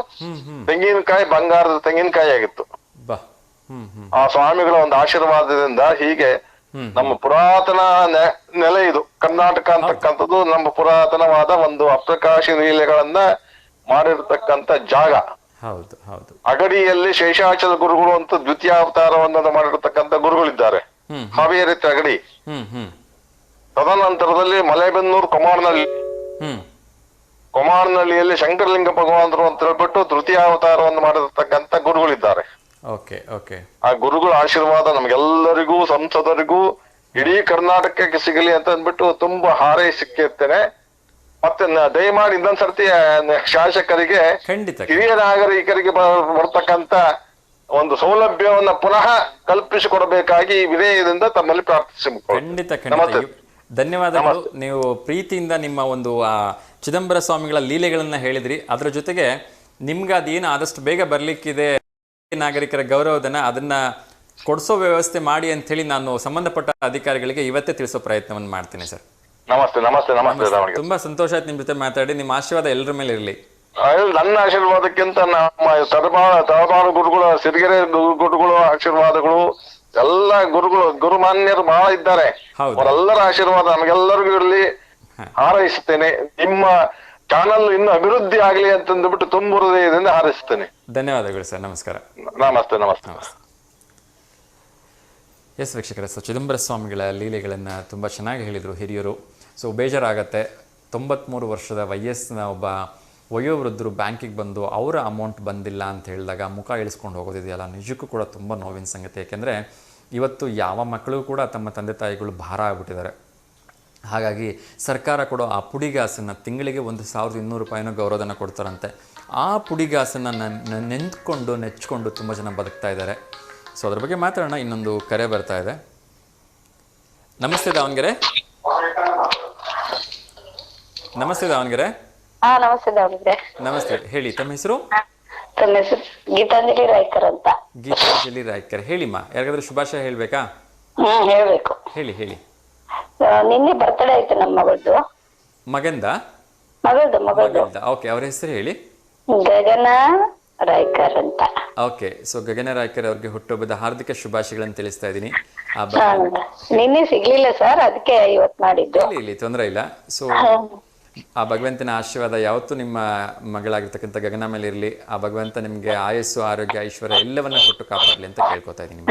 E: ತೆಂಗಿನಕಾಯಿ ಬಂಗಾರದ ತೆಂಗಿನಕಾಯಿ ಆಗಿತ್ತು.
A: ಬಾ
E: ಆ ಸ್ವಾಮಿಗಳ ಒಂದು ಆಶೀರ್ವಾದದಿಂದ ಹೀಗೆ ನಮ್ಮ ಪುರಾತನ ನೆಲೆ ಇದು ಕರ್ನಾಟಕ ಅಂತಕ್ಕಂಥದ್ದು. ನಮ್ಮ ಪುರಾತನವಾದ ಒಂದು ಅಪ್ರಕಾಶ ಲೀಲೆಗಳನ್ನ ಮಾಡಿರ್ತಕ್ಕಂಥ ಜಾಗ.
A: ಹೌದು ಹೌದು.
E: ಅಗಡಿಯಲ್ಲಿ ಶೇಷಾಚಲ ಗುರುಗಳು ಅಂತ ದ್ವಿತೀಯಾವತಾರವನ್ನ ಮಾಡಿರ್ತಕ್ಕಂಥ ಗುರುಗಳಿದ್ದಾರೆ, ಹಾವೇರಿ ಅಗಡಿ. ತದನಂತರದಲ್ಲಿ ಮಲೆಬೆನ್ನೂರು ಕೊಮಾರ್ನಹಳ್ಳಿಯಲ್ಲಿ ಶಂಕರಲಿಂಗ ಭಗವಾನರು ಅಂತ ಹೇಳ್ಬಿಟ್ಟು ತೃತೀಯಾವತಾರವನ್ನು ಮಾಡಿರ್ತಕ್ಕಂಥ ಗುರುಗಳಿದ್ದಾರೆ.
A: Okay okay.
E: ಆ ಗುರುಗಳ ಆಶೀರ್ವಾದ ನಮ್ಗೆಲ್ಲರಿಗೂ, ಸಂಸದರಿಗೂ, ಇಡೀ ಕರ್ನಾಟಕಕ್ಕೆ ಸಿಗಲಿ ಅಂತ ಅಂದ್ಬಿಟ್ಟು ತುಂಬಾ ಹಾರೈಸಿರ್ತೇನೆ. ಮತ್ತೆ ದಯಮಾಡಿ ಇನ್ನೊಂದ್ಸರ್ತಿ ಶಾಸಕರಿಗೆ, ಹಿರಿಯ ನಾಗರಿಕರಿಗೆ ಬರ್ತಕ್ಕಂತ ಒಂದು ಸೌಲಭ್ಯವನ್ನ ಪುನಃ ಕಲ್ಪಿಸಿಕೊಡಬೇಕಾಗಿ ವಿನಯದಿಂದ ತಮ್ಮಲ್ಲಿ ಪ್ರಾರ್ಥಿಸಿಕೊಳ್ಳಿ.
A: ಖಂಡಿತ ಖಂಡಿತ. ಧನ್ಯವಾದಗಳು. ನೀವು ಪ್ರೀತಿಯಿಂದ ನಿಮ್ಮ ಒಂದು ಚಿದಂಬರ ಸ್ವಾಮಿಗಳ ಲೀಲೆಗಳನ್ನ ಹೇಳಿದ್ರಿ. ಅದರ ಜೊತೆಗೆ ನಿಮ್ಗೆ ಅದೇನು ಆದಷ್ಟು ಬೇಗ ಬರ್ಲಿಕ್ಕಿದೆ ನಾಗರಿಕರ ಗೌರವಧನ, ಅದನ್ನ ಕೊಡಿಸೋ ವ್ಯವಸ್ಥೆ ಮಾಡಿ ಅಂತ ಹೇಳಿ ನಾನು ಸಂಬಂಧಪಟ್ಟ ಅಧಿಕಾರಿಗಳಿಗೆ ಇವತ್ತೇ ತಿಳಿಸೋ ಪ್ರಯತ್ನವನ್ನು ಮಾಡ್ತೀನಿ ಸರ್.
E: ನಮಸ್ತೆ ನಮಸ್ತೆ ನಮಸ್ತೆ.
A: ತುಂಬಾ ಸಂತೋಷ ಆಯ್ತು ನಿಮ್ ಜೊತೆ ಮಾತಾಡಿ. ನಿಮ್ಮ ಆಶೀರ್ವಾದ ಎಲ್ಲರ ಮೇಲೆ ಇರಲಿ.
E: ನನ್ನ ಆಶೀರ್ವಾದಕ್ಕಿಂತ ನಮ್ಮ ತಳಬಾಳು ಗುರುಗಳು, ಸಿರಿಗೆರೆ ಗುರುಗಳು ಆಶೀರ್ವಾದಗಳು, ಎಲ್ಲ ಗುರುಗಳು, ಗುರುಮಾನ್ಯರು ಬಹಳ ಇದ್ದಾರೆ. ಅವರೆಲ್ಲರ ಆಶೀರ್ವಾದ ನಮಗೆಲ್ಲರಿಗೂ ಇರಲಿ ಹಾರೈಸುತ್ತೇನೆ. ನಿಮ್ಮ ಚಾನಲ್ ಇನ್ನು ಅಭಿವೃದ್ಧಿ ಆಗ್ಲಿ ಅಂತಂದ್ಬಿಟ್ಟು ತುಂಬ ಹೃದಯದಿಂದ ಹಾರೈಸುತ್ತೇನೆ.
A: ಧನ್ಯವಾದಗಳು ಸರ್. ನಮಸ್ಕಾರ.
E: ನಮಸ್ತೆ ನಮಸ್ತೆ.
A: ಎಸ್ ವೀಕ್ಷಕರೇ, ಸೊ ಚಿದಂಬರ ಸ್ವಾಮಿಗಳ ಲೀಲೆಗಳನ್ನು ತುಂಬ ಚೆನ್ನಾಗಿ ಹೇಳಿದರು ಹಿರಿಯರು. ಸೊ ಬೇಜಾರಾಗತ್ತೆ, 93 ವರ್ಷದ ವಯಸ್ಸಿನ ಒಬ್ಬ ವಯೋವೃದ್ಧರು ಬ್ಯಾಂಕಿಗೆ ಬಂದು ಅವರ ಅಮೌಂಟ್ ಬಂದಿಲ್ಲ ಅಂತ ಹೇಳಿದಾಗ ಮುಖ ಇಳಿಸ್ಕೊಂಡು ಹೋಗೋದಿದೆಯಲ್ಲ, ನಿಜಕ್ಕೂ ಕೂಡ ತುಂಬ ನೋವಿನ ಸಂಗತಿ. ಯಾಕೆಂದರೆ ಇವತ್ತು ಯಾವ ಮಕ್ಕಳು ಕೂಡ ತಮ್ಮ ತಂದೆ ತಾಯಿಗಳು ಭಾರ ಆಗಿಬಿಟ್ಟಿದ್ದಾರೆ. ಹಾಗಾಗಿ ಸರ್ಕಾರ ಕೊಡೋ ಆ ಪುಡಿಗಾಸನ್ನು ತಿಂಗಳಿಗೆ 1,200 ರೂಪಾಯಿನೋ ಗೌರವಧನ ಕೊಡ್ತಾರಂತೆ. ಆ ಪುಡಿಗಾಸನ್ನು ನೆಚ್ಕೊಂಡು ತುಂಬ ಜನ ಬದುಕ್ತಾ ಇದ್ದಾರೆ. ಸೊ ಅದ್ರ ಬಗ್ಗೆ ಮಾತಾಡೋಣ. ಇನ್ನೊಂದು ಕರೆ ಬರ್ತಾ ಇದೆ. ನಮಸ್ತೆ ದಾವಣಗೆರೆ. ನಮಸ್ತೆ ದಾವಣಗೆರೆ.
C: ನಮಸ್ತೆ ದಾವಣಗೆರೆ.
A: ನಮಸ್ತೆ, ಹೇಳಿ ತಮ್ಮ ಹೆಸರು?
C: ತಮ್ಮ ಹೆಸರು ಗೀತಾಂಜಲಿ ರಾಯ್ಕರ್ ಅಂತ.
A: ಗೀತಾಂಜಲಿ ರಾಯ್ಕರ್, ಹೇಳಿಮ್ಮ. ಯಾರಿಗಾದ್ರೂ ಶುಭಾಶಯ ಹೇಳ್ಬೇಕಾ?
C: ಹೇಳ್ಬೇಕು.
A: ಹೇಳಿ ಹೇಳಿ.
C: ನಿನ್ನೆ ಬರ್ತಡೇ ಆಯ್ತು ನಮ್ಮ ಮಗಳದ್ದು.
A: ಮಗಳದ? ಓಕೆ, ಅವ್ರ ಹೆಸರು ಹೇಳಿ.
C: ಗಗನ ರಾಯ್ಕರ್ ಅಂತ.
A: ಓಕೆ, ಸೊ ಗಗನ ರಾಯ್ಕರ್ ಅವ್ರಿಗೆ ಹುಟ್ಟುಹಬ್ಬದ ಹಾರ್ದಿಕ ಶುಭಾಶಯಗಳನ್ನು ತಿಳಿಸ್ತಾ ಇದ್ದೀನಿ.
C: ನಿನ್ನೆ ಸಿಗ್ಲಿಲ್ಲ ಸರ್, ಅದಕ್ಕೆ ಇವತ್ತು ಮಾಡಿದ್ದು.
A: ಇಲ್ಲಿ ತೊಂದರೆ ಇಲ್ಲ. ಸೊ ಆ ಭಗವಂತನ ಆಶೀರ್ವಾದ ಯಾವತ್ತೂ ನಿಮ್ಮ ಮಗಳಾಗಿರ್ತಕ್ಕಂಥ ಗಗನ ಮೇಲೆ ಇರಲಿ. ಆ ಭಗವಂತ ನಿಮ್ಗೆ ಆಯಸ್ಸು, ಆರೋಗ್ಯ, ಐಶ್ವರ್ಯ ಎಲ್ಲವನ್ನ ಕೊಟ್ಟು ಕಾಪಾಡಲಿ ಅಂತ ಕೇಳ್ಕೊತಾ ಇದ್ದೀನಿ.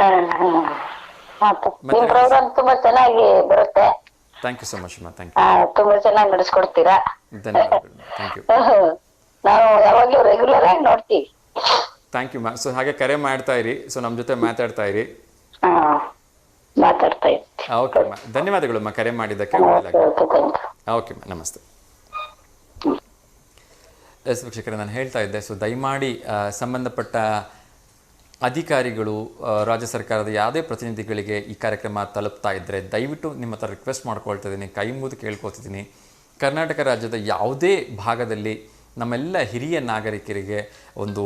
C: ಪ್ರೋಗ್ರಾಮ್ ತುಂಬಾ ಚೆನ್ನಾಗಿ ಬರುತ್ತೆ.
A: ಥ್ಯಾಂಕ್ ಯು ಸೊ ಮಚ್ ಅಮ್ಮ. Thank you.
C: ತುಂಬಾ ಚೆನ್ನಾಗಿ ನಡೆಸ್ಕೊಡ್ತೀರಾ.
A: ಧನ್ಯವಾದಗಳು. Thank you.
C: ನಾವು ಯಾವಾಗ್ಲೂ ರೆಗ್ಯುಲರ್ ಆಗಿ ನೋಡ್ತೀವಿ.
A: ಥ್ಯಾಂಕ್ ಯು ಮಾ. ಸೊ ಹಾಗೆ ಕರೆ ಮಾಡ್ತಾ ಇರಿ. ಸೊ ನಮ್ಮ ಜೊತೆ ಮಾತಾಡ್ತಾ ಇರಿ.
C: ಮಾತಾಡ್ತಾ ಇರ್ತೀವಿ.
A: ಓಕೆ ಮಾ, ಧನ್ಯವಾದಗಳು ಅಮ್ಮ ಕರೆ ಮಾಡಿದ್ದಕ್ಕೆ. ಓಕೆ ಮಾ, ನಮಸ್ತೆ. ಎಸ್ ವೀಕ್ಷಕರೇ, ನಾನು ಹೇಳ್ತಾ ಇದ್ದೆ, ಸೊ ದಯಮಾಡಿ ಸಂಬಂಧಪಟ್ಟ ಅಧಿಕಾರಿಗಳು, ರಾಜ್ಯ ಸರ್ಕಾರದ ಯಾವುದೇ ಪ್ರತಿನಿಧಿಗಳಿಗೆ ಈ ಕಾರ್ಯಕ್ರಮ ತಲುಪ್ತಾ ಇದ್ದರೆ ದಯವಿಟ್ಟು ನಿಮ್ಮ ಹತ್ರ ರಿಕ್ವೆಸ್ಟ್ ಮಾಡ್ಕೊಳ್ತಾ ಇದ್ದೀನಿ, ಕೈ ಮುಗಿದು ಕೇಳ್ಕೊತಿದ್ದೀನಿ. ಕರ್ನಾಟಕ ರಾಜ್ಯದ ಯಾವುದೇ ಭಾಗದಲ್ಲಿ ನಮ್ಮೆಲ್ಲ ಹಿರಿಯ ನಾಗರಿಕರಿಗೆ ಒಂದು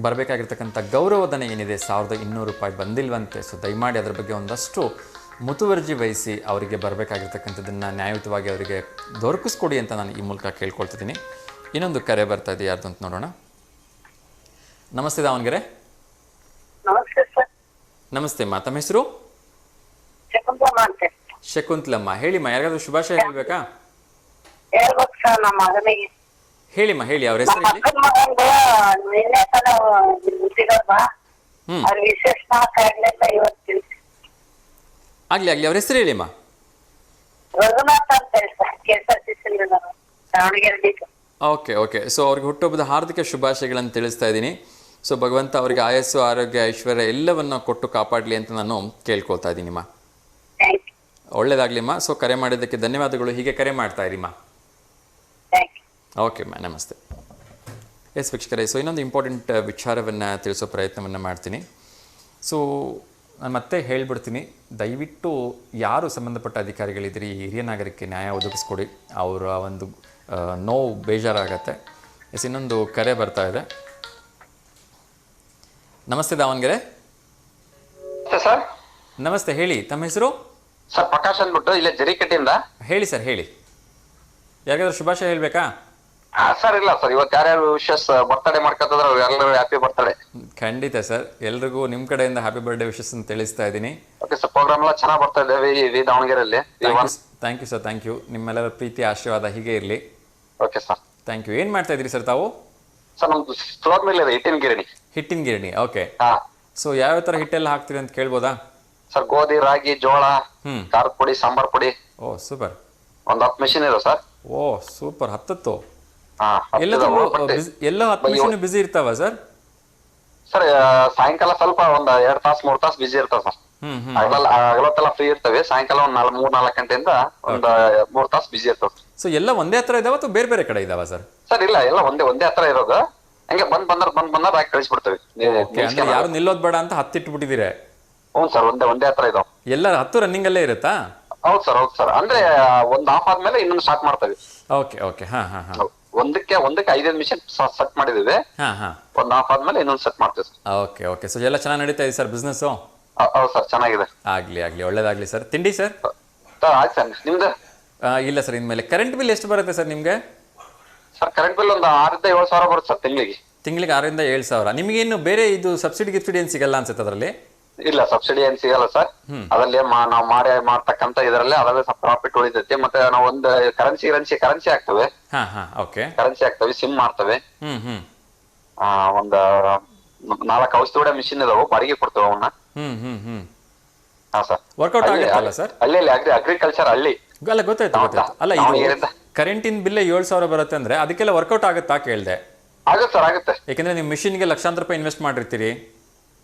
A: ಬರಬೇಕಾಗಿರ್ತಕ್ಕಂಥ ಗೌರವಧನ ಏನಿದೆ 1,200 ರೂಪಾಯಿ ಬಂದಿಲ್ವಂತೆ. ಸೊ ದಯಮಾಡಿ ಅದರ ಬಗ್ಗೆ ಒಂದಷ್ಟು ಮುತುವರ್ಜಿ ವಹಿಸಿ ಅವರಿಗೆ ಬರಬೇಕಾಗಿರ್ತಕ್ಕಂಥದ್ದನ್ನು ನ್ಯಾಯಯುತವಾಗಿ ಅವರಿಗೆ ದೊರಕಿಸ್ಕೊಡಿ ಅಂತ ನಾನು ಈ ಮೂಲಕ ಕೇಳ್ಕೊಳ್ತಿದ್ದೀನಿ. ಇನ್ನೊಂದು ಕರೆ ಬರ್ತಾ ಇದೆ, ಯಾರ್ದು ಅಂತ ನೋಡೋಣ. ನಮಸ್ತೆ ದಾವಣಗೆರೆ.
C: ನಮಸ್ತೆ ಸರ್.
A: ನಮಸ್ತೆ ಅಮ್ಮ, ತಮ್ಮ ಹೆಸರು? ಶಕುಂತಲಮ್ಮ. ಹೇಳಿಮ್ಮ, ಯಾರಿಗಾದ್ರೂ ಶುಭಾಶಯ ಹೇಳ್ಬೇಕಾ?
C: ಹೇಳ್ಬೇಕು ಸರ್ ನಮ್ಮ ಮಗನಿಗೆ.
A: ಹೇಳಿಮ್ಮ, ಹೇಳಿ. ಅವ್ರ ಹೆಸರು ಹೇಳಿ. ಆಗ್ಲಿ ಆಗ್ಲಿ, ಅವ್ರ ಹೆಸರು ಹೇಳಿಮ್ಮ.
C: ರಘುನಾಥ್ ಅಂತ ಹೇಳಿ sir, KSRTC Davanagere.
A: Okay okay. So ಅವ್ರಿಗೆ ಹುಟ್ಟುಹಬ್ಬದ ಹಾರ್ದಿಕ ಶುಭಾಶಯಗಳನ್ನು ತಿಳಿಸ್ತಾ ಇದ್ದೀನಿ. ಸೊ ಭಗವಂತ ಅವರಿಗೆ ಆಯಸ್ಸು, ಆರೋಗ್ಯ, ಐಶ್ವರ್ಯ ಎಲ್ಲವನ್ನ ಕೊಟ್ಟು ಕಾಪಾಡಲಿ ಅಂತ ನಾನು ಕೇಳ್ಕೊಳ್ತಾ ಇದ್ದೀನಿಮ್ಮ. ಒಳ್ಳೇದಾಗ್ಲಿಮ್ಮ. ಸೊ ಕರೆ ಮಾಡಿದ್ದಕ್ಕೆ ಧನ್ಯವಾದಗಳು. ಹೀಗೆ ಕರೆ ಮಾಡ್ತಾ ಇರಿಮ್ಮ. ಓಕೆ ಅಮ್ಮ, ನಮಸ್ತೆ. ಎಸ್ ವೀಕ್ಷಕರೇ, ಸೊ ಇನ್ನೊಂದು ಇಂಪಾರ್ಟೆಂಟ್ ವಿಚಾರವನ್ನು ತಿಳಿಸೋ ಪ್ರಯತ್ನವನ್ನು ಮಾಡ್ತೀನಿ. ಸೊ ನಾನು ಮತ್ತೆ ಹೇಳ್ಬಿಡ್ತೀನಿ, ದಯವಿಟ್ಟು ಯಾರು ಸಂಬಂಧಪಟ್ಟ ಅಧಿಕಾರಿಗಳಿದ್ದೀರಿ, ಹಿರಿಯ ನಾಗರಿಕರಿಗೆ ನ್ಯಾಯ ಒದಗಿಸ್ಕೊಡಿ. ಅವರ ಒಂದು ನೋವು ಬೇಜಾರಾಗತ್ತೆ. ಎಸ್, ಇನ್ನೊಂದು ಕರೆ ಬರ್ತಾ ಇದೆ. ನಮಸ್ತೆ ದಾವಣಗೆರೆ.
F: ಸರ್
A: ನಮಸ್ತೆ, ಹೇಳಿ ತಮ್ಮ ಹೆಸರು?
F: ಸರ್ ಪ್ರಕಾಶ್ ಅಂದ್ಬಿಟ್ಟು ಇಲ್ಲೇ ಜರಿಕಟ್ಟಿಯಿಂದ.
A: ಹೇಳಿ ಸರ್, ಹೇಳಿ. ಯಾರಿಗಾದ್ರೂ ಶುಭಾಶಯ ಹೇಳ್ಬೇಕಾ?
F: ಸರ್ ಇಲ್ಲ ಸರ್, ಇವತ್ತು ಯಾರ್ಯಾರು ವಿಶಸ್ ಬರ್ತಡೇ ಮಾಡ್ಕೊತಿದ್ರೆ ಅವ್ರು ಎಲ್ಲರೂ ಹ್ಯಾಪಿ ಬರ್ತಡೇ.
A: ಖಂಡಿತ ಸರ್, ಎಲ್ರಿಗೂ ನಿಮ್ಮ ಕಡೆಯಿಂದ ಹ್ಯಾಪಿ ಬರ್ಡೇ ವಿಶಸ್ ಅಂತ ತಿಳಿಸ್ತಾ ಇದ್ದೀನಿ.
F: ಓಕೆ ಸರ್, ಪ್ರೋಗ್ರಾಮ್ ಎಲ್ಲ ಚೆನ್ನಾಗಿ ಬರ್ತಾ ಇದ್ದೇವೆ ಈ ದಾವಣಗೆರೆಯಲ್ಲಿ.
A: Thank you sir, thank you. ನಿಮ್ಮೆಲ್ಲರ ಪ್ರೀತಿ ಆಶೀರ್ವಾದ ಹೀಗೆ ಇರಲಿ.
F: Okay sir,
A: thank you. ಏನು ಮಾಡ್ತಾ ಇದ್ರಿ ಸರ್ ತಾವು?
F: ಸರ್ ನಮ್ದು ಫ್ಲೋರ್ ಮೇಲೆ ಇದೆ ಹಿಟ್ಟಿನ ಗಿರಣಿ.
A: ಹಿಟ್ಟಿನ ಗಿರಣಿ, ಓಕೆ.
F: ಹಾ
A: ಸೊ ಯಾವ್ಯಾವ ಥರ ಹಿಟ್ಟೆಲ್ಲ ಹಾಕ್ತೀರಿ ಅಂತ ಕೇಳ್ಬೋದಾ?
F: ಸರ್ ಗೋಧಿ, ರಾಗಿ, ಜೋಳ, ಖಾರದ ಪುಡಿ, ಸಾಂಬಾರ್ ಪುಡಿ.
A: ಓ ಸೂಪರ್.
F: ಒಂದು 10 ಮಿಷಿನ್ ಇದೆ ಸರ್.
A: ಓ ಸೂಪರ್. 10
F: ಹಾ
A: ಎಲ್ಲ 10 ಮಿಷನ್ ಬಿಸಿ ಇರ್ತಾವ ಸರ್?
F: ಸರ್ ಸಾಯಂಕಾಲ ಸ್ವಲ್ಪ ಒಂದ್ 2 ತಾಸು 3 ತಾಸು ಬಿಸಿ ಇರ್ತಾವ ಸರ್. ಹಗಲೊತ್ತೆಲ್ಲ ಫ್ರೀ ಇರ್ತವೆ. ಸಾಯಂಕಾಲ ಒಂದ್ 3-4 ಗಂಟೆಯಿಂದ ಒಂದ್ 3 ತಾಸು ಬಿಸಿ ಇರ್ತಾವ.
A: ಸೊ ಎಲ್ಲ ಒಂದೇ ಹತ್ರ ಇದಾವ ಅಥವಾ ಬೇರೆ ಬೇರೆ ಕಡೆ ಇದಾವ ಸರ್?
F: ಸರ್ ಇಲ್ಲ, ಎಲ್ಲ ಒಂದೇ ಹತ್ರ ಇರೋದು. ಹಂಗೆ ಬಂದ್ ಹಾಕಿ ಕಳಿಸ್ಬಿಡ್ತೇವೆ.
A: ಅಂದ್ರೆ ಯಾರು ನಿಲ್ಲೋದ್ ಬೇಡ ಅಂತ 10 ಇಟ್ಬಿಟ್ಟಿದ್ದೀರಾ?
F: ಹ್ಞೂ ಸರ್, ಒಂದೇ ಹತ್ರ ಇದಾವ.
A: ಎಲ್ಲ 10 ರನ್ನಿಂಗ್ ಅಲ್ಲೇ ಇರುತ್ತಾ?
F: ಹೌದು ಸರ್. ಅಂದ್ರೆ ಒಂದ್ ಹಾಫ್ ಆದ್ಮೇಲೆ ಇನ್ನೊಂದು ಸ್ಟಾರ್ಟ್ ಮಾಡ್ತೇವೆ.
A: ಓಕೆ. ಹಾ.
F: ಒಂದಕ್ಕೆ 5 ಮಿಷನ್ ಸೆಟ್ ಮಾಡಿದೀವಿ.
A: ಹಾ.
F: ಒಂದ್ ಹಾಫ್ ಆದ್ಮೇಲೆ ಇನ್ನೊಂದು ಸೆಟ್ ಮಾಡ್ತೇವೆ ಸರ್.
A: ಓಕೆ. ಸೊ ಎಲ್ಲ ಚೆನ್ನಾಗಿ ನಡೀತಾ ಇದೆ ಸರ್ ಬಿಸ್ನೆಸ್?
F: ಹೌದು ಸರ್, ಚೆನ್ನಾಗಿದೆ.
A: ಆಗ್ಲಿ ಒಳ್ಳೇದಾಗ್ಲಿ ಸರ್. ತಿಂಡಿ ಸರ್?
F: ಆಯ್ತು ಸರ್, ನಿಮ್ದು?
A: ಇಲ್ಲ ಸರ್. ಇನ್ಮೇಲೆ ಕರೆಂಟ್ ಬಿಲ್ ಎಷ್ಟು ಬರುತ್ತೆ ಸರ್ ನಿಮ್ಗೆ?
F: ಸರ್ ಕರೆಂಟ್ ಬಿಲ್ ಒಂದು 6,000-7,000 ಸಾವಿರ ಬರುತ್ತೆ ಸರ್ ತಿಂಗಳಿಗೆ. 6,000-7,000.
A: ನಿಮಗೇನು ಬೇರೆ ಇದು ಸಬ್ಸಿಡಿ ಏನು ಸಿಗಲ್ಲ ಅನ್ಸುತ್ತೆ ಅದರಲ್ಲಿ?
F: ಇಲ್ಲ, ಸಬ್ಸಿಡಿ ಏನ್ ಸಿಗಲ್ಲ ಸರ್. ಅದ್ರಲ್ಲಿ ನಾವು ಮಾಡ್ತಕ್ಕಂತ ಇದರಲ್ಲಿ ಅದರಲ್ಲಿ ಪ್ರಾಫಿಟ್ ಉಳಿತೈತಿ. ಮತ್ತೆ ನಾವು ಒಂದು ಕರೆನ್ಸಿ ಆಗ್ತವೆ.
A: ಓಕೆ.
F: ಕರೆನ್ಸಿ ಆಗ್ತವೆ, ಸಿಮ್ ಮಾಡ್ತವೆ. ಒಂದ್ 4 ಔಷಧಿ ಹೊಡೆ ಮಿಷಿನ್ ಇದಾವೆ, ಬಾಡಿಗೆ ಕೊಡ್ತೇವೆ ಅವನ್ನ. ಹಾ ಸರ್.
A: ವರ್ಕೌಟ್ ಆಗುತ್ತಲ್ಲ ಸರ್?
F: ಹಳ್ಳಿ ಅಗ್ರಿಕಲ್ಚರ್ ಹಳ್ಳಿ.
A: ಅಲ್ಲ, ಗೊತ್ತಾಯ್ತು. ಅಲ್ಲ, ಇದು ಕರೆಂಟಿನ ಬಿಲ್ 7,000 ಬರುತ್ತೆ ಅಂದ್ರೆ ಅದಕ್ಕೆಲ್ಲ ವರ್ಕೌಟ್ ಆಗುತ್ತಾ ಕೇಳಿದೆ?
F: ಆಗುತ್ತೆ ಸರ್, ಆಗುತ್ತೆ.
A: ಯಾಕಂದ್ರೆ ನೀವು ಮಿಷಿನ್ಗೆ ಲಕ್ಷಾಂತರ ರೂಪಾಯಿ ಇನ್ವೆಸ್ಟ್ ಮಾಡಿರ್ತೀರಿ.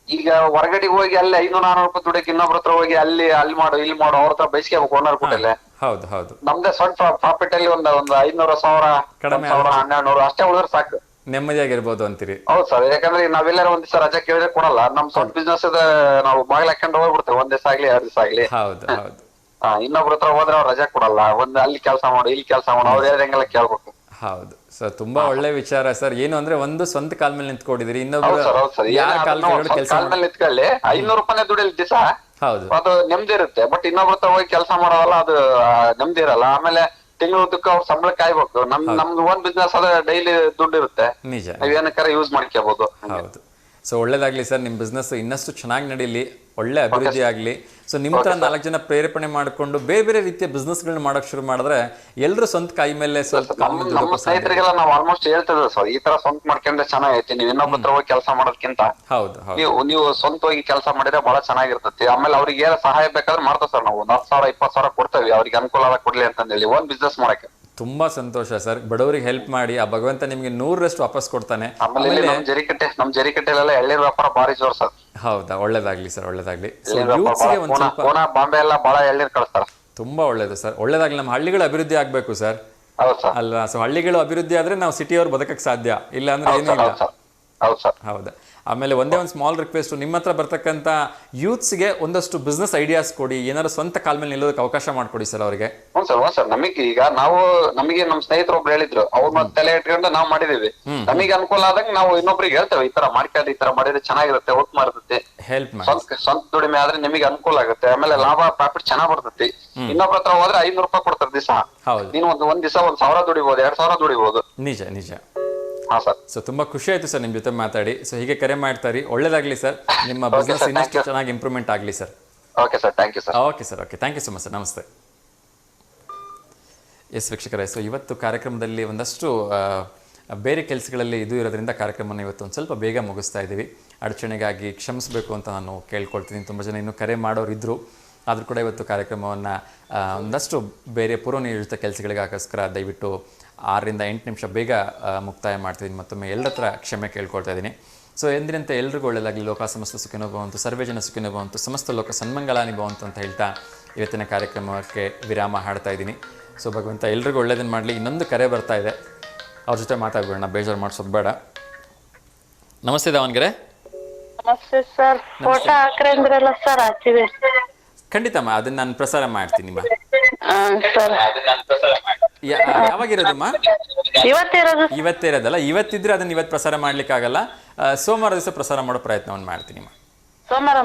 F: ಈಗ ಹೊರಗಡೆಗೆ ಹೋಗಿ ಅಲ್ಲಿ 500-400 ರೂಪಾಯಿ ದುಡಿಯಕ್ಕೆ ಇನ್ನೊಬ್ರ ಹತ್ರ ಹೋಗಿ ಅಲ್ಲಿ ಮಾಡು ಇಲ್ಲಿ ಮಾಡು ಅವ್ರ ಹತ್ರ ಬೈಸ್ಕೋಬೇಕು ಓನರ್ ಕೊಟ್ಟಲ್ಲ.
A: ಹೌದು.
F: ನಮ್ದೇ ಸ್ವಂತ ಪ್ರಾಫಿಟ್ ಅಲ್ಲಿ ಒಂದು 500-1,000
A: ಕಡಿಮೆ
F: 1,000-1,200 ಅಷ್ಟೇ ಉಳಿದ್ರೆ ಸಾಕು,
A: ನೆಮ್ಮದಿಯಾಗಿರ್ಬೋದು ಅಂತೀರಿ.
F: ಹೌದು ಸರ್. ಯಾಕಂದ್ರೆ ನಾವೆಲ್ಲರೂ ಒಂದ್ ದಿವಸ ರಜೆ ಕೇಳಿದ್ರೆ ಕೊಡಲ್ಲ. ನಮ್ ಸ್ವಂತ ಬಿಸ್ನೆಸ್ ನಾವು ಬಾಗಿಲು ಹಾಕೊಂಡು ಹೋಗ್ಬಿಡ್ತೇವೆ. 1 ದಿವಸ ಆಗ್ಲಿ 2 ದಿವಸ ಆಗ್ಲಿ.
A: ಹೌದು.
F: ಇನ್ನೊಬ್ರ ಹತ್ರ ಹೋದ್ರೆ ಅವ್ರು ರಜೆ ಕೊಡಲ್ಲ. ಅಲ್ಲಿ ಕೆಲಸ ಮಾಡು ಇಲ್ಲಿ ಕೆಲಸ ಮಾಡು ಅವ್ರು ಹೇಳ್ದಂಗೆಲ್ಲ ಕೇಳ್ಬೇಕು.
A: ಹೌದು ಸರ್, ತುಂಬಾ ಒಳ್ಳೆ ವಿಚಾರ ಸರ್. ಏನು ಅಂದ್ರೆ ಒಂದು ಸ್ವಂತ ಕಾಲ್ ಮೇಲೆ ನಿಂತ್ಕೊಂಡಿದ್ದೀರಿ, ಇನ್ನೊಬ್ರು
F: ಯಾರ ಕಾಲ್ ಮೇಲೆ ನಿಂತ್ಕೊಳ್ಳಿ 500 ರೂಪಾಯಿ ದುಡಿಯಲ್ ದಿವಸ.
A: ಹೌದು,
F: ಅದು ನೆಮ್ಮದಿ ಇರುತ್ತೆ. ಬಟ್ ಇನ್ನೊಬ್ರ ಹತ್ರ ಹೋಗಿ ಕೆಲಸ ಮಾಡೋದಲ್ಲ, ಅದು ನೆಮ್ಮದಿ ಇರಲ್ಲ. ಆಮೇಲೆ ತಿಂಗಳದಕ್ಕೆ ಅವ್ರ ಸಂಬಳ ಕಾಯ್ಬೇಕು. ನಮ್ದು ಒಂದ್ ಬಿಸ್ನೆಸ್ ಅದ ಡೈಲಿ ದುಡ್ಡು ಇರುತ್ತೆ,
A: ನಿಜ.
F: ಏನಕ್ಕಾರ ಯೂಸ್ ಮಾಡ್ಕೋಬಹುದು.
A: ಹೌದು. ಸೊ ಒಳ್ಳೇದಾಗ್ಲಿ ಸರ್, ನಿಮ್ ಬಿಸ್ನೆಸ್ ಇನ್ನಷ್ಟು ಚೆನ್ನಾಗಿ ನಡೀಲಿ, ಒಳ್ಳೆ ಅಭಿವೃದ್ಧಿ ಆಗ್ಲಿ. ಸೊ ನಿಮ್ ತರ 4 ಜನ ಪ್ರೇರೇಪಣೆ ಮಾಡ್ಕೊಂಡು ಬೇರೆ ಬೇರೆ ರೀತಿಯ ಬಿಸ್ನೆಸ್ ಗಳನ್ನ ಮಾಡಕ್ ಶುರು ಮಾಡಿದ್ರೆ ಎಲ್ರು ಸ್ವಂತ ಕೈ ಮೇಲೆ
F: ನಮ್ಮ ಸ್ನೇಹಿತರಿಗೆಲ್ಲ ನಾವು ಆಲ್ಮೋಸ್ಟ್ ಹೇಳ್ತಿದ್ವಿ ಸರ್, ಈ ತರ ಸ್ವಂತ ಮಾಡ್ಕೊಂಡ್ರೆ ಚೆನ್ನಾಗೈತಿ. ನೀವು ಇನ್ನೊಬ್ಬ ಹತ್ರ ಹೋಗಿ ಕೆಲಸ ಮಾಡೋದಕ್ಕಿಂತ ನೀವು ಸ್ವಂತವಾಗಿ ಕೆಲಸ ಮಾಡಿದ್ರೆ ಬಹಳ ಚೆನ್ನಾಗಿರ್ತೈತಿ. ಆಮೇಲೆ ಅವ್ರಿಗೆ ಏನ ಸಹಾಯ ಬೇಕಾದ್ರೆ ಮಾಡ್ತಾ ಸರ್ ನಾವು 10,000-20,000 ಕೊಡ್ತೇವೆ, ಅವ್ರಿಗೆ ಅನುಕೂಲ ಆಗ ಕೊಡ್ಲಿ ಅಂತ ಹೇಳಿ ಒಂದ್ ಬಿಸ್ನೆಸ್ ಮಾಡಕ್ಕೆ.
A: ತುಂಬಾ ಸಂತೋಷ ಸರ್. ಬಡವರಿಗೆ ಹೆಲ್ಪ್ ಮಾಡಿ ಆ ಭಗವಂತ ನಿಮ್ಗೆ 100ರಷ್ಟು ವಾಪಸ್ ಕೊಡ್ತಾನೆ.
F: ಆಮೇಲೆ ನಮ್ ಜರಿಕಟ್ಟೆಲೆಲ್ಲ ಎಳ್ನೀರ್ ವ್ಯಾಪಾರ ಭಾರಿ ಜೋರ್ ಸರ್.
A: ಹೌದಾ, ಒಳ್ಳೇದಾಗ್ಲಿ ಸರ್, ಒಳ್ಳೇದಾಗ್ಲಿ.
F: ಬಾಂಬೆ ಎಲ್ಲ ಬಹಳ ಎಳ್ನೀರ್ ಕಳಿಸ್ತಾರ.
A: ತುಂಬಾ ಒಳ್ಳೇದು ಸರ್, ಒಳ್ಳೇದಾಗ್ಲಿ. ನಮ್ಮ ಹಳ್ಳಿಗಳು ಅಭಿವೃದ್ಧಿ ಆಗ್ಬೇಕು ಸರ್, ಅಲ್ವಾ? ಸೊ ಹಳ್ಳಿಗಳು ಅಭಿವೃದ್ಧಿ ಆದ್ರೆ ನಾವು ಸಿಟಿಯವ್ರು ಬದುಕಕ್ಕೆ ಸಾಧ್ಯ, ಇಲ್ಲ ಅಂದ್ರೆ ಏನೂ ಇಲ್ಲ. ಹೌದಾ. ಆಮೇಲೆ ಒಂದೇ ಒಂದು ಸ್ಮಾಲ್ ರಿಕ್ವೆಸ್ಟ್, ನಿಮ್ಮ ಹತ್ರ ಬರ್ತಕ್ಕಂಥ ಯೂತ್ಸ್ಗೆ ಒಂದಷ್ಟು ಬಿಸ್ನೆಸ್ ಐಡಿಯಾಸ್ ಕೊಡಿ, ಏನಾದ್ರು ಸ್ವಂತ ಕಾಲ್ ಮೇಲೆ ನಿಲ್ಲೋದಕ್ಕೆ ಅವಕಾಶ ಮಾಡ್ಕೊಡಿ ಸರ್ ಅವರಿಗೆ.
F: ಹ್ಞೂ ಸರ್. ನಮಗೆ ಈಗ ನಮಗೆ ನಮ್ಮ ಸ್ನೇಹಿತರು ಒಬ್ರು ಹೇಳಿದ್ರು, ಅವ್ರ ತಲೆ ಇಟ್ಕೊಂಡು ನಾವು ಮಾಡಿದೀವಿ. ನಮಗೆ ಅನುಕೂಲ ಆದಂಗ ನಾವು ಇನ್ನೊಬ್ರಿಗೆ ಹೇಳ್ತೇವೆ, ಈ ತರ ಮಾಡ್ಕೊಂಡು ಈ ತರ ಮಾಡಿದ್ರೆ ಚೆನ್ನಾಗಿರುತ್ತೆ, ಉತ್ತಮ ಇರ್ತೈತಿ,
A: ಹೆಲ್ಪ್ ಮಾಡಿ.
F: ಸ್ವಂತ ದುಡಿಮೆ ಆದ್ರೆ ನಿಮಗೆ ಅನುಕೂಲ ಆಗುತ್ತೆ. ಆಮೇಲೆ ಲಾಭ ಪ್ರಾಫಿಟ್ ಚೆನ್ನಾಗ್ ಬರ್ತೈತಿ. ಇನ್ನೊಬ್ರ ಹತ್ರ ಹೋದ್ರೆ 500 ರೂಪಾಯಿ ಕೊಡ್ತಾರೆ ದಿವಸ. ನೀನು ಒಂದ್ ದಿವಸ 1,000 ದುಡಿಬಹುದು, 2,000 ದುಡಿಬಹುದು.
A: ನಿಜ.
F: ಹಾ ಸರ್.
A: ಸೊ ತುಂಬಾ ಖುಷಿ ಆಯ್ತು ಸರ್ ನಿಮ್ ಜೊತೆ ಮಾತಾಡಿ. ಸೊ ಹೀಗೆ ಕರೆ ಮಾಡ್ತಾರೆ, ಒಳ್ಳೇದಾಗ್ಲಿ ಸರ್, ನಿಮ್ಮ ಬಿಸ್ನೆಸ್ ಇನ್ನಷ್ಟು ಚೆನ್ನಾಗಿ ಇಂಪ್ರೂವ್ಮೆಂಟ್ ಆಗಲಿ sir.
F: Okay sir, thank you sir.
A: Okay sir, okay, thank you so much sir. ನಮಸ್ತೆ. ಎಸ್ ವೀಕ್ಷಕರೇ, ಸೊ ಇವತ್ತು ಕಾರ್ಯಕ್ರಮದಲ್ಲಿ ಒಂದಷ್ಟು ಬೇರೆ ಕೆಲಸಗಳಲ್ಲಿ ಇದು ಇರೋದ್ರಿಂದ ಕಾರ್ಯಕ್ರಮವನ್ನು ಇವತ್ತು ಒಂದು ಸ್ವಲ್ಪ ಬೇಗ ಮುಗಿಸ್ತಾ ಇದ್ದೀವಿ. ಅಡಚಣೆಗಾಗಿ ಕ್ಷಮಿಸಬೇಕು ಅಂತ ನಾನು ಕೇಳ್ಕೊಳ್ತೀನಿ. ತುಂಬ ಜನ ಇನ್ನೂ ಕರೆ ಮಾಡೋರಿದ್ದರು, ಆದರೂ ಕೂಡ ಇವತ್ತು ಕಾರ್ಯಕ್ರಮವನ್ನು ಒಂದಷ್ಟು ಬೇರೆ ಪೂರ್ವನಿಯೋಜಿತ ಕೆಲಸಗಳಿಗೋಸ್ಕರ ದಯವಿಟ್ಟು 6ರಿಂದ 8 ನಿಮಿಷ ಬೇಗ ಮುಕ್ತಾಯ ಮಾಡ್ತಿದ್ದೀನಿ. ಮತ್ತೊಮ್ಮೆ ಎಲ್ಲರ ಹತ್ರ ಕ್ಷಮೆ ಕೇಳ್ಕೊಳ್ತಾ ಇದ್ದೀನಿ. ಸೊ ಎಂದಿನಂತೆ ಎಲ್ರಿಗೂ ಒಳ್ಳೆಯದಾಗಲಿ. ಲೋಕ ಸಮಸ್ತ ಸುಖಿನೋ ಭವಂತು, ಸರ್ವೇ ಜನ ಸುಖಿನೋ ಭವಂತು, ಸಮಸ್ತ ಲೋಕ ಸನ್ಮಂಗಲಾನಿ ಭವಂತು ಅಂತ ಹೇಳ್ತಾ ಇವತ್ತಿನ ಕಾರ್ಯಕ್ರಮಕ್ಕೆ ವಿರಾಮ ಹಾಡ್ತಾ ಇದ್ದೀನಿ. ಸೊ ಭಗವಂತ ಎಲ್ರಿಗೂ ಒಳ್ಳೇದನ್ನು ಮಾಡಲಿ. ಇನ್ನೊಂದು ಕರೆ ಬರ್ತಾ ಇದೆ, ಅವ್ರ ಜೊತೆ ಮಾತಾಡ್ಬೇಡ, ಬೇಜಾರು ಮಾಡಿಸೋದು ಬೇಡ. ನಮಸ್ತೆ ದಾವಣಗೆರೆ.
C: ನಮಸ್ತೆ ಸರ್. ಫೋಟೋ ಹಾಕ್ರಿ ಅಂದ್ರಲ್ಲ ಸರ್, ಹಾಕಿದೆ.
A: ಖಂಡಿತಮ್ಮ, ಅದನ್ನ ನಾನು ಪ್ರಸಾರ ಮಾಡ್ತೀನಿ. ಯಾವಾಗಿರೋದಮ್ಮ?
C: ಇವತ್ತಿರೋದು
A: ಇವತ್ತೇ ಇರೋದಲ್ಲ, ಇವತ್ತಿದ್ರೆ ಅದನ್ನ ಇವತ್ತು ಪ್ರಸಾರ ಮಾಡ್ಲಿಕ್ಕಾಗಲ್ಲ. ಸೋಮವಾರ ದಿವಸ ಪ್ರಸಾರ ಮಾಡೋ ಪ್ರಯತ್ನವನ್ನು ಮಾಡ್ತೀನಿ.
C: ಸೋಮವಾರ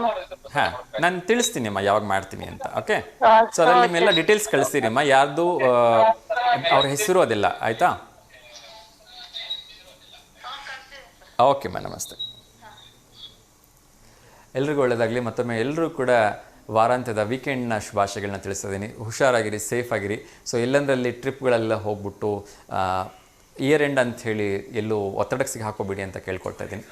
A: ಹಾ, ನಾನು ತಿಳಿಸ್ತೀನಿ ಅಮ್ಮ ಯಾವಾಗ ಮಾಡ್ತೀನಿ ಅಂತ. ಓಕೆ, ಸೊ ಅದ್ರಲ್ಲಿ ನಿಮ್ಮೆಲ್ಲ ಡೀಟೇಲ್ಸ್ ಕಳಿಸ್ತೀನಿ ಅಮ್ಮ, ಯಾರ್ದು ಅವ್ರ ಹೆಸರು ಅದೆಲ್ಲ ಆಯ್ತಾ? ಓಕೆ ಅಮ್ಮ, ನಮಸ್ತೆ. ಎಲ್ರಿಗೂ ಒಳ್ಳೆಯದಾಗಲಿ. ಮತ್ತೊಮ್ಮೆ ಎಲ್ಲರೂ ಕೂಡ ವಾರಾಂತ್ಯದ ವೀಕೆಂಡ್ನ ಶುಭಾಶಯಗಳನ್ನ ತಿಳಿಸ್ತಿದ್ದೀನಿ. ಹುಷಾರಾಗಿರಿ, ಸೇಫ್ ಆಗಿರಿ. ಸೊ ಎಲ್ಲಂದ್ರಲ್ಲಿ ಟ್ರಿಪ್ಗಳೆಲ್ಲ ಹೋಗ್ಬಿಟ್ಟು ಇಯರ್ ಎಂಡ್ ಅಂಥೇಳಿ ಎಲ್ಲೂ ಒತ್ತಡಕ್ಕೆ ಸಿಗಿ ಹಾಕೋಬೇಡಿ ಅಂತ ಕೇಳ್ಕೊಳ್ತಾ ಇದ್ದೀನಿ.